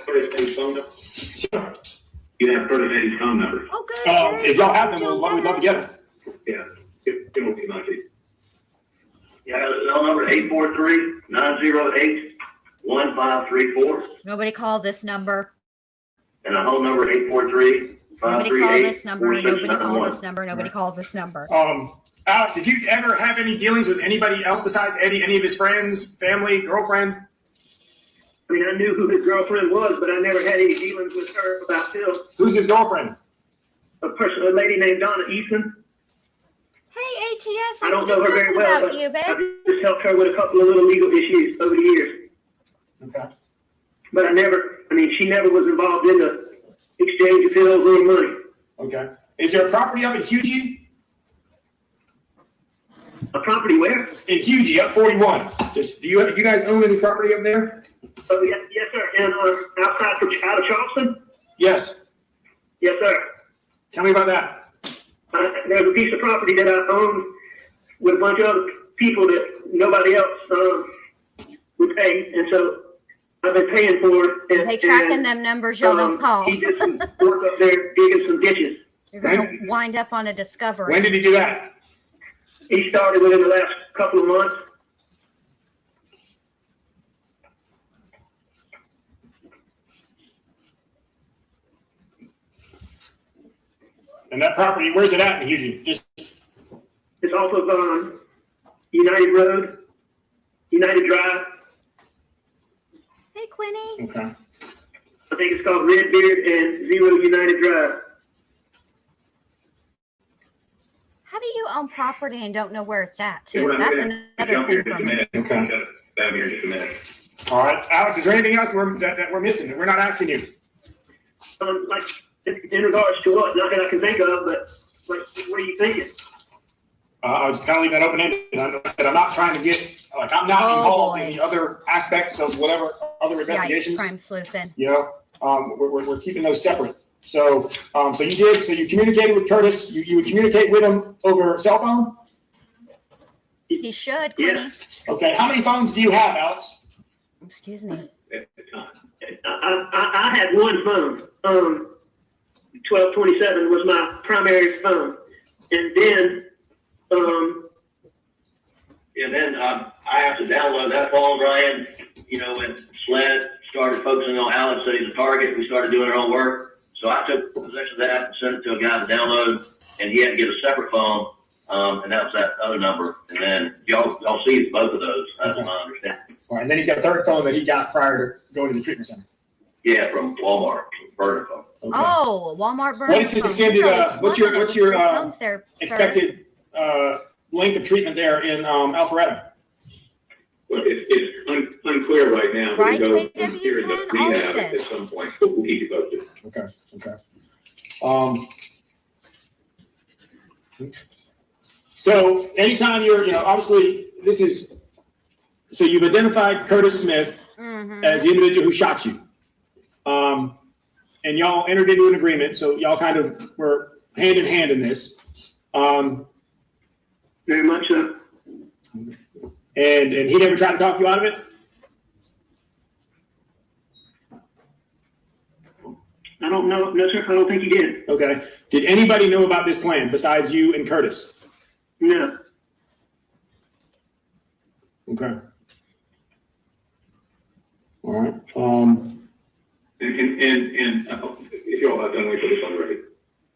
Curtis Eddie's phone number? You have Curtis Eddie's phone number? Oh, good. If y'all have them, we'd love to get them. Yeah, it will be my key. Yeah, the cell number 843-908-1534. Nobody call this number. And the whole number 843-538-4671. Nobody call this number. Nobody call this number. Nobody call this number. Alex, did you ever have any dealings with anybody else besides Eddie? Any of his friends, family, girlfriend? I mean, I knew who his girlfriend was, but I never had any dealings with her about Phil. Who's his girlfriend? A lady named Donna Easton. Hey, ATS. I don't know her very well, but you, babe. I've just helped her with a couple of little legal issues over the years. Okay. But she never was involved in the exchange of Phil's or money. Okay. Is there a property up in Hugie? A property where? In Hugie, up 41. Do you guys own any property up there? Oh, yes, sir. And out of Charleston? Yes. Yes, sir. Tell me about that. There's a piece of property that I own with a bunch of other people that nobody else would pay, and so I've been paying for it. They tracking them numbers y'all don't call. He did some work up there digging some ditches. You're going to wind up on a discovery. When did he do that? He started within the last couple of months. And that property, where's it at in Hugie? It's off of United Road, United Drive. Hey, Quinny. Okay. I think it's called Redbeard and Zero United Drive. How do you own property and don't know where it's at, too? That's another thing for me. Okay. That'll be here in just a minute. All right. Alex, is there anything else that we're missing that we're not asking you? Like, in regards to what? Not that I can think of, but like, what are you thinking? I was just kind of leave that open-ended. I said I'm not trying to get, I'm not involved in the other aspects of whatever other investigations. Yeah, crime sleuthing. You know, we're keeping those separate. So you communicated with Curtis. You would communicate with him over cell phone? He should, Quinny. Yeah. Okay. How many phones do you have, Alex? Excuse me. I had one phone. 1227 was my primary phone, and then I have to download that phone, Ryan. You know, when SLED started focusing on Alex, said he's a target, we started doing our own work. So I took possession of that and sent it to a guy to download, and he had to get a separate phone, and that was that other number. And then y'all see both of those. That's my understanding. All right, and then he's got a third phone that he got prior to going to the treatment center. Yeah, from Walmart, burner phone. Okay. Oh, Walmart burner. What is his extended? What's your expected length of treatment there in Alpharetta? Well, it's unclear right now. Right, We'll go here to rehab at some point. We'll keep you posted. Okay. So anytime obviously so you've identified Curtis Smith as the individual who shot you. And y'all entered into an agreement, so y'all kind of were hand in hand in this. very much so. And he never tried to talk you out of it? I don't know. No, sir. I don't think he did. Okay. Did anybody know about this plan besides you and Curtis? No. Okay. All right. And if y'all have done wait for this on the record,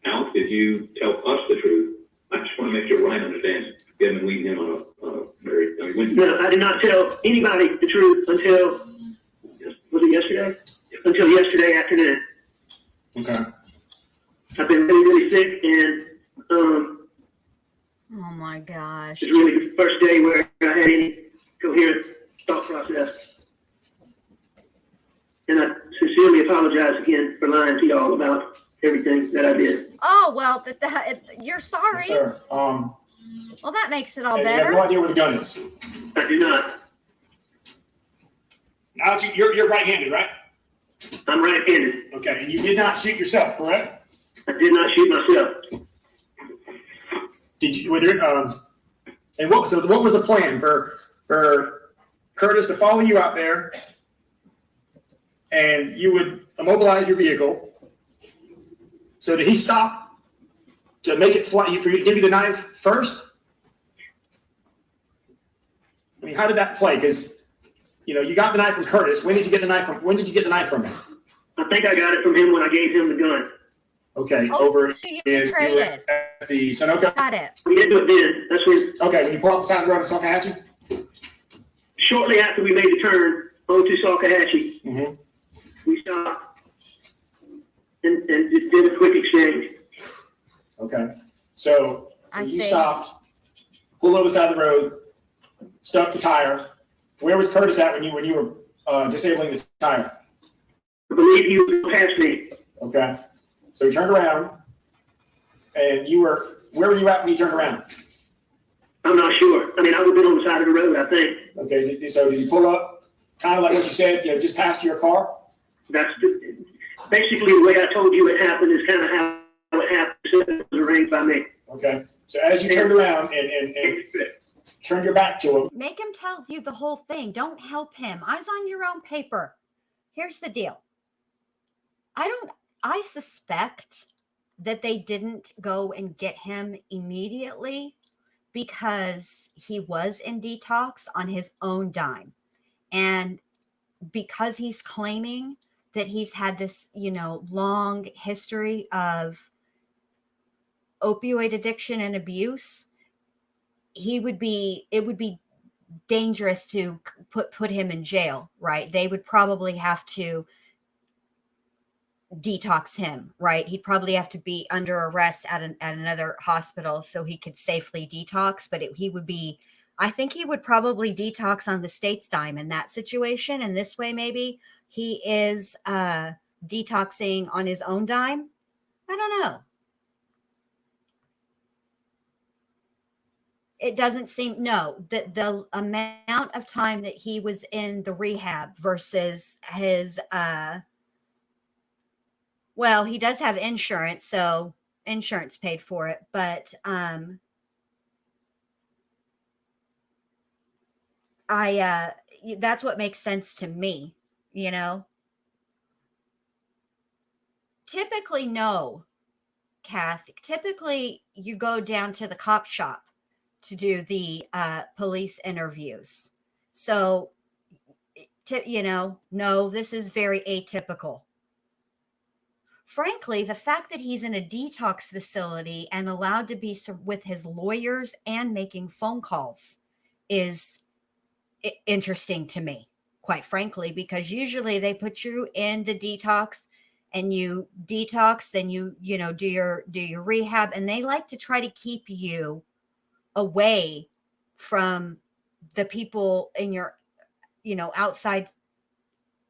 Alex, did you tell us the truth? I just want to make sure Ryan understands. You haven't been leading him on a very. No, I did not tell anybody the truth until was it yesterday? Until yesterday afternoon. Okay. I've been really, really sick, and oh my gosh, it's really the first day where I had any coherent thought process. And I sincerely apologize again for lying to y'all about everything that I did. Oh, well, you're sorry. Yes, sir. Well, that makes it all You better. have no idea where the gun is. I do not. Alex, you're right-handed, right? I'm right-handed. Okay, and you did not shoot yourself, correct? I did not shoot myself. Did you? And what was the plan for Curtis to follow you out there and you would immobilize your vehicle. So did he stop to make it fly, for you to give you the knife first? I mean, how did that play? Because, you know, you got the knife from Curtis. When did you get the knife from him? I think I got it from him when I gave him the gun. Okay, Oh, over so you in traded. at the Sunoco. Got it. We didn't do it then. That's when, Okay, when you pull off the side of the road in Salcahatchee. shortly after we made the turn onto Salcahatchee, Mm-hmm. we stopped and just did a quick exchange. Okay, so I you see. stopped, pulled over the side of the road, stuck the tire. Where was Curtis at when you were disabling the tire? I believe he was past me. Okay, so he turned around, and where were you at when he turned around? I'm not sure. I mean, I would have been on the side of the road, I think. Okay, so did you pull up, kind of like what you said, you know, just past your car? That's basically the way I told you it happened is kind of how it happened. It was arranged by me. Okay, so as you turned around and turned your back to him. Make him tell you the whole thing. Don't help him. Eyes on your own paper. Here's the deal. I suspect that they didn't go and get him immediately because he was in detox on his own dime. And because he's claiming that he's had this, you know, long history of opioid addiction and abuse, it would be dangerous to put him in jail, right? They would probably have to detox him, right? He'd probably have to be under arrest at another hospital so he could safely detox. But I think he would probably detox on the state's dime in that situation. And this way, maybe he is detoxing on his own dime. I don't know. It doesn't seem, no, the amount of time that he was in the rehab versus his, well, he does have insurance, so insurance paid for it, but that's what makes sense to me, you know. Typically, no, Kath. Typically, you go down to the cop shop to do the police interviews. So, you know, no, this is very atypical. Frankly, the fact that he's in a detox facility and allowed to be with his lawyers and making phone calls is interesting to me, quite frankly, because usually they put you in the detox and you detox, then you know, do your rehab, and they like to try to keep you away from the people in your, you know, outside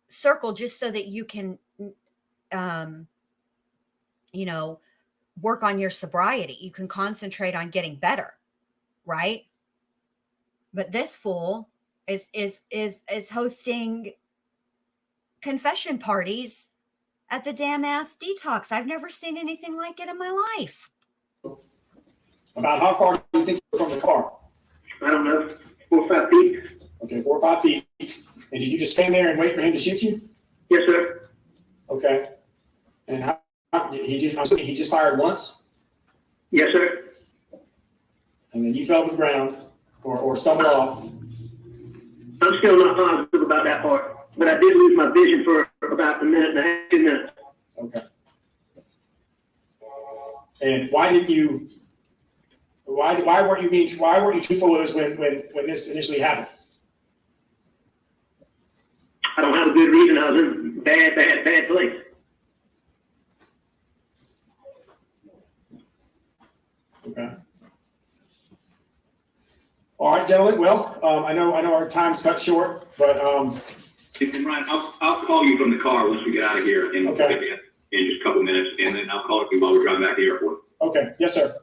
circle, just so that you can you know, work on your sobriety. You can concentrate on getting better, right? But this fool is hosting confession parties at the damn ass detox. I've never seen anything like it in my life. About how far do you think you're from the car? I don't know, 4 or 5 feet. Okay, 4 or 5 feet. And did you just stand there and wait for him to shoot you? Yes, sir. Okay. And how he just fired once? Yes, sir. And then you fell to the ground or stumbled off. I'm still not positive about that part, but I did lose my vision for about a minute and a half, 2 minutes. Okay. And why weren't you truthful with us when this initially happened? I don't have a good reason. I was in bad place. Okay. All right, gentlemen. Well, I know our time's cut short, but Ryan, I'll call you from the car once we get out of here in just a couple minutes, and then I'll call you while we're driving back to the airport. Okay. Yes, sir.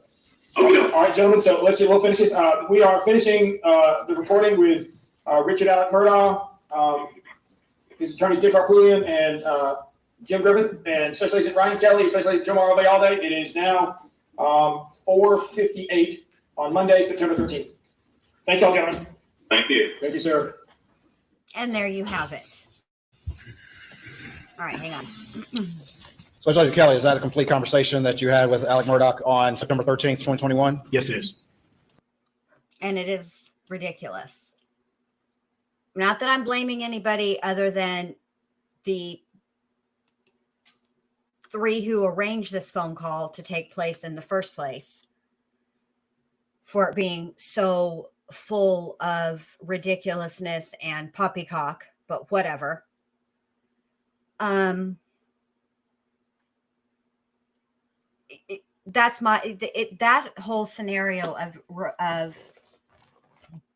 Okay. All right, gentlemen. So we'll finish this. We are finishing the recording with Richard Alec Murdaugh, his attorneys Dick Harpootlian and Jim Griffin, and Special Agent Ryan Kelly, Special Agent Joe Alday. It is now 4:58 on Monday, September 13th. Thank you all, gentlemen. Thank you. Thank you, sir. And there you have it. All right, hang on. Special Agent Kelly, is that a complete conversation that you had with Alec Murdaugh on September 13th, 2021? Yes, it is. And it is ridiculous. Not that I'm blaming anybody other than the 3 who arranged this phone call to take place in the first place, for it being so full of ridiculousness and poppycock, but whatever. That's that whole scenario of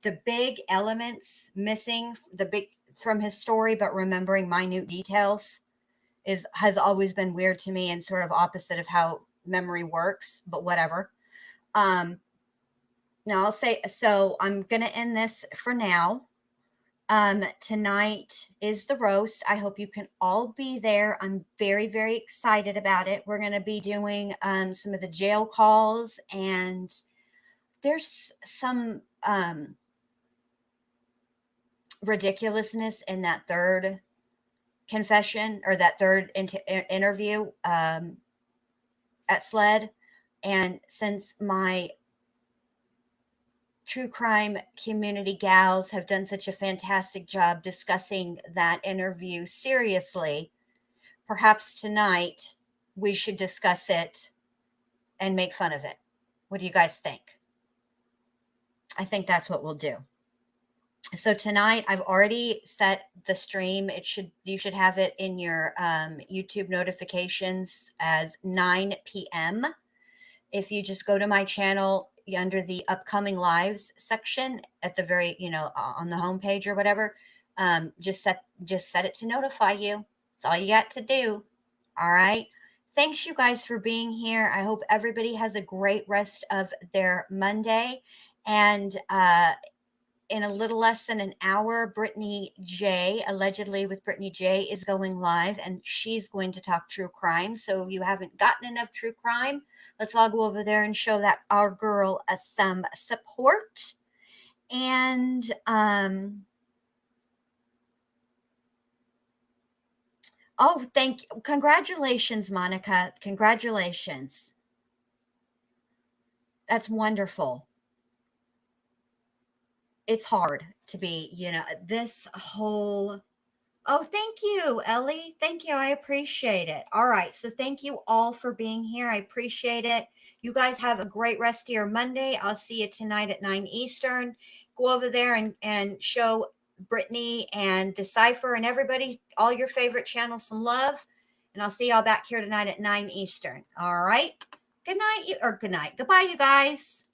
the big elements missing from his story, but remembering minute details has always been weird to me and sort of opposite of how memory works, but whatever. Now I'll say, so I'm going to end this for now. Tonight is the roast. I hope you can all be there. I'm very, very excited about it. We're going to be doing some of the jail calls, and there's some ridiculousness in that third confession, or that third interview at SLED. And since my true crime community gals have done such a fantastic job discussing that interview seriously, perhaps tonight we should discuss it and make fun of it. What do you guys think? I think that's what we'll do. So tonight I've already set the stream. You should have it in your YouTube notifications as 9 p.m. If you just go to my channel under the upcoming lives section at the very, on the homepage or whatever, just set it to notify you. That's all you got to do. All right. Thanks you guys for being here. I hope everybody has a great rest of their Monday. And in a little less than an hour, Brittany J, allegedly with Brittany J, is going live, and she's going to talk true crime. So if you haven't gotten enough true crime, let's all go over there and show that our girl some support. And thank you. Congratulations, Monica. Congratulations. That's wonderful. It's hard to be, this whole, thank you, Ellie. Thank you. I appreciate it. All right. So thank you all for being here. I appreciate it. You guys have a great rest of your Monday. I'll see you tonight at 9 Eastern. Go over there and show Brittany and Decipher and everybody, all your favorite channels, some love. And I'll see y'all back here tonight at 9 Eastern. All right. Good night. Goodbye, you guys.